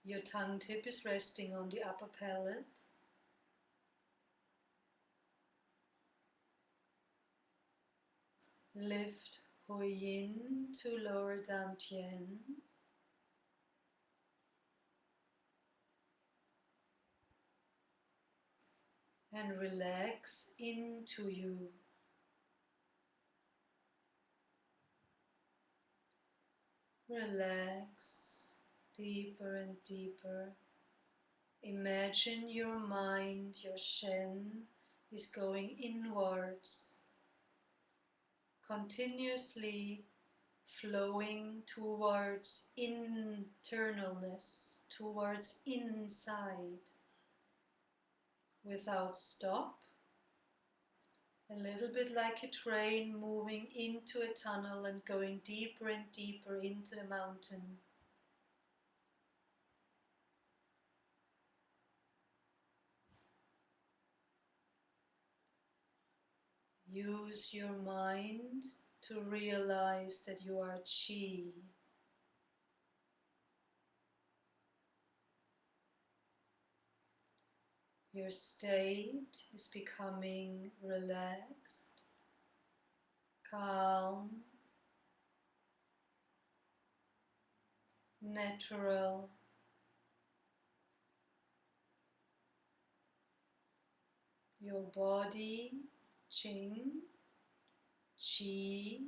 Your tongue tip is resting on the upper palate. Lift Hui Yin to lower Dantian. And relax into you. Relax deeper and deeper. Imagine your mind, your Shen, is going inwards, continuously flowing towards internalness, towards inside, without stop. A little bit like a train moving into a tunnel and going deeper and deeper into the mountain. Use your mind to realize that you are Qi. Your state is becoming relaxed, calm, natural. Your body, Qing, Qi,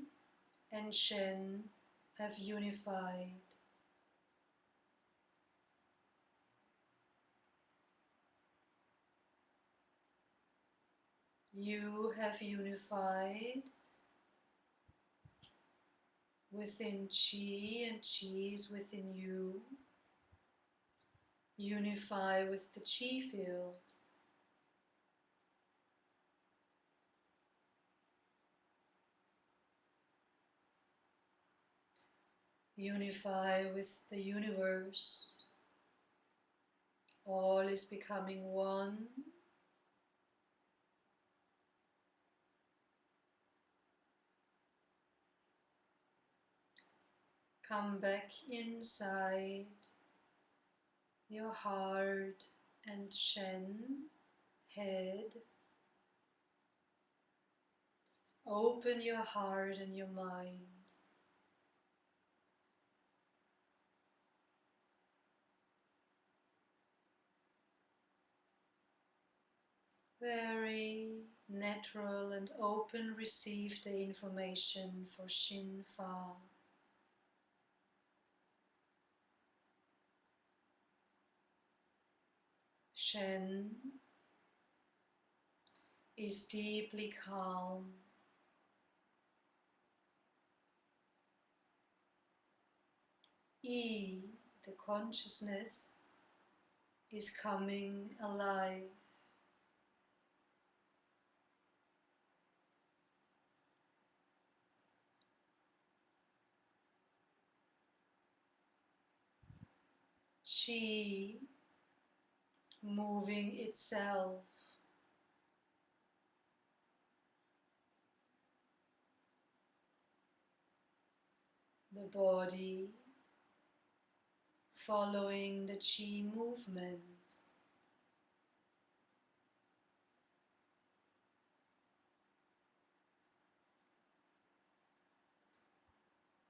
and Shen have unified. You have unified within Qi, and Qi is within you. Unify with the Qi field. Unify with the universe. All is becoming one. Come back inside your heart and Shen head. Open your heart and your mind. Very natural and open, receive the information for Shin Fa. Shen is deeply calm. E, the consciousness, is coming alive. Qi moving itself. The body following the Qi movement.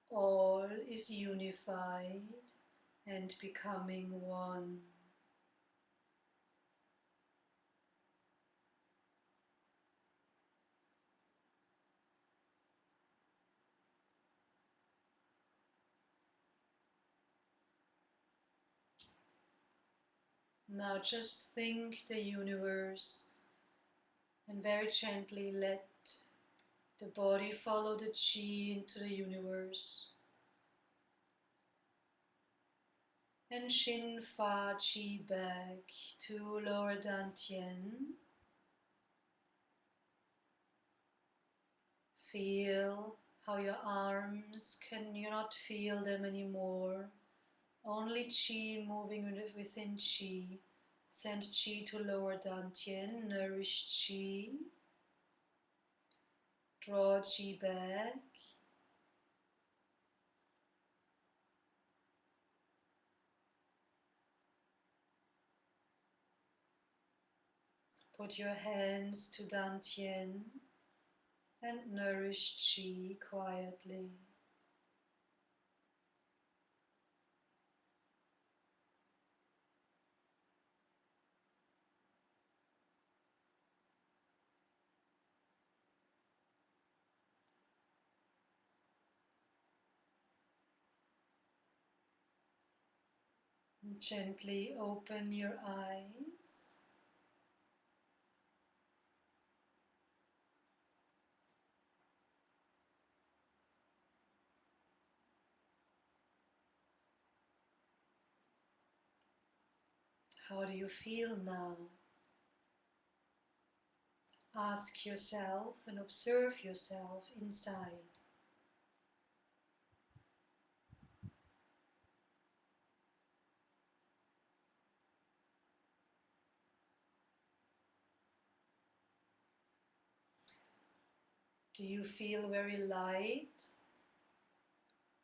All is unified and becoming one. Now just think the universe and very gently let the body follow the Qi into the universe. And Shin Fa Qi back to lower Dantian. Feel how your arms, can you not feel them anymore? Only Qi moving within Qi. Send Qi to lower Dantian, nourish Qi. Draw Qi back. Put your hands to Dantian and nourish Qi quietly. Gently open your eyes. How do you feel now? Ask yourself and observe yourself inside. Do you feel very light,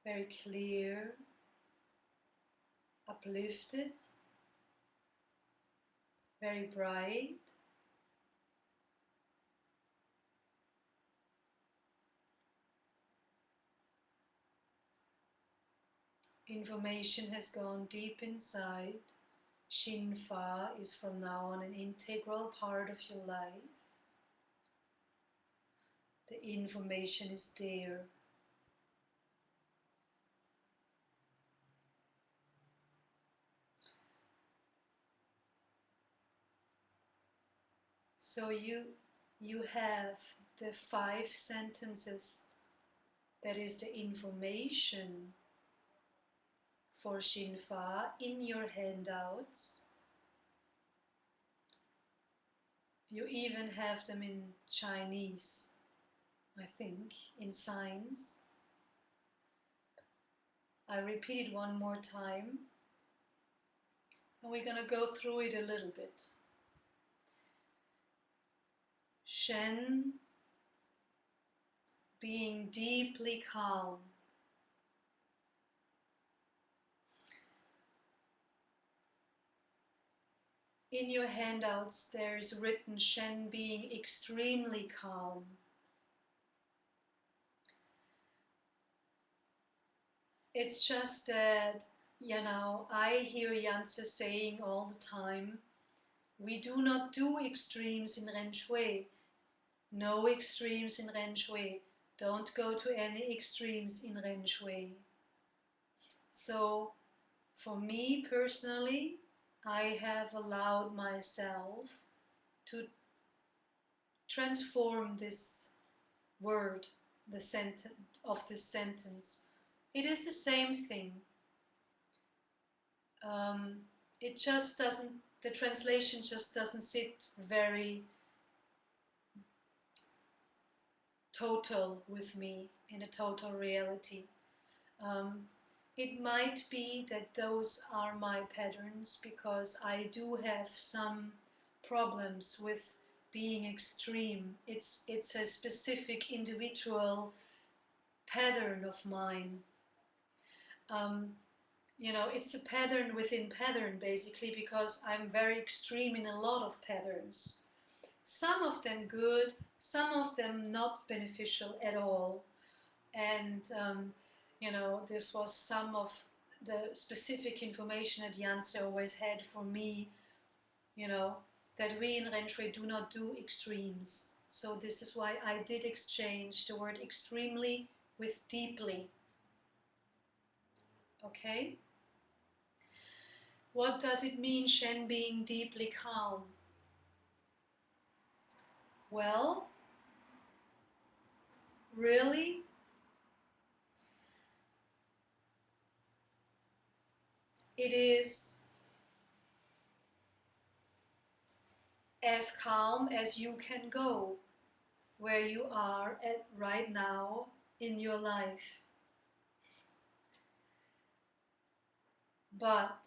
very clear, uplifted, very bright? Information has gone deep inside. Shin Fa is from now on an integral part of your life. The information is there. So you have the 5 sentences, that is the information for Shin Fa in your handouts. You even have them in Chinese, I think, in signs. I repeat it one more time, and we're going to go through it a little bit. Shen, being deeply calm. In your handouts there's written Shen being extremely calm. It's just that, I hear Yanzi saying all the time, we do not do extremes in Ren Shui. No extremes in Ren Shui. Don't go to any extremes in Ren Shui. So, for me personally, I have allowed myself to transform this word, the sentence of this sentence. It is the same thing. It just doesn't, the translation just doesn't sit very total with me, in a total reality. It might be that those are my patterns because I do have some problems with being extreme. It's a specific individual pattern of mine. It's a pattern within pattern, basically, because I'm very extreme in a lot of patterns. Some of them good, some of them not beneficial at all. And, this was some of the specific information that Yanzi always had for me, that we in Ren Shui do not do extremes. So this is why I did exchange the word extremely with deeply. Okay? What does it mean, Shen being deeply calm? Well, really, it is as calm as you can go where you are at right now in your life. But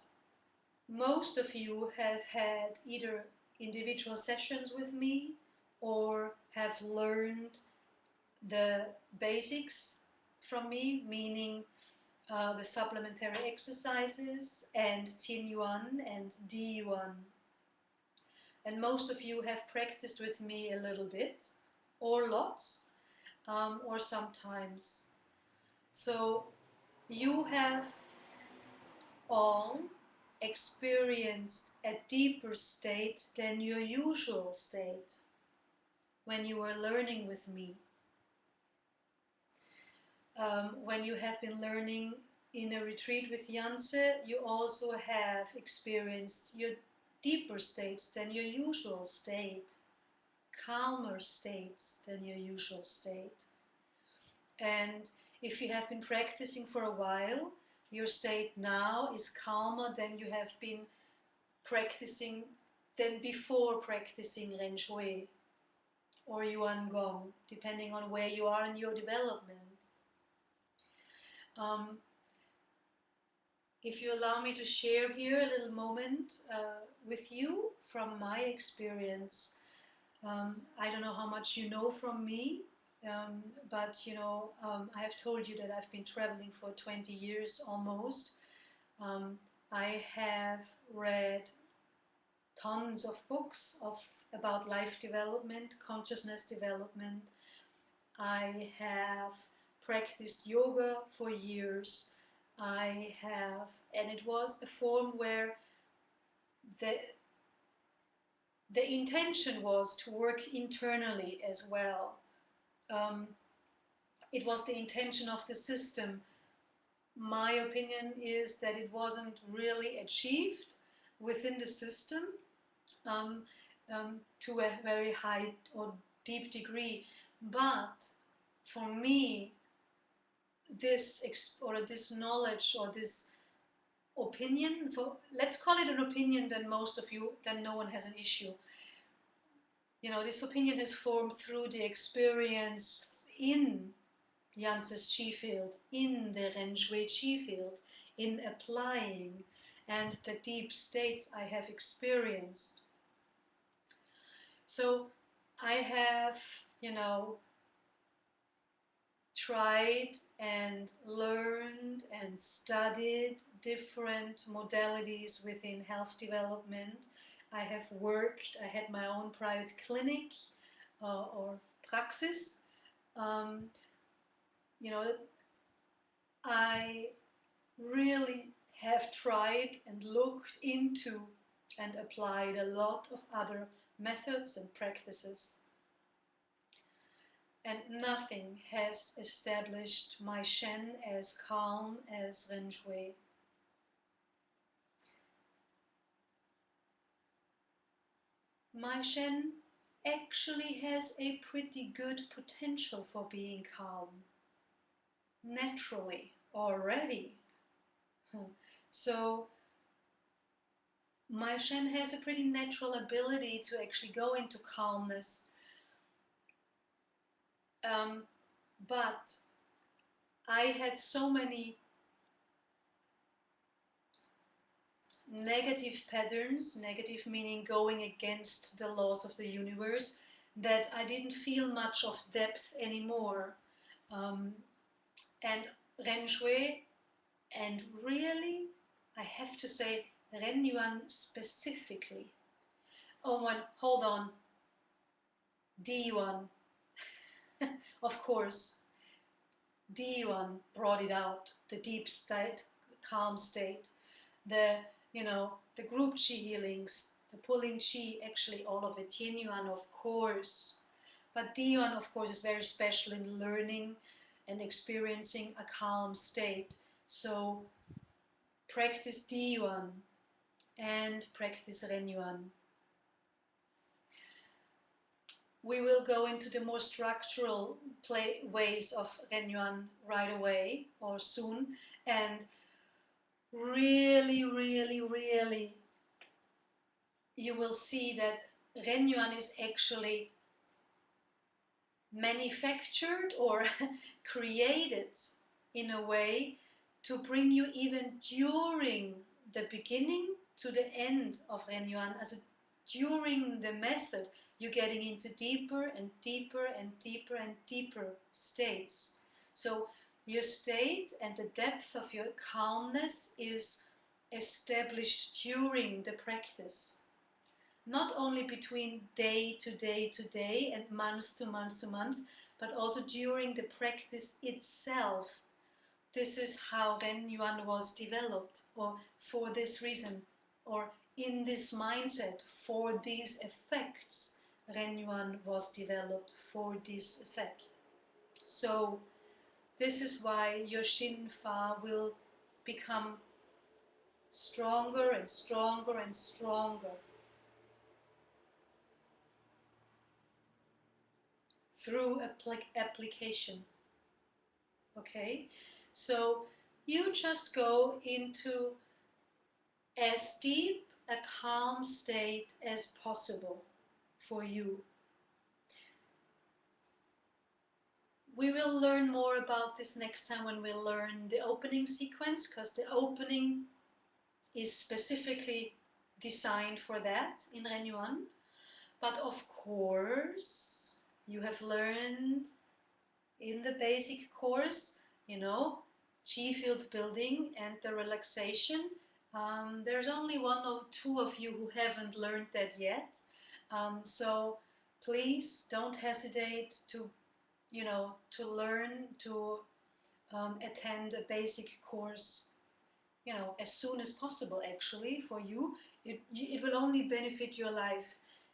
most of you have had either individual sessions with me or have learned the basics from me, meaning the supplementary exercises and Tin Yuan and Di Yuan. and most of you have practiced with me a little bit, or lots, or sometimes. So you have all experienced a deeper state than your usual state when you were learning with me. When you have been learning in a retreat with Janse, you also have experienced your deeper states than your usual state, calmer states than your usual state. And if you have been practicing for a while, your state now is calmer than you have been practicing than before practicing Ren Shui or Yuan Gong, depending on where you are in your development. If you allow me to share here a little moment with you from my experience, I don't know how much you know from me, but you know, I have told you that I've been traveling for 20 years almost. I have read tons of books about life development, consciousness development. I have practiced yoga for years. I have, and it was a form where the intention was to work internally as well. It was the intention of the system. My opinion is that it wasn't really achieved within the system to a very high or deep degree. But for me, this knowledge or this opinion, let's call it an opinion, then no one has an issue. You know, this opinion is formed through the experience in Janse's chi field, in the Ren Shui chi field, in applying, and the deep states I have experienced. So I have, you know, tried and learned and studied different modalities within health development. I have worked, I had my own private clinic or praxis. You know, I really have tried and looked into and applied a lot of other methods and practices. And nothing has established my Shen as calm as Ren Shui. My Shen actually has a pretty good potential for being calm, naturally, already. So, my Shen has a pretty natural ability to actually go into calmness. But I had so many negative patterns, negative meaning going against the laws of the universe, that I didn't feel much of depth anymore. And Ren Shui, and really, I have to say, Ren Yuan specifically. Oh, and hold on. Di Yuan. Of course. Di Yuan brought it out, the deep state, calm state, the group chi healings, the pulling chi, actually all of it. Yin Yuan, of course. But Di Yuan, of course, is very special in learning and experiencing a calm state. So practice Di Yuan and practice Ren Yuan. We will go into the more structural ways of Ren Yuan right away or soon, and really, really, really, you will see that Ren Yuan is actually manufactured or created in a way to bring you even during the beginning to the end of Ren Yuan, as during the method, you're getting into deeper and deeper and deeper and deeper states. So your state and the depth of your calmness is established during the practice. not only between day to day to day and month to month to month, but also during the practice itself. This is how Ren Yuan was developed, or for this reason, or in this mindset, for these effects, Ren Yuan was developed for this effect. So this is why your Shin Fa will become stronger and stronger and stronger through application. Okay, so you just go into as deep a calm state as possible for you. We will learn more about this next time when we learn the opening sequence, because the opening is specifically designed for that in Ren Yuan. But of course, you have learned in the basic course, you know, chi field building and the relaxation. There's only one or two of you who haven't learned that yet. So please don't hesitate to, you know, to learn to attend a basic course, you know, as soon as possible. Actually, for you, it will only benefit your life.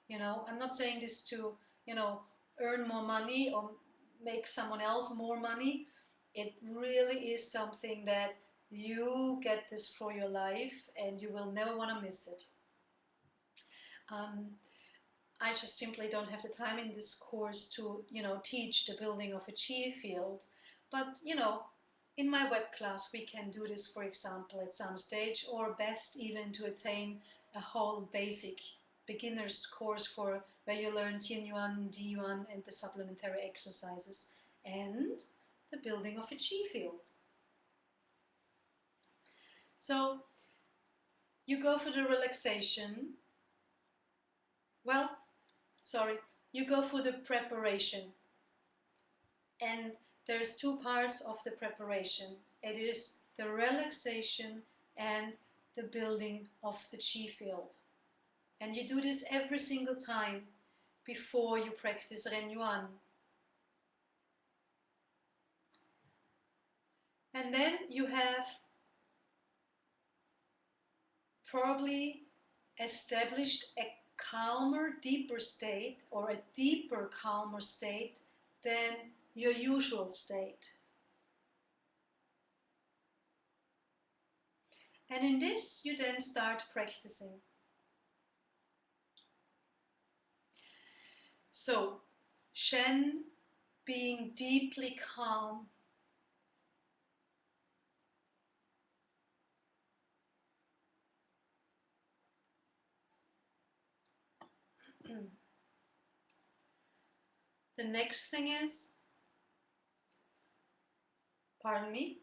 You know, I'm not saying this to, you know, earn more money or make someone else more money. It really is something that you get this for your life and you will never want to miss it. I just simply don't have the time in this course to, you know, teach the building of a chi field. But, you know, in my web class we can do this, for example, at some stage, or best even to attain a whole basic beginner's course for where you learn Tian Yuan, Di Yuan and the supplementary exercises and the building of a chi field. So you go for the relaxation. Well, sorry, you go for the preparation. And there's two parts of the preparation. It is the relaxation and the building of the chi field. And you do this every single time before you practice Ren Yuan. And then you have probably established a calmer, deeper state, or a deeper, calmer state than your usual state. And in this, you then start practicing. So, Shen being deeply calm. The next thing is, pardon me,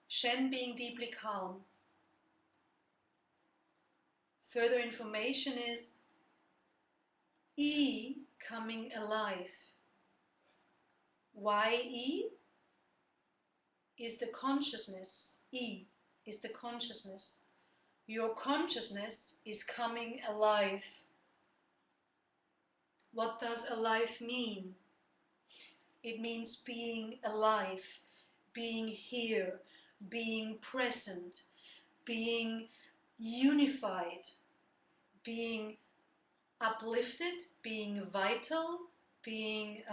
Shen being deeply calm. Further information is E coming alive. Why E? Is the consciousness. E is the consciousness. Your consciousness is coming alive. What does alive mean? It means being alive, being here, being present, being unified, being uplifted, being vital, being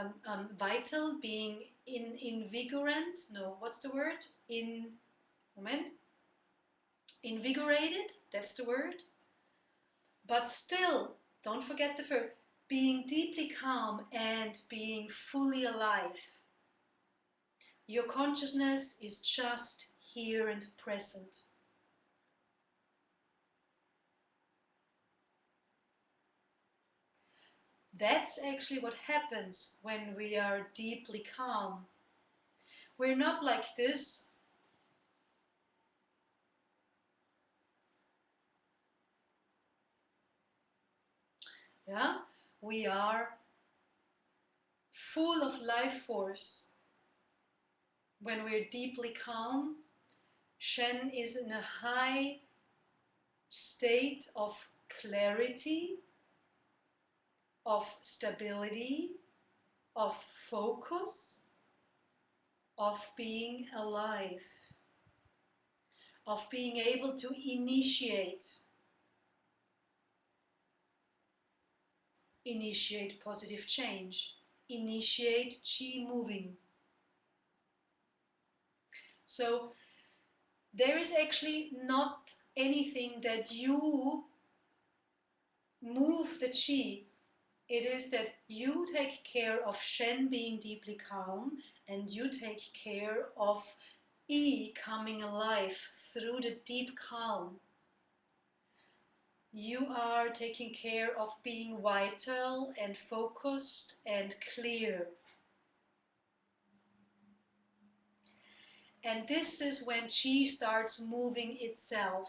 being invigorant. No, what's the word? Invigorated. That's the word. But still, don't forget the verb. Being deeply calm and being fully alive. Your consciousness is just here and present. That's actually what happens when we are deeply calm. We're not like this. Yeah? We are full of life force when we're deeply calm, Shen is in a high state of clarity, of stability, of focus, of being alive, of being able to initiate positive change, initiate qi moving. So there is actually not anything that you move the qi. It is that you take care of Shen being deeply calm, and you take care of Yi coming alive through the deep calm. You are taking care of being vital and focused and clear. And this is when qi starts moving itself.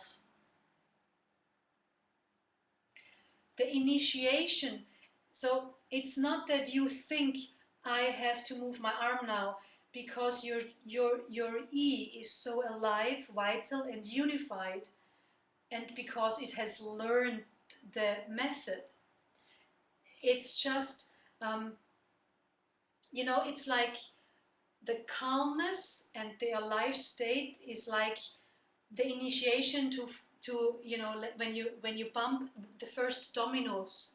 The initiation, so it's not that you think, I have to move my arm now, because your yi is so alive, vital and unified, and because it has learned the method. It's just, it's like the calmness and the alive state is like the initiation to when you bump the first dominoes.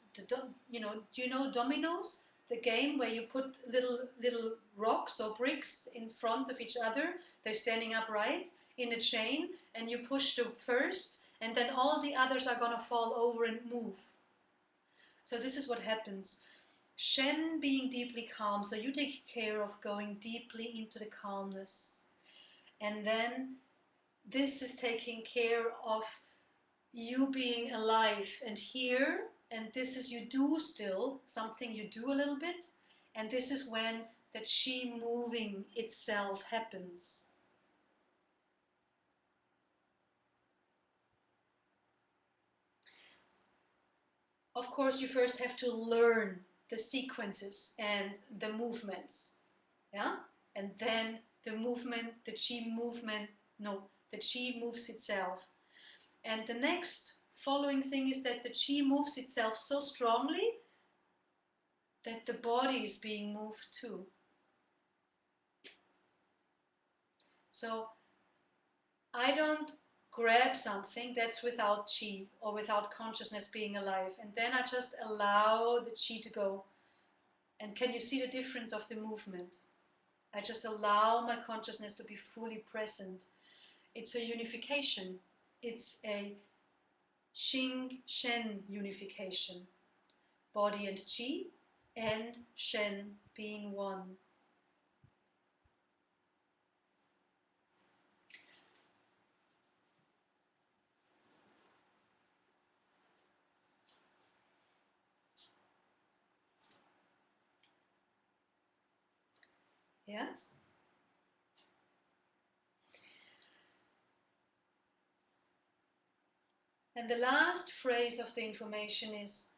Dominoes, the game where you put little rocks or bricks in front of each other. They're standing upright in a chain, and you push the first, and then all the others are gonna fall over and move. So this is what happens. Shen being deeply calm, so you take care of going deeply into the calmness, and then this is taking care of you being alive and here, and this is you do still, something you do a little bit, and this is when the qi moving itself happens. Of course, you first have to learn the sequences and the movements, yeah? And then the movement, the qi movement, the qi moves itself. And the next following thing is that the qi moves itself so strongly that the body is being moved too. So I don't grab something that's without qi or without consciousness being alive, and then I just allow the qi to go. And can you see the difference of the movement? I just allow my consciousness to be fully present. It's a unification. It's a Xing Shen unification. Body and qi and Shen being one. Yes? And the last phrase of the information is,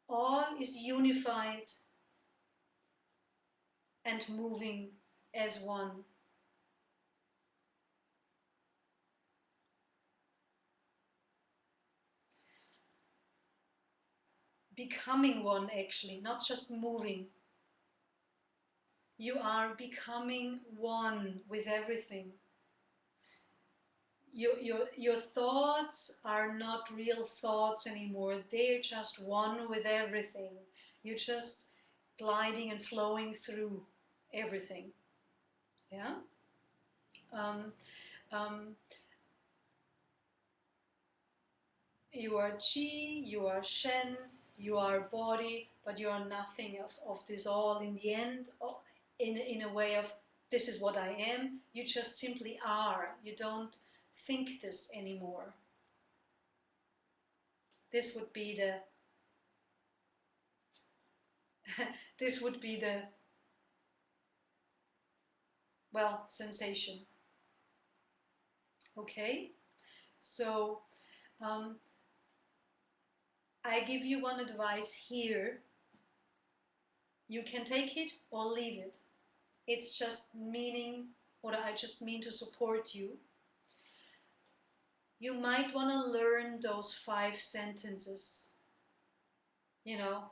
all is unified and moving as one. Becoming one, actually, not just moving. You are becoming one with everything. Your thoughts are not real thoughts anymore. They're just one with everything. You're just gliding and flowing through everything. Yeah? You are qi, you are shen, you are body, but you are nothing of this all in the end, in a way of, this is what I am. You just simply are. You don't think this anymore. This would be the this would be the, well, sensation. Okay? So I give you one advice here. You can take it or leave it. It's just meaning or I just mean to support you, you might want to learn those 5 sentences, you know,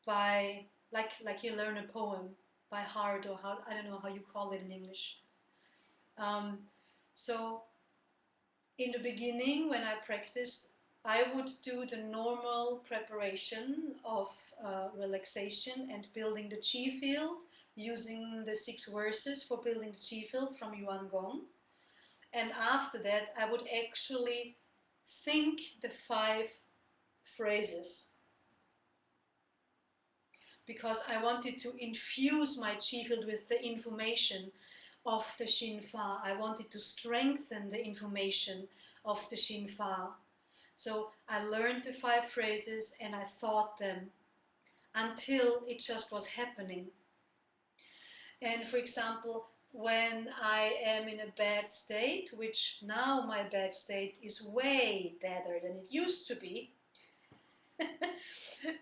by like you learn a poem by heart, or how, I don't know how you call it in English. So in the beginning, when I practiced, I would do the normal preparation of relaxation and building the chi field, using the 6 verses for building the chi field from Yuan Gong. And after that, I would actually think the 5 phrases, because I wanted to infuse my chi field with the information of the Shin Fa. I wanted to strengthen the information of the Shin Fa. So I learned the 5 phrases and I thought them until it just was happening. And for example, when I am in a bad state, which now my bad state is way better than it used to be,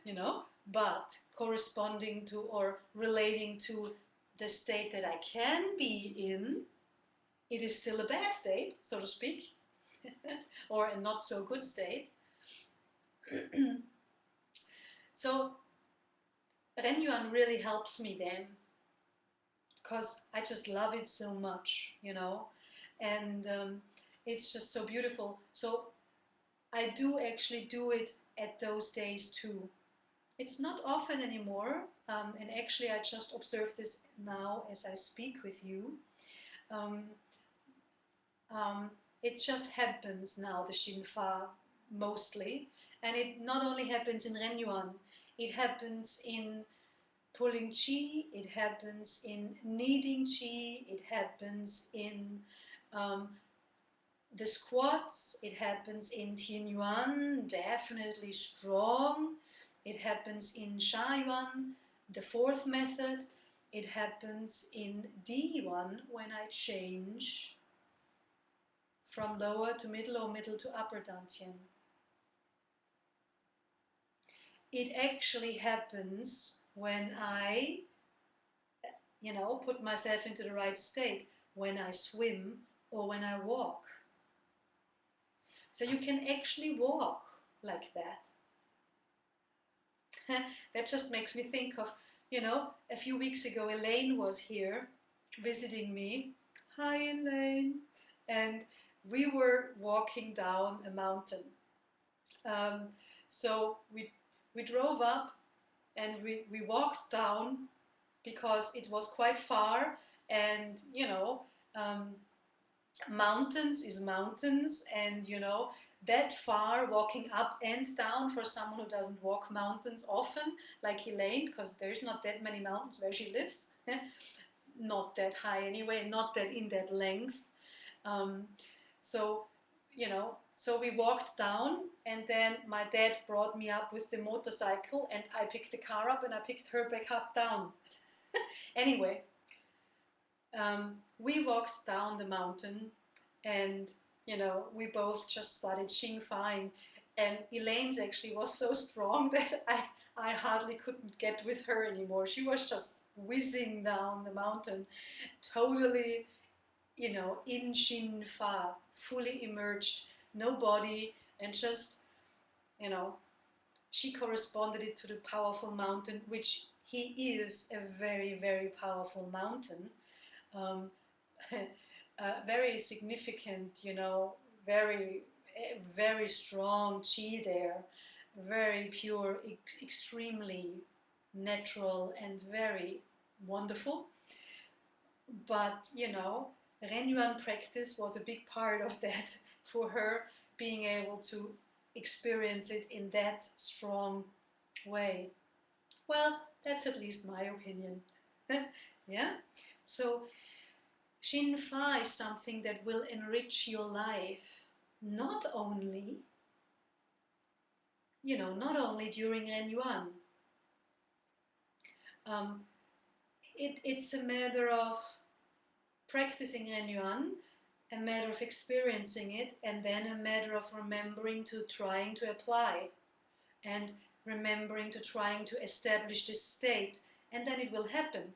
you know, but corresponding to or relating to the state that I can be in, it is still a bad state, so to speak, or a not so good state. So Ren Yuan really helps me then, because I just love it so much, you know, and it's just so beautiful. So I do actually do it at those days too. It's not often anymore, and actually I just observe this now as I speak with you. It just happens now, the Shin Fa, mostly, and it not only happens in Ren Yuan, it happens in pulling chi, it happens in kneading chi, it happens in the squats, it happens in Tien Yuan, definitely strong, it happens in Sha Yuan, the 4th method, it happens in Di Yuan when I change from lower to middle or middle to upper dantian. It actually happens when I, you know, put myself into the right state, when I swim or when I walk. So you can actually walk like that. That just makes me think of, you know, a few weeks ago Elaine was here visiting me. Hi Elaine. And we were walking down a mountain. So we drove up and we walked down because it was quite far, and you know, mountains is mountains, and you know, that far walking up and down for someone who doesn't walk mountains often, like Elaine, because there's not that many mountains where she lives, not that high anyway, not that in that length. So, you know, so we walked down, and then my dad brought me up with the motorcycle, and I picked the car up and I picked her back up down. Anyway, we walked down the mountain, and you know, we both just started Xing-Faing, and Elaine's actually was so strong that I hardly couldn't get with her anymore. She was just whizzing down the mountain, totally, you know, in Xin-Fa, fully immersed, no body, and just, you know, she corresponded it to the powerful mountain, which he is a very, very powerful mountain. Very significant, you know, very, very strong chi there, very pure, extremely natural, and very wonderful. But, you know, Ren Yuan practice was a big part of that for her, being able to experience it in that strong way. Well, that's at least my opinion. Yeah? So, Shin Fa is something that will enrich your life, not only, you know, not only during Ren Yuan. It's a matter of practicing Ren Yuan, a matter of experiencing it, and then a matter of remembering to trying to apply, and remembering to trying to establish this state, and then it will happen.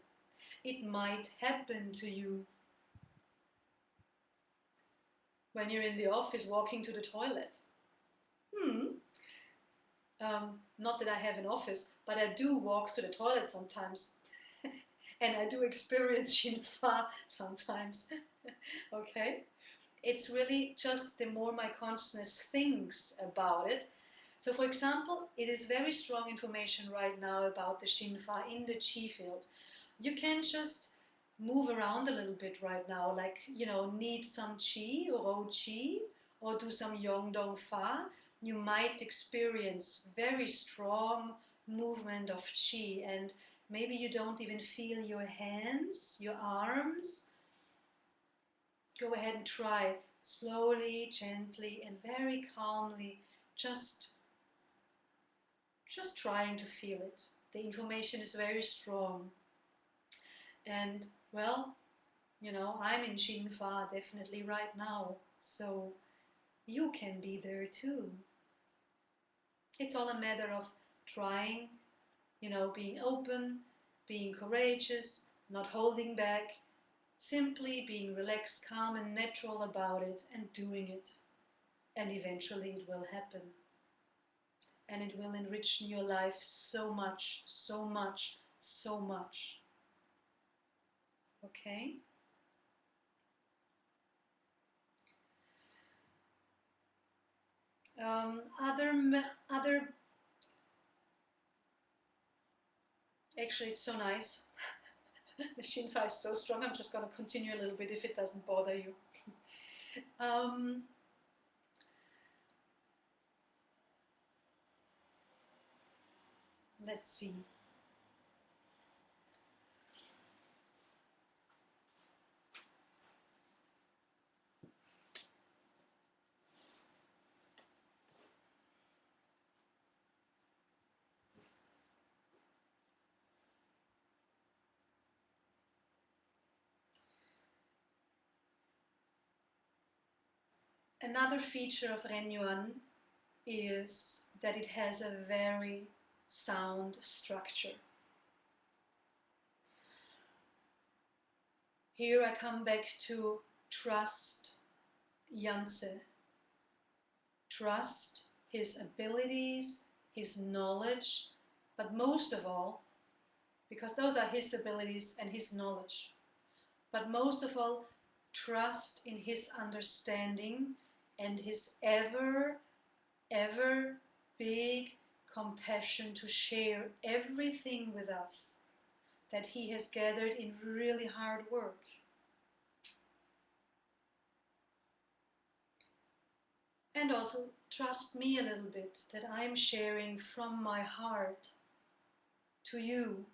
It might happen to you when you're in the office walking to the toilet. Not that I have an office, but I do walk to the toilet sometimes. And I do experience Shinfa sometimes. Okay? It's really just the more my consciousness thinks about it. So for example, it is very strong information right now about the Shinfa in the Qi field. You can just move around a little bit right now, like, knead some Qi or Rou Qi, or do some Yongdong Fa. You might experience very strong movement of Qi, and maybe you don't even feel your hands, your arms. Go ahead and try slowly, gently, and very calmly, just trying to feel it. The information is very strong. And, well, I'm in Shinfa definitely right now, so you can be there too. It's all a matter of trying, being open, being courageous, not holding back, simply being relaxed, calm, and natural about it, and doing it. And eventually it will happen. And it will enrich your life so much, so much, so much. Okay? Actually, it's so nice. The Shinfa is so strong. I'm just going to continue a little bit if it doesn't bother you. Let's see. Another feature of Ren Yuan is that it has a very sound structure. Here I come back to trust Yanzi. Trust his abilities, his knowledge, but most of all, because those are his abilities and his knowledge, but most of all, trust in his understanding and his ever big compassion to share everything with us that he has gathered in really hard work. And also trust me a little bit that I'm sharing from my heart to you.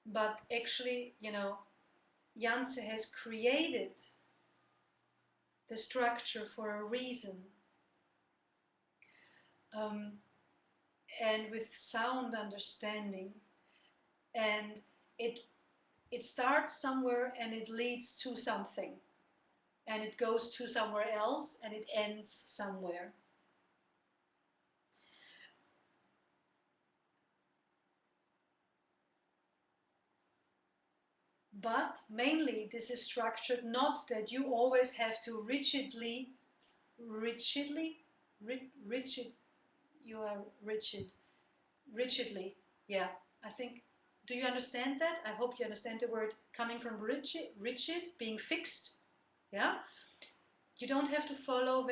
But actually, Yanzi has created the structure for a reason. And with sound understanding. And it starts somewhere and it leads to something. And it goes to somewhere else and it ends somewhere. But mainly this is structured not that you always have to rigidly, yeah, I think, do you understand that? I hope you understand the word coming from rigid, being fixed, yeah? You don't have to follow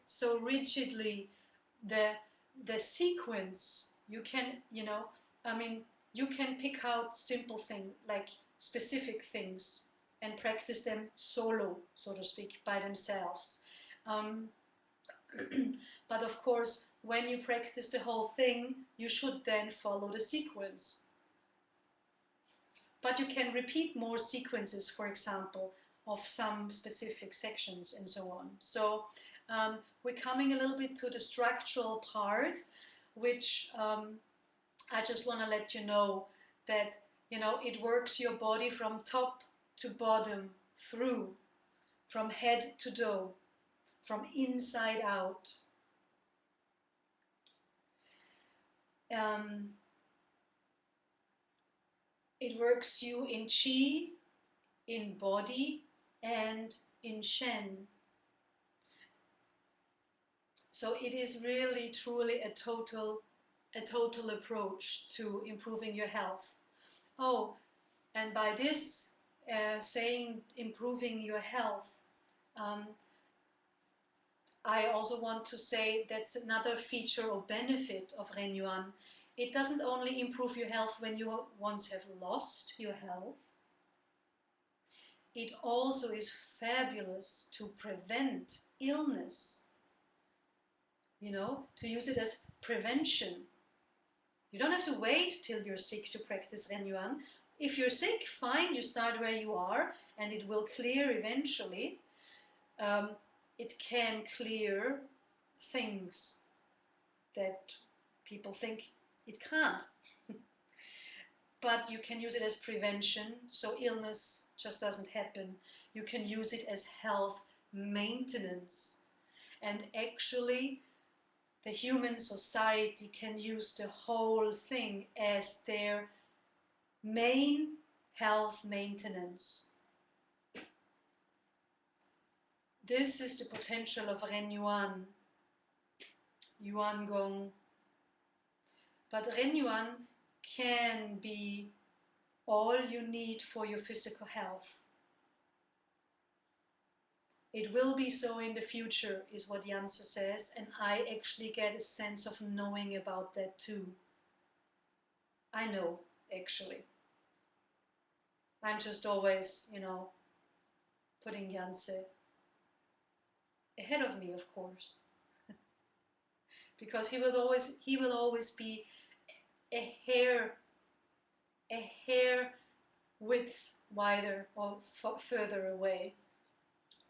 so rigidly the sequence. You can, you can pick out simple things, like specific things, and practice them solo, so to speak, by themselves. But of course, when you practice the whole thing, you should then follow the sequence. But you can repeat more sequences, for example, of some specific sections and so on. So we're coming a little bit to the structural part, which I just want to let you know that, it works your body from top to bottom through, from head to toe, from inside out. It works you in Qi, in body and in Shen. So it is really, truly a total approach to improving your health. Oh, and by this saying improving your health, I also want to say that's another feature or benefit of Ren Yuan. It doesn't only improve your health when you once have lost your health, it also is fabulous to prevent illness. You know, to use it as prevention. You don't have to wait till you're sick to practice Ren Yuan. If you're sick, fine, you start where you are and it will clear eventually. It can clear things that people think it can't. But you can use it as prevention, so illness just doesn't happen. You can use it as health maintenance. And actually, the human society can use the whole thing as their main health maintenance. This is the potential of Ren Yuan, Yuan Gong. But Ren Yuan can be all you need for your physical health. It will be so in the future, is what Janse says, and I actually get a sense of knowing about that too. I know, actually. I'm just always, you know, putting Janse ahead of me, of course. Because he will always be a hair width wider or further away.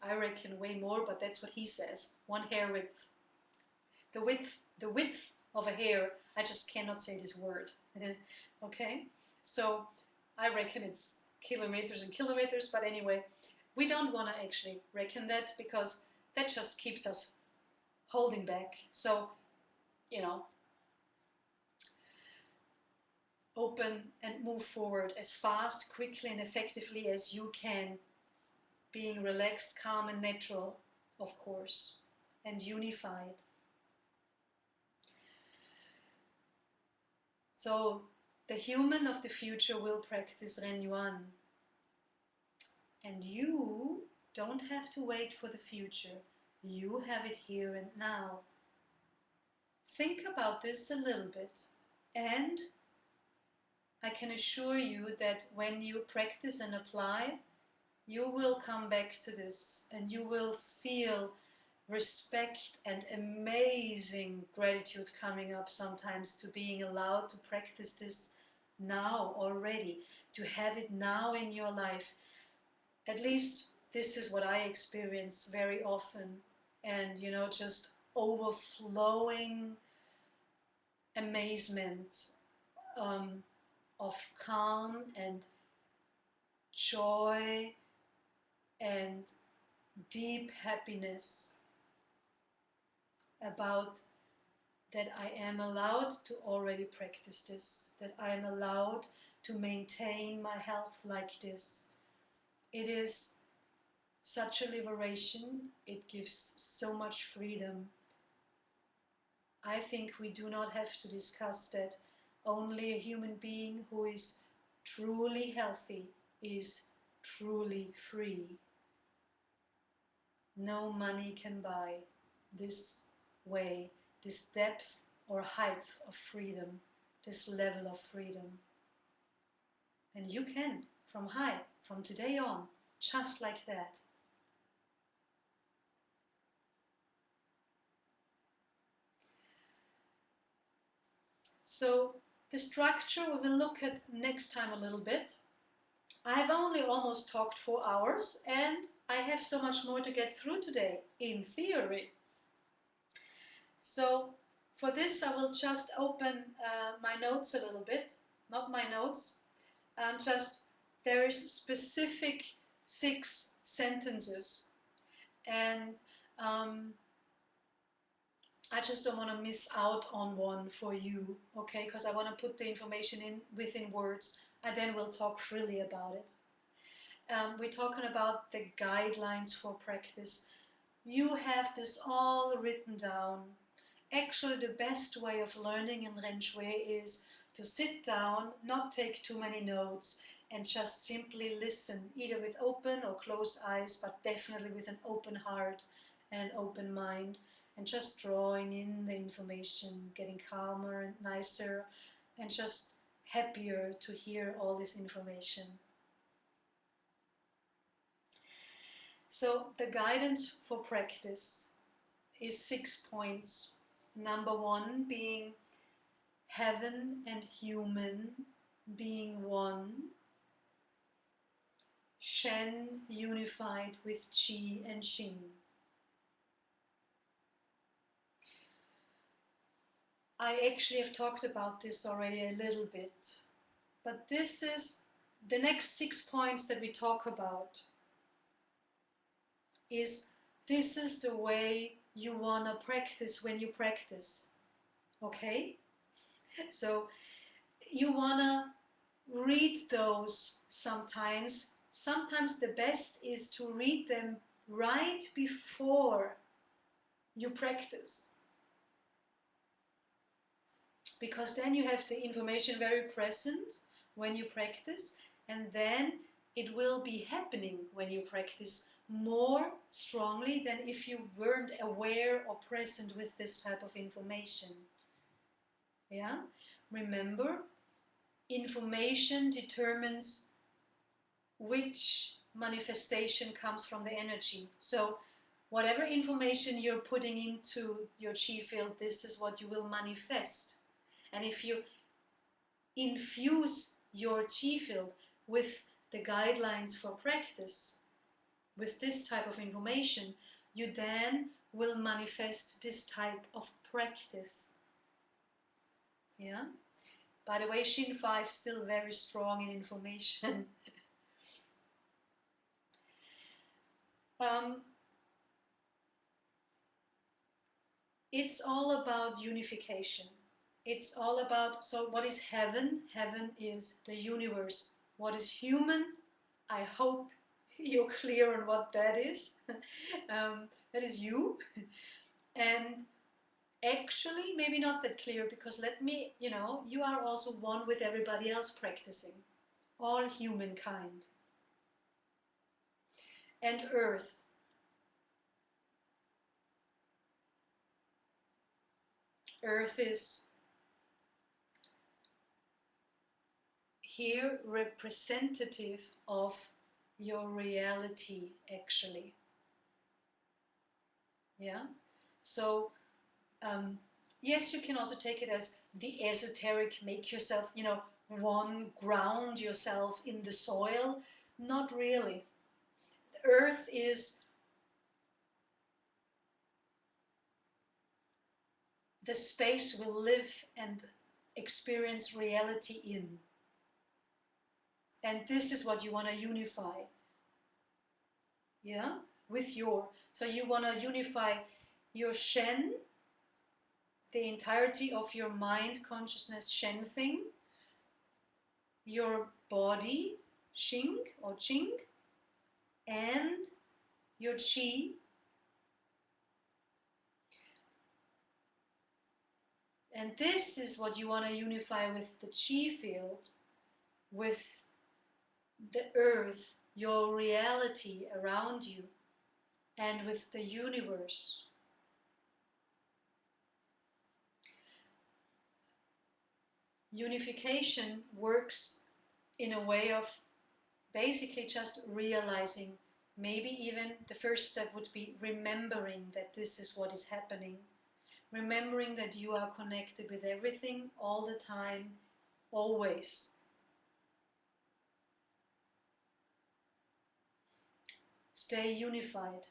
I reckon way more, but that's what he says. One hair width. The width of a hair. I just cannot say this word. Okay? So I reckon it's kilometers and kilometers, but anyway, we don't want to actually reckon that because that just keeps us holding back. So, you know, open and move forward as fast, quickly and effectively as you can, being relaxed, calm and natural, of course, and unified. So the human of the future will practice Ren Yuan. And you don't have to wait for the future. You have it here and now. Think about this a little bit. And I can assure you that when you practice and apply, you will come back to this and you will feel respect and amazing gratitude coming up sometimes to being allowed to practice this now already, to have it now in your life. At least this is what I experience very often, and you know, just overflowing amazement of calm and joy and deep happiness about that I am allowed to already practice this, that I am allowed to maintain my health like this. It is such a liberation, it gives so much freedom. I think we do not have to discuss that. Only a human being who is truly healthy is truly free. No money can buy this way, this depth or height of freedom, this level of freedom. And you can, from today on, just like that. So the structure we will look at next time a little bit. I have only almost talked 4 hours and I have so much more to get through today, in theory. So for this I will just open my notes a little bit, not my notes, just there is specific 6 sentences and I just don't want to miss out on one for you, okay, because I want to put the information in within words and then we'll talk freely about it. we're talking about the guidelines for practice. You have this all written down. Actually, the best way of learning in Ren Shui is to sit down, not take too many notes, and just simply listen, either with open or closed eyes, but definitely with an open heart and an open mind, and just drawing in the information, getting calmer and nicer, and just happier to hear all this information. So the guidance for practice is 6 points. Number 1 being heaven and human being one, Shen unified with Qi and Xing. I actually have talked about this already a little bit, but this is the next 6 points that we talk about. This is the way you want to practice when you practice. Okay? So you want to read those sometimes. Sometimes the best is to read them right before you practice. Because then you have the information very present when you practice, and then it will be happening when you practice more strongly than if you weren't aware or present with this type of information. Yeah? Remember, information determines which manifestation comes from the energy. So whatever information you're putting into your chi field, this is what you will manifest. And if you infuse your chi field with the guidelines for practice, with this type of information, you then will manifest this type of practice. Yeah? By the way, Shin Fa is still very strong in information. It's all about unification. It's all about, so what is heaven? Heaven is the universe. What is human? I hope you're clear on what that is. That is you. And actually, maybe not that clear, because you are also one with everybody else practicing. All humankind. And earth. Earth is here representative of your reality, actually. Yeah? So, yes, you can also take it as the esoteric, make yourself, one, ground yourself in the soil. Not really. The earth is the space we live and experience reality in. And this is what you want to unify. Yeah? So you want to unify your Shen, the entirety of your mind, consciousness, Shen thing, your body, Xing or Qing, and your Qi. And this is what you want to unify with the Qi field, with the earth, your reality around you, and with the universe. Unification works in a way of basically just realizing, maybe even the first step would be remembering that this is what is happening. Remembering that you are connected with everything all the time, always. Stay unified.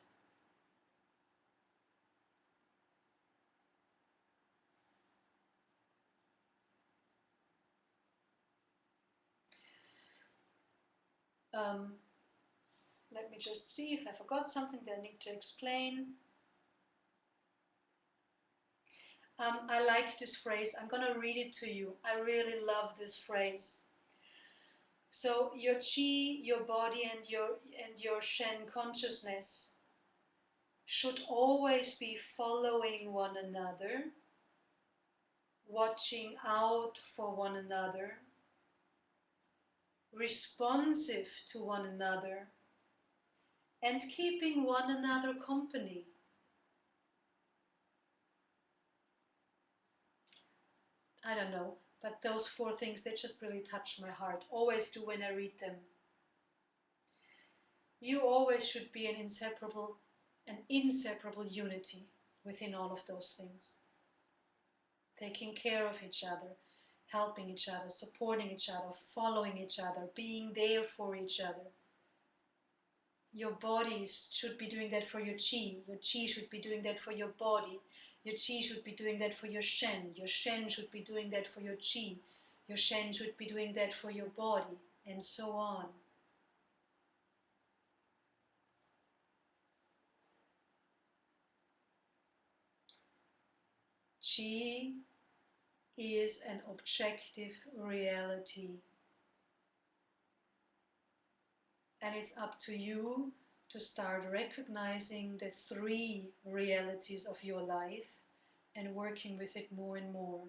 Let me just see if I forgot something that I need to explain. I like this phrase. I'm going to read it to you. I really love this phrase. So your chi, your body, and your Shen consciousness should always be following one another, watching out for one another, responsive to one another, and keeping one another company. I don't know, but those 4 things, they just really touch my heart. Always do when I read them. You always should be an inseparable unity within all of those things. Taking care of each other, helping each other, supporting each other, following each other, being there for each other. Your bodies should be doing that for your chi. Your chi should be doing that for your body. Your chi should be doing that for your Shen. Your Shen should be doing that for your chi. Your Shen should be doing that for your body, and so on. Chi is an objective reality. And it's up to you to start recognizing the 3 realities of your life and working with it more and more.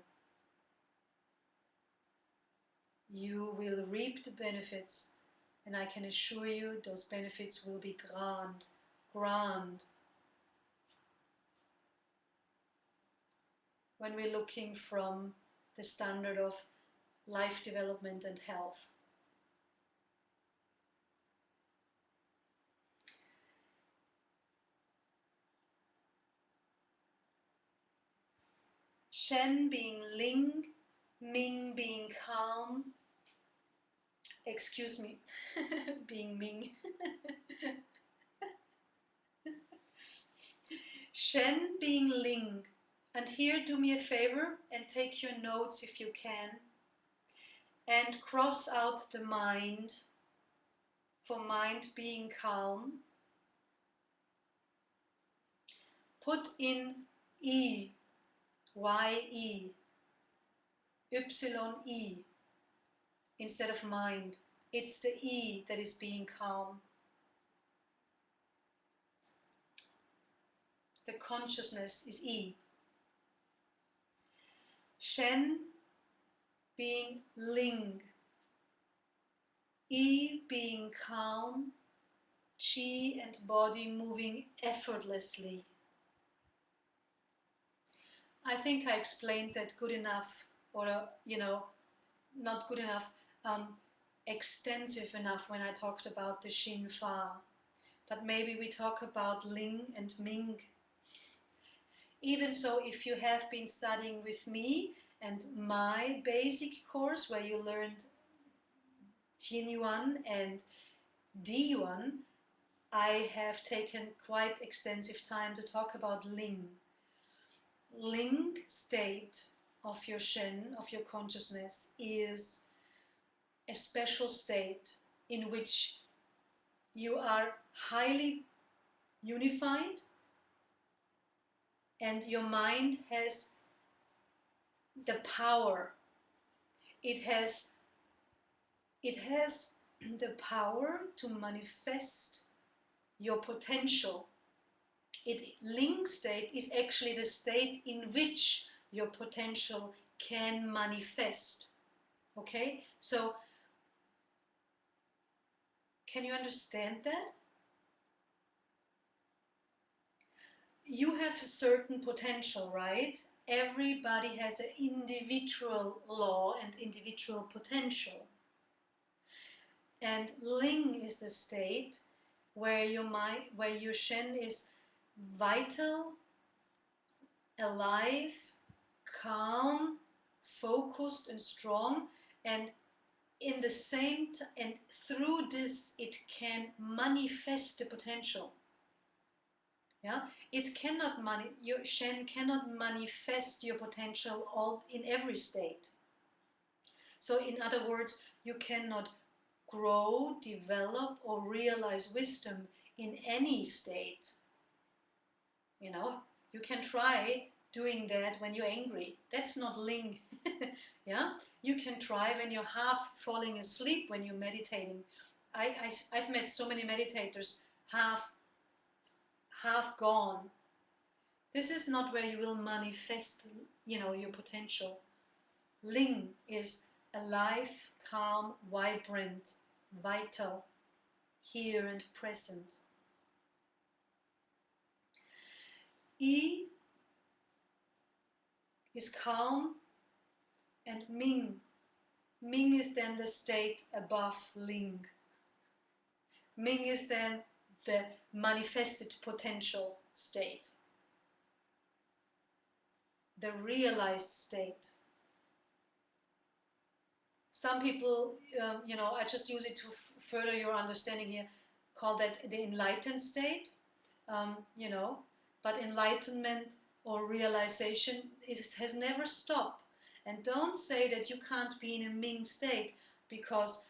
You will reap the benefits, and I can assure you those benefits will be grand. When we're looking from the standard of life development and health. Shen being Ling, Ming being calm, excuse me, being Ming. Shen being Ling. And here do me a favor and take your notes if you can. And cross out the mind for mind being calm. Put in E, Y-E, Y-E instead of mind. It's the E that is being calm. The consciousness is E. Shen being Ling. E being calm. Chi and body moving effortlessly. I think I explained that good enough, or not good enough, extensive enough when I talked about the Xin Fa. But maybe we talk about Ling and Ming. Even so, if you have been studying with me and my basic course where you learned Ren Yuan and Di Yuan, I have taken quite extensive time to talk about Ling. Ling state of your Shen, of your consciousness, is a special state in which you are highly unified and your mind has the power. It has the power to manifest your potential. Ling state is actually the state in which your potential can manifest. Okay? So, can you understand that? You have a certain potential, right? Everybody has an individual law and individual potential. And Ling is the state where your mind, where your Shen is vital, alive, calm, focused and strong, and in the same and through this it can manifest the potential. Yeah, it cannot your Shen cannot manifest your potential all in every state. So in other words, you cannot grow, develop, or realize wisdom in any state. You know, you can try doing that when you're angry. That's not Ling. Yeah, you can try when you're half falling asleep when you're meditating. I've met so many meditators half gone. This is not where you will manifest, your potential. Ling is alive, calm, vibrant, vital, here and present. I is calm, and Ming. Ming is then the state above Ling. Ming is then the manifested potential state, the realized state. Some people, I just use it to further your understanding here, call that the enlightened state, but enlightenment or realization has never stopped. And don't say that you can't be in a Ming state, because,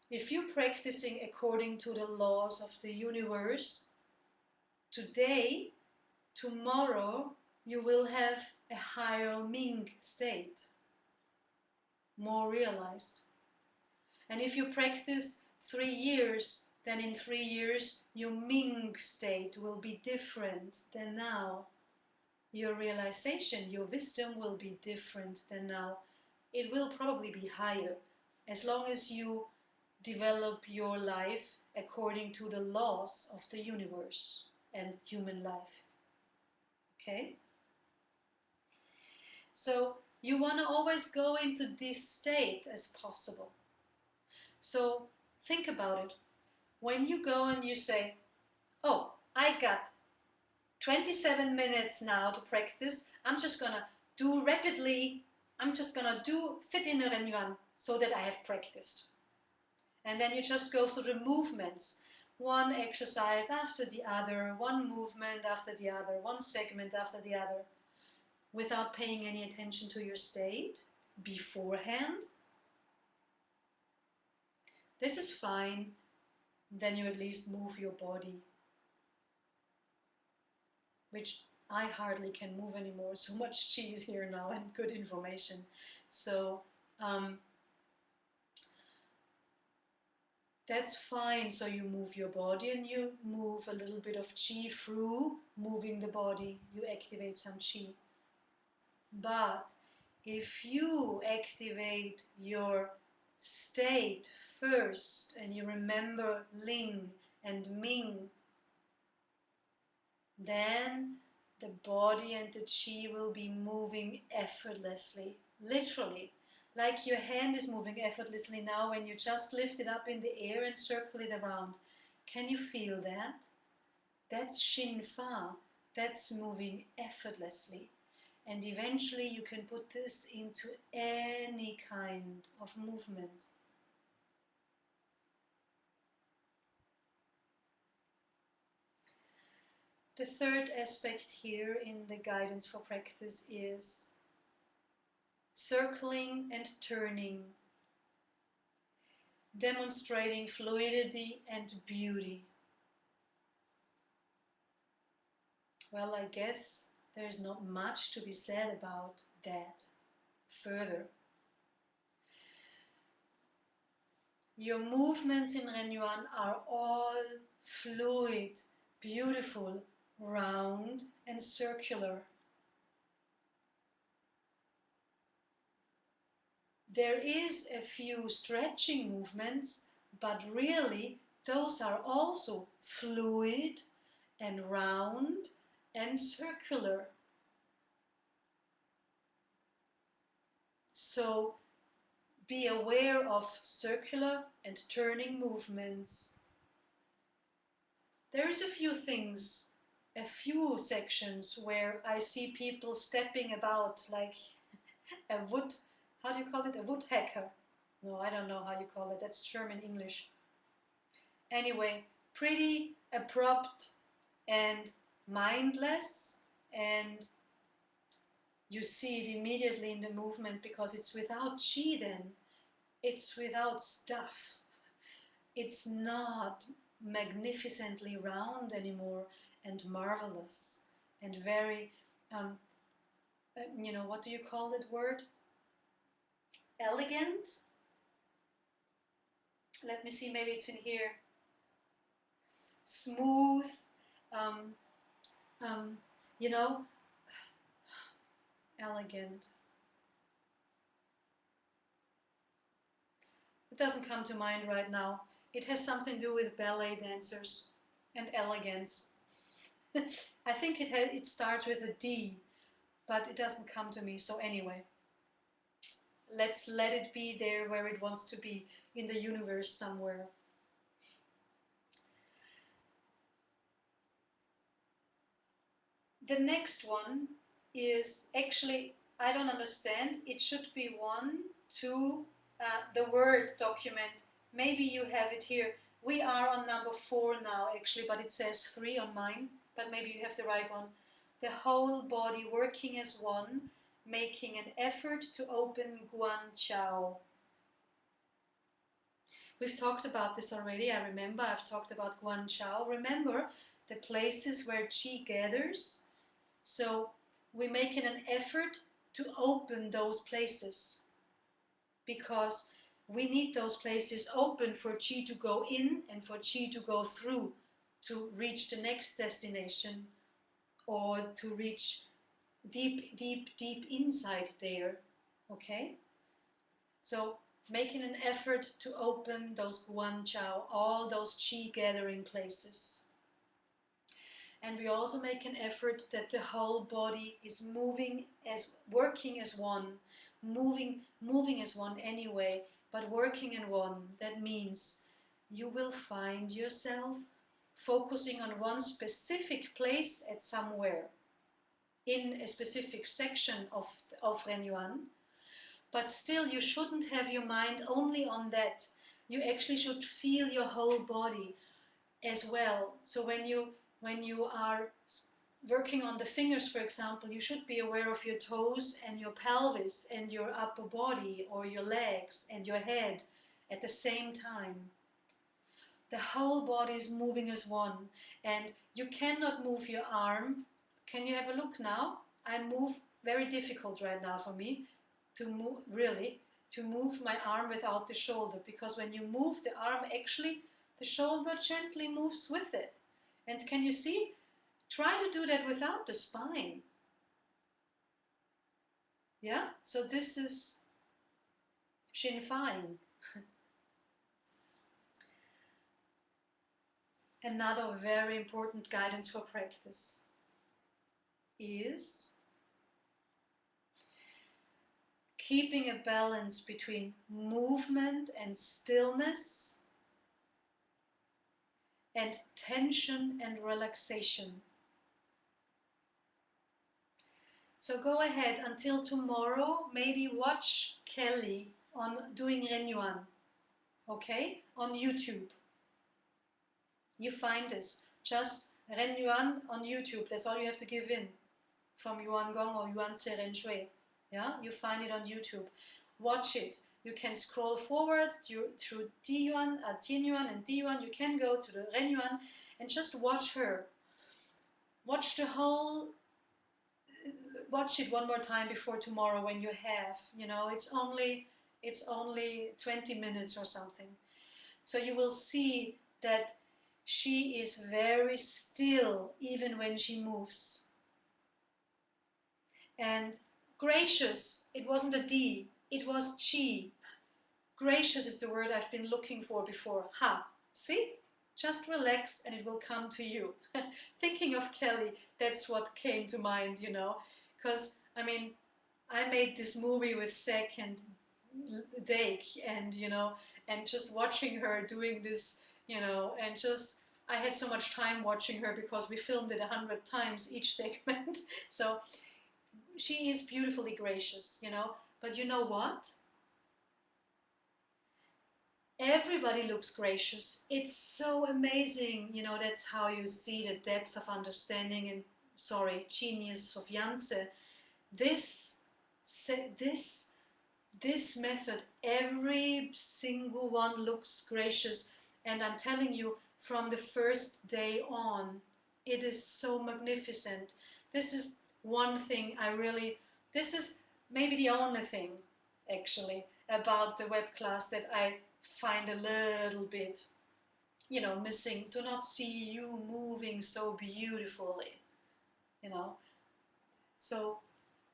if you're practicing according to the laws of the universe, today, tomorrow, you will have a higher Ming state, more realized. And if you practice 3 years, then in 3 years your Ming state will be different than now. Your realization, your wisdom will be different than now. It will probably be higher, as long as you develop your life according to the laws of the universe and human life. Okay? So you want to always go into this state as possible. So think about it. When you go and you say, oh, I got 27 minutes now to practice, I'm just gonna do rapidly, I'm just gonna fit in a Ren Yuan so that I have practiced. And then you just go through the movements, one exercise after the other, one movement after the other, one segment after the other, without paying any attention to your state beforehand. This is fine. Then you at least move your body, which I hardly can move anymore. So much chi is here now and good information. So that's fine. So you move your body and you move a little bit of chi through moving the body. You activate some chi. But if you activate your state first and you remember Ling and Ming, then the body and the chi will be moving effortlessly, literally, like your hand is moving effortlessly now when you just lift it up in the air and circle it around. Can you feel that? That's Shin Fa, that's moving effortlessly. And eventually you can put this into any kind of movement. The third aspect here in the guidance for practice is circling and turning, demonstrating fluidity and beauty. Well, I guess there's not much to be said about that further. Your movements in Ren Yuan are all fluid, beautiful, round and circular. There is a few stretching movements, but really those are also fluid and round and circular. So be aware of circular and turning movements. There's a few things, a few sections where I see people stepping about like a wood, how do you call it? A woodhacker. No, I don't know how you call it. That's German English. Anyway, pretty abrupt and mindless, and you see it immediately in the movement because it's without chi then. It's without stuff. It's not magnificently round anymore and marvelous and very you know, what do you call that word? Elegant? Let me see, maybe it's in here. Smooth, um, you know, elegant. It doesn't come to mind right now. It has something to do with ballet dancers and elegance. I think it starts with a D, but it doesn't come to me. So anyway, let's let it be there where it wants to be, in the universe somewhere. The next one is actually, I don't understand. It should be 1, 2, the Word document. Maybe you have it here. We are on number 4 now, actually, but it says 3 on mine. But maybe you have the right one. The whole body working as one, making an effort to open Guan Chao. We've talked about this already. I remember I've talked about Guan Chao. Remember the places where Qi gathers? So we're making an effort to open those places, because we need those places open for Qi to go in and for Qi to go through to reach the next destination, or to reach deep, deep, deep inside there. Okay? So making an effort to open those Guan Chao, all those Qi gathering places. And we also make an effort that the whole body is working as one, moving as one anyway, but working in one. That means you will find yourself focusing on one specific place at somewhere, in a specific section of Ren Yuan, but still you shouldn't have your mind only on that. You actually should feel your whole body as well. So when you are working on the fingers, for example, you should be aware of your toes and your pelvis and your upper body, or your legs and your head at the same time. The whole body is moving as one, and you cannot move your arm. Can you have a look now? I move, very difficult right now for me to move, really, to move my arm without the shoulder, because when you move the arm, actually the shoulder gently moves with it. And can you see? Try to do that without the spine. Yeah? So this is Shin Fein. Another very important guidance for practice is keeping a balance between movement and stillness, and tension and relaxation. So go ahead until tomorrow, maybe watch Kelly on doing Ren Yuan, okay, on YouTube. You find this, just Ren Yuan on YouTube, that's all you have to give in, from Yuan Gong or Yuan Tse Ren Shui. Yeah, you find it on YouTube. Watch it. You can scroll forward through Di Yuan, Tin Yuan and Di Yuan. You can go to the Ren Yuan and just watch her. Watch the whole, watch it one more time before tomorrow when you have, you know, it's only 20 minutes or something. So you will see that she is very still even when she moves. And gracious, it wasn't a D, it was Qi. Gracious is the word I've been looking for before. Ha, see? Just relax and it will come to you. Thinking of Kelly, that's what came to mind, you know. Because, I mean, I made this movie with Sek and Dake, and, you know, and just watching her doing this, you know, and just, I had so much time watching her because we filmed it 100 times each segment. So she is beautifully gracious, you know. But you know what? Everybody looks gracious. It's so amazing, you know. That's how you see the depth of understanding and, genius of Yangtze. This method, every single one looks gracious, and I'm telling you, from the first day on, it is so magnificent. This is one thing this is maybe the only thing actually about the web class that I find a little bit, missing. Do not see you moving so beautifully, you know. So,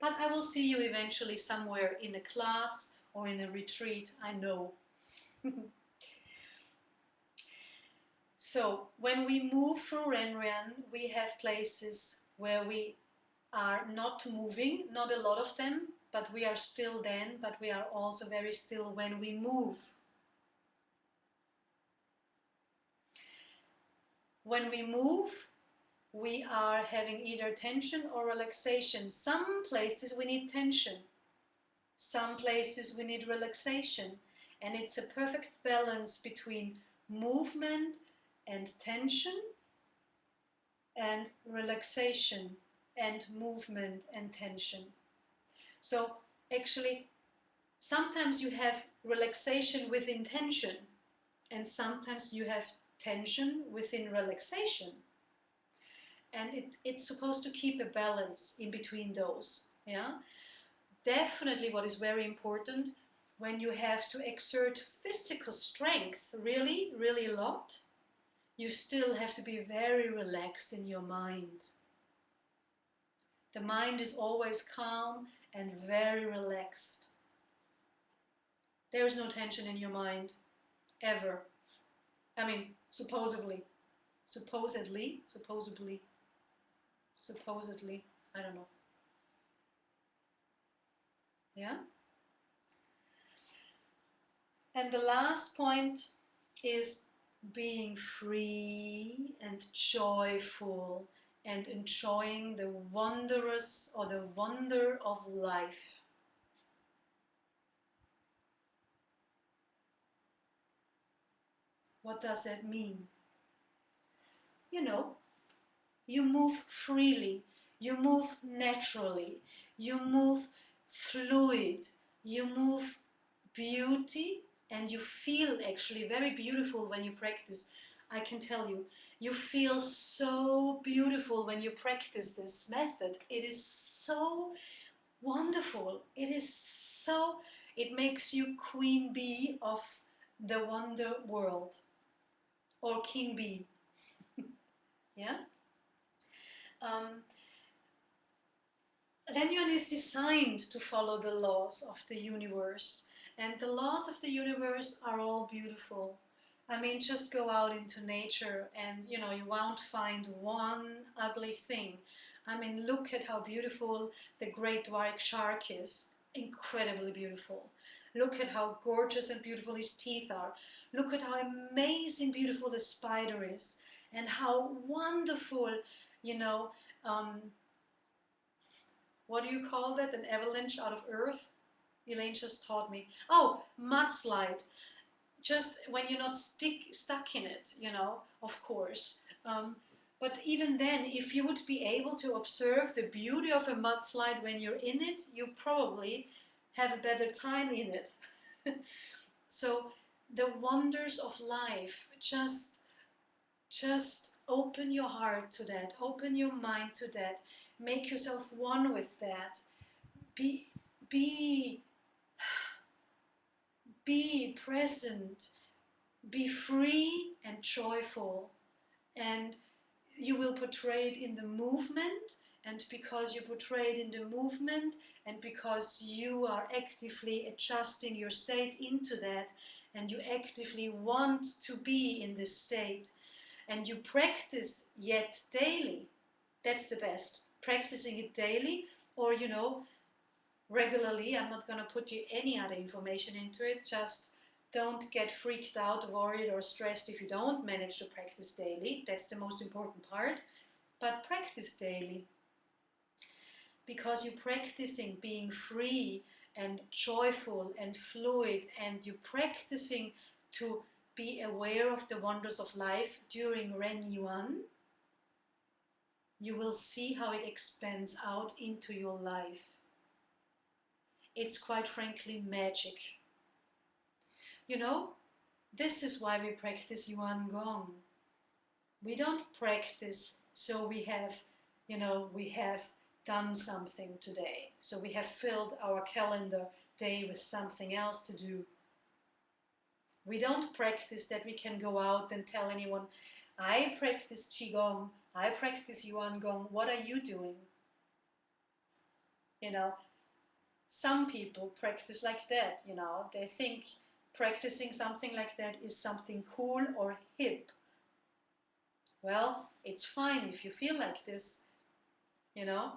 but I will see you eventually somewhere in a class or in a retreat, I know. So, when we move through Ren Yuan, we have places where we are not moving, not a lot of them, but we are still then, but we are also very still when we move. When we move, we are having either tension or relaxation. Some places we need tension, some places we need relaxation, and it's a perfect balance between movement and tension and relaxation and movement and tension. So actually, sometimes you have relaxation within tension, and sometimes you have tension within relaxation. And it's supposed to keep a balance in between those. Yeah. Definitely, what is very important, when you have to exert physical strength, really, really a lot, you still have to be very relaxed in your mind. The mind is always calm and very relaxed. There is no tension in your mind, ever. I mean, supposedly, I don't know. Yeah? And the last point is being free and joyful and enjoying the wondrous or the wonder of life. What does that mean? You move freely, you move naturally, you move fluid, you move beauty, and you feel actually very beautiful when you practice. I can tell you, you feel so beautiful when you practice this method. It is so wonderful. It makes you queen bee of the wonder world, or king bee. Yeah? Ren Yuan is designed to follow the laws of the universe, and the laws of the universe are all beautiful. I mean, just go out into nature and you won't find one ugly thing. I mean, look at how beautiful the great white shark is. Incredibly beautiful. Look at how gorgeous and beautiful his teeth are. Look at how amazing beautiful the spider is, and how wonderful, what do you call that? An avalanche out of earth? Elaine just taught me. Oh, mudslide. Just when you're not stuck in it, of course. But even then, if you would be able to observe the beauty of a mudslide when you're in it, you probably have a better time in it. So the wonders of life, just open your heart to that, open your mind to that, make yourself one with that. Be present, be free and joyful, and you will portray it in the movement, and because you portray it in the movement, and because you are actively adjusting your state into that, and you actively want to be in this state, and you practice yet daily, that's the best. Practicing it daily, or regularly. I'm not going to put you any other information into it. Just don't get freaked out, worried, or stressed if you don't manage to practice daily. That's the most important part. But practice daily, because you're practicing being free and joyful and fluid, and you're practicing to be aware of the wonders of life during Ren Yuan. You will see how it expands out into your life. It's quite frankly magic. This is why we practice Yuan Gong. We don't practice so we have done something today. So we have filled our calendar day with something else to do. We don't practice that we can go out and tell anyone, I practice Qigong, I practice Yuan Gong, what are you doing? You know, some people practice like that, you know, they think practicing something like that is something cool or hip. Well, it's fine if you feel like this, you know,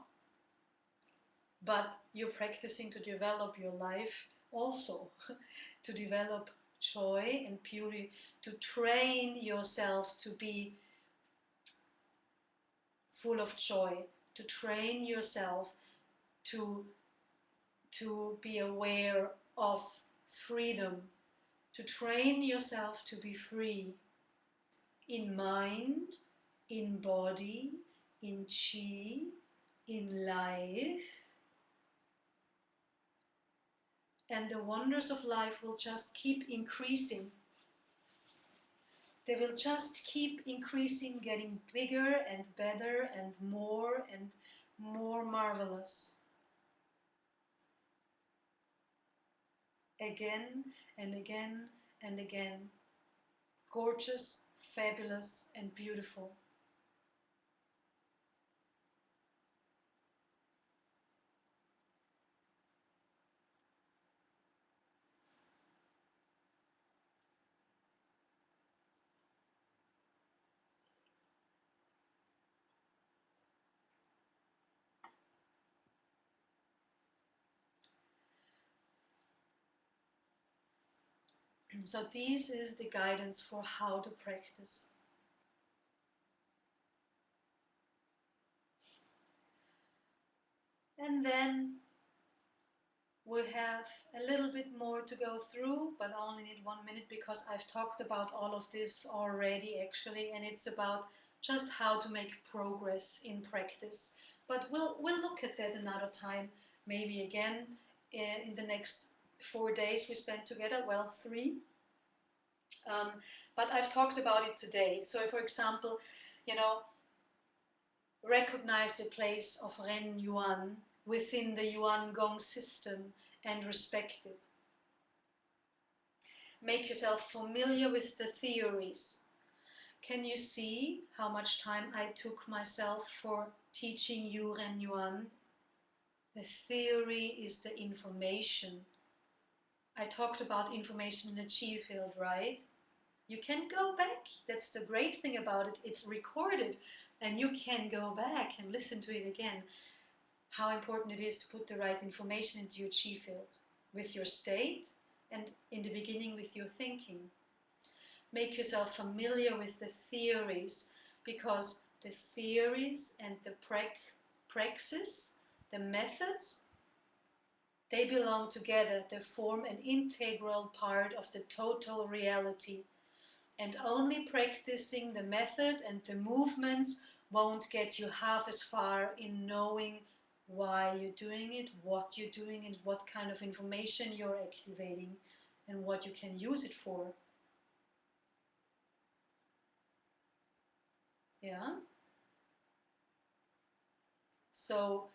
but you're practicing to develop your life also, to develop joy and beauty, to train yourself to be full of joy, to train yourself to be aware of freedom, to train yourself to be free in mind, in body, in chi, in life. And the wonders of life will just keep increasing. They will just keep increasing, getting bigger and better and more marvelous. Again and again and again. Gorgeous, fabulous, and beautiful. So this is the guidance for how to practice. And then we have a little bit more to go through, but I only need 1 minute because I've talked about all of this already actually, and it's about just how to make progress in practice. But we'll look at that another time, maybe again in the next 4 days we spent together, well 3. But I've talked about it today. So for example, you know, recognize the place of Ren Yuan within the Yuan Gong system and respect it. Make yourself familiar with the theories. Can you see how much time I took myself for teaching you Ren Yuan? The theory is the information. I talked about information in the chi field, right? You can go back. That's the great thing about it. It's recorded and you can go back and listen to it again. How important it is to put the right information into your chi field with your state and in the beginning with your thinking. Make yourself familiar with the theories, because the theories and the praxis, the methods, they belong together. They form an integral part of the total reality. And only practicing the method and the movements won't get you half as far in knowing why you're doing it, what you're doing, and what kind of information you're activating, and what you can use it for. Yeah? So,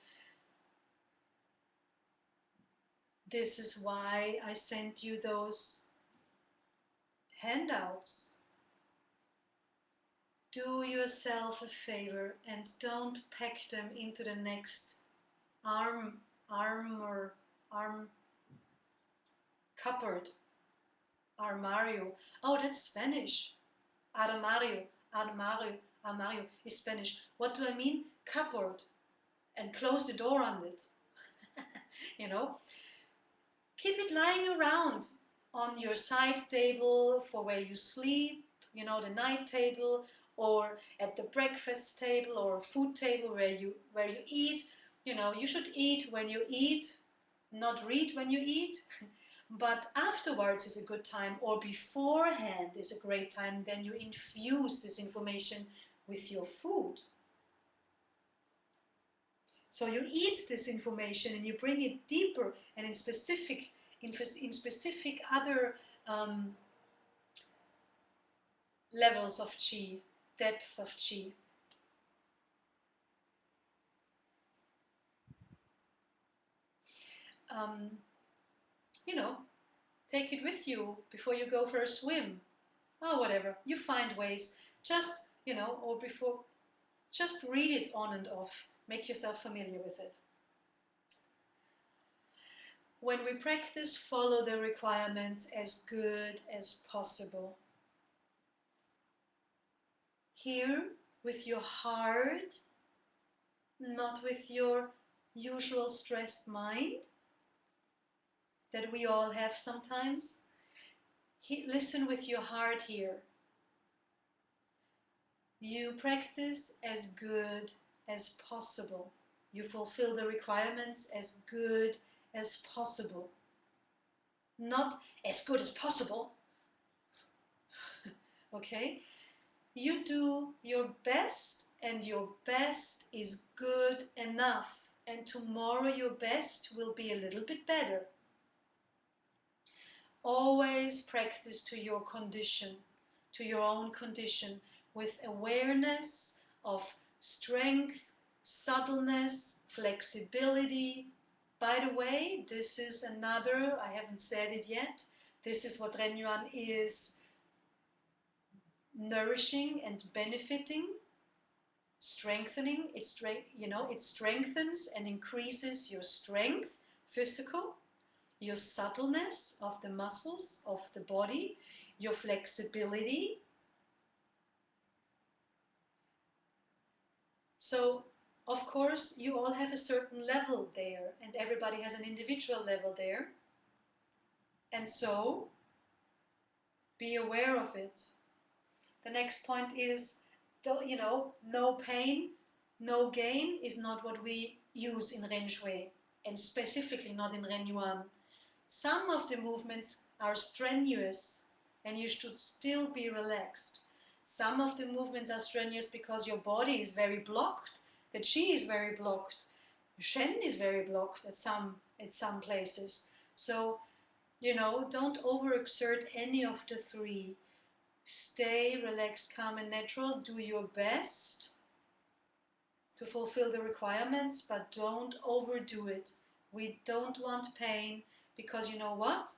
this is why I sent you those handouts. Do yourself a favor and don't pack them into the next arm cupboard. Armario. Oh, that's Spanish. Armario. Armario is Spanish. What do I mean? Cupboard. And close the door on it. You know? Keep it lying around on your side table for where you sleep, you know, the night table, or at the breakfast table or food table where you eat. You know, you should eat when you eat, not read when you eat. But afterwards is a good time, or beforehand is a great time. Then you infuse this information with your food. So you eat this information and you bring it deeper and in specific other levels of chi, depth of chi. you know, take it with you before you go for a swim. Oh, whatever. You find ways. Just, or before, just read it on and off. Make yourself familiar with it. When we practice, follow the requirements as good as possible. Here, with your heart, not with your usual stressed mind that we all have sometimes. Listen with your heart here. You practice as good as possible. You fulfill the requirements as good as possible. Not as good as possible. Okay? You do your best, and your best is good enough. And tomorrow your best will be a little bit better. Always practice to your condition, to your own condition, with awareness of strength, subtleness, flexibility. By the way, this is another, I haven't said it yet, this is what Ren Yuan is nourishing and benefiting, strengthening. It strengthens and increases your strength, physical, your subtleness of the muscles of the body, your flexibility. So, of course, you all have a certain level there, and everybody has an individual level there. And so, be aware of it. The next point is, no pain, no gain is not what we use in Ren Shui, and specifically not in Ren Yuan. Some of the movements are strenuous, and you should still be relaxed. Some of the movements are strenuous because your body is very blocked, the Qi is very blocked, the Shen is very blocked at some places. So, don't overexert any of the three. Stay relaxed, calm and natural. Do your best to fulfill the requirements, but don't overdo it. We don't want pain, because you know what?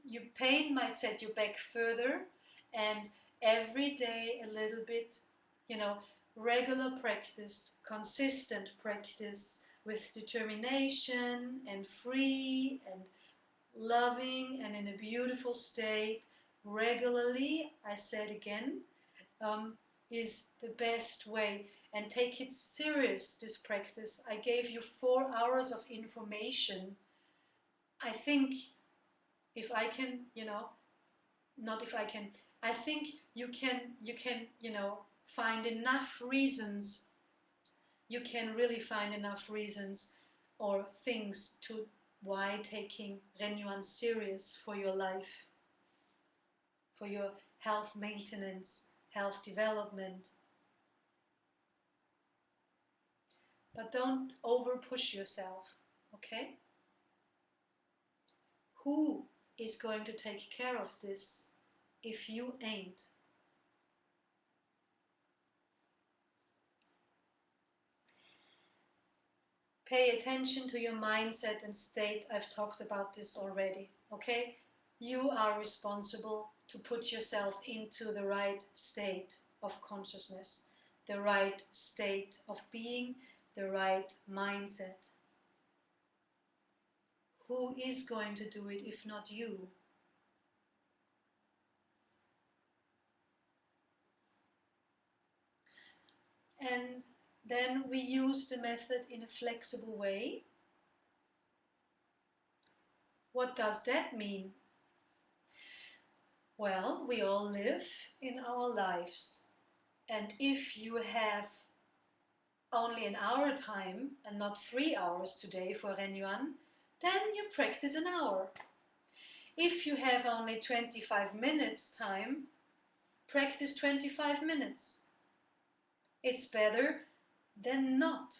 Your pain might set you back further, and every day a little bit, regular practice, consistent practice with determination and free and loving and in a beautiful state, regularly, I said again, is the best way. And take it serious, this practice. I gave you 4 hours of information. I think if I can, not if I can, I think you can, find enough reasons, you can really find enough reasons or things to why taking Ren Yuan serious for your life, for your health maintenance, health development. But don't over push yourself, okay? Who is going to take care of this if you ain't? Pay attention to your mindset and state. I've talked about this already, okay? You are responsible to put yourself into the right state of consciousness, the right state of being, the right mindset. Who is going to do it if not you? And then we use the method in a flexible way. What does that mean? Well, we all live in our lives. And if you have only an hour time and not 3 hours today for Ren Yuan, then you practice an hour. If you have only 25 minutes time, practice 25 minutes. It's better than not.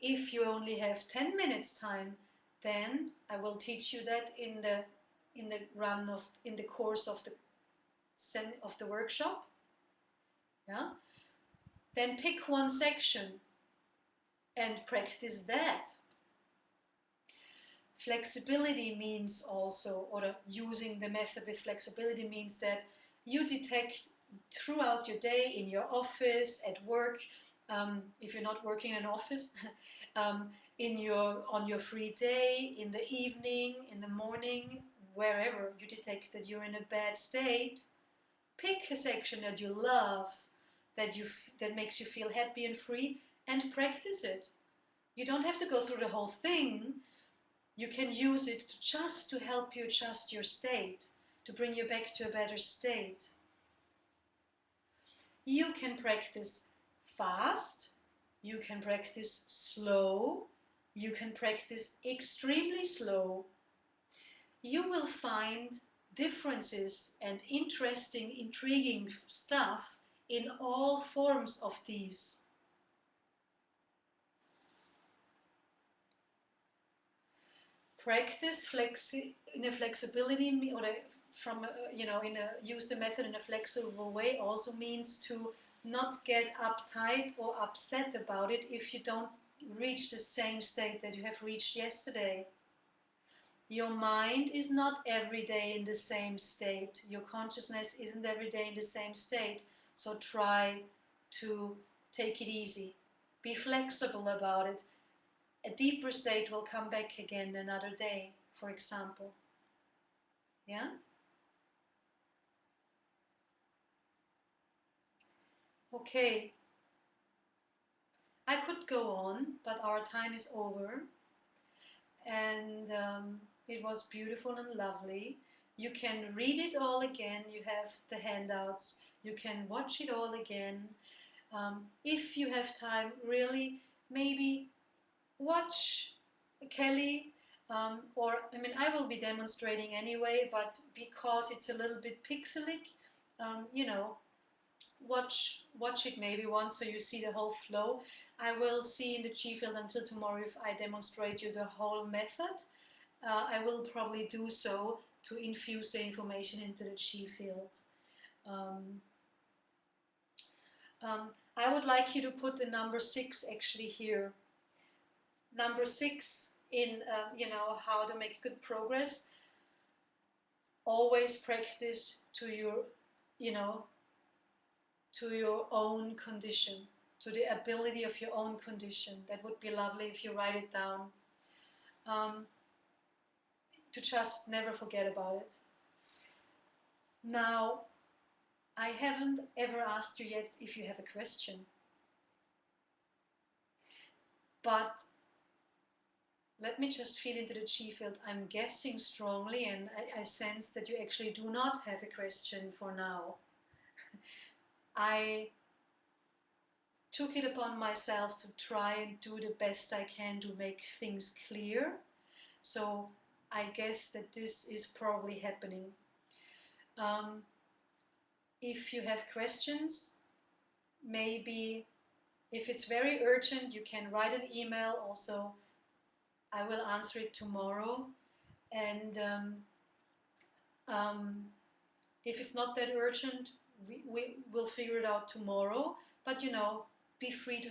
If you only have 10 minutes time, then I will teach you that in the course of the workshop. Yeah? Then pick one section and practice that. Flexibility means also, or using the method with flexibility means that you detect throughout your day, in your office, at work, if you're not working in an office, on your free day, in the evening, in the morning, wherever you detect that you're in a bad state, pick a section that you love, that makes you feel happy and free, and practice it. You don't have to go through the whole thing. You can use it just to help you adjust your state, to bring you back to a better state. You can practice fast, you can practice slow, you can practice extremely slow. You will find differences and interesting, intriguing stuff in all forms of these. Practice in a flexibility, or use the method in a flexible way also means to not get uptight or upset about it if you don't reach the same state that you have reached yesterday. Your mind is not every day in the same state. Your consciousness isn't every day in the same state. So try to take it easy. Be flexible about it. A deeper state will come back again another day, for example. Yeah? Okay. I could go on, but our time is over. And it was beautiful and lovely. You can read it all again. You have the handouts. You can watch it all again. If you have time, really, maybe watch Kelly, I I will be demonstrating anyway, but because it's a little bit pixelic, watch it maybe once so you see the whole flow. I will see in the G field until tomorrow if I demonstrate you the whole method. I will probably do so to infuse the information into the G field. I would like you to put the number 6 actually here. Number 6 in how to make good progress. Always practice to your own condition, to the ability of your own condition. That would be lovely if you write it down. To just never forget about it. Now, I haven't ever asked you yet if you have a question. But let me just feel into the Chi field. I'm guessing strongly, and I sense that you actually do not have a question for now. I took it upon myself to try and do the best I can to make things clear. So I guess that this is probably happening. If you have questions, maybe if it's very urgent, you can write an email also. I will answer it tomorrow. And if it's not that urgent, we will figure it out tomorrow. But be free to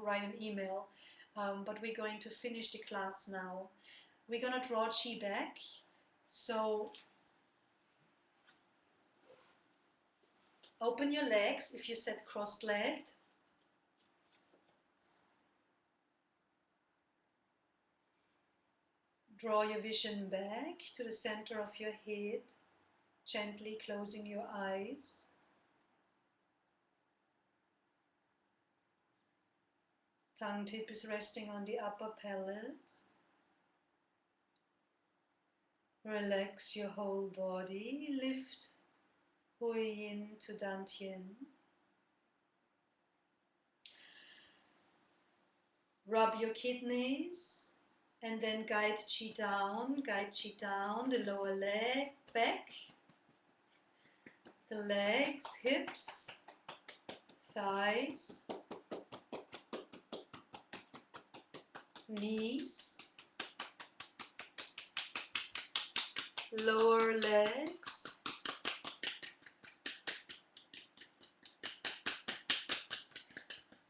write an email. But we're going to finish the class now. We're going to draw Chi back. So open your legs if you sat cross-legged. Draw your vision back to the center of your head, gently closing your eyes. Tongue tip is resting on the upper palate. Relax your whole body. Lift Hui Yin to Dantian. Rub your kidneys. And then guide Chi down, the lower leg, back, the legs, hips, thighs, knees, lower legs,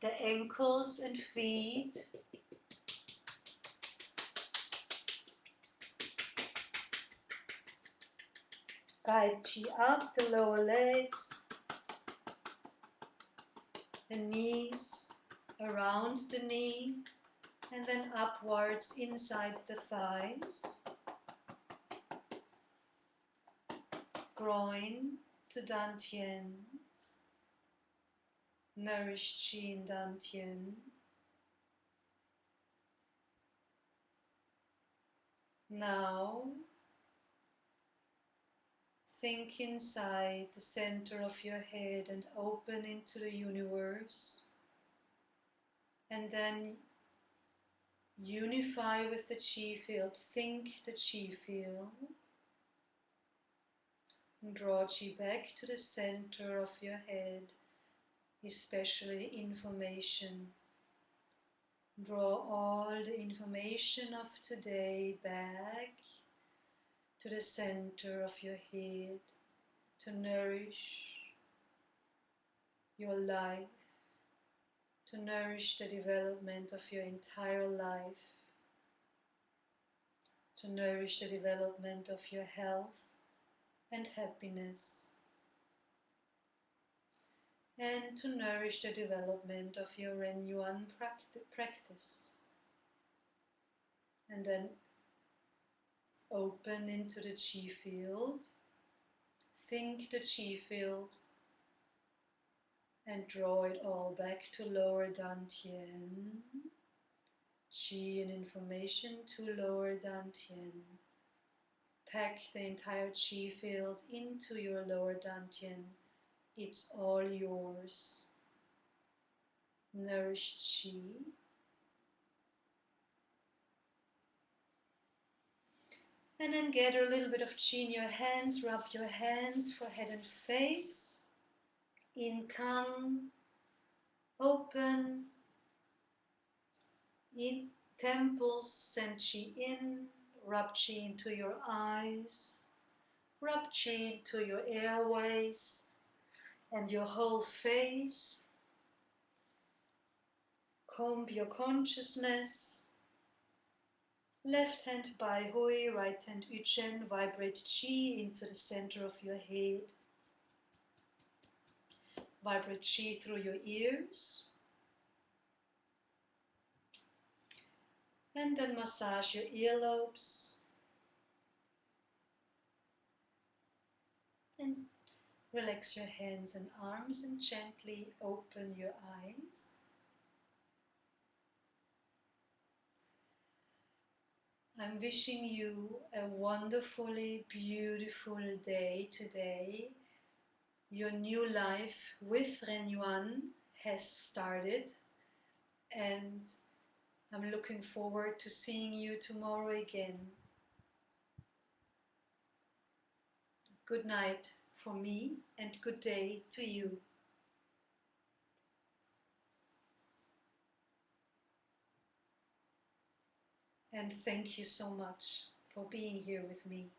the ankles and feet, Guide chi up the lower legs, the knees, around the knee, and then upwards inside the thighs. Groin to Dantian. Nourish chi in Dantian. Now, think inside the center of your head and open into the universe. And then unify with the chi field. Think the chi field. And draw chi back to the center of your head, especially information. Draw all the information of today back to the center of your head to nourish your life, to nourish the development of your entire life, to nourish the development of your health and happiness, and to nourish the development of your Ren Yuan practice. And then open into the chi field, think the chi field, and draw it all back to lower Dantian. Chi and information to lower Dantian. Pack the entire chi field into your lower Dantian. It's all yours. Nourish chi. And then gather a little bit of chi in your hands. Rub your hands, forehead and face. In tongue. Open. In temples, send chi in. Rub chi into your eyes. Rub chi into your airways and your whole face. Comb your consciousness. Left hand Bai Hui, right hand Yu Chen. Vibrate chi into the center of your head. Vibrate chi through your ears. And then massage your earlobes. And relax your hands and arms and gently open your eyes. I'm wishing you a wonderfully beautiful day today. Your new life with Ren Yuan has started, and I'm looking forward to seeing you tomorrow again. Good night for me and good day to you. And thank you so much for being here with me.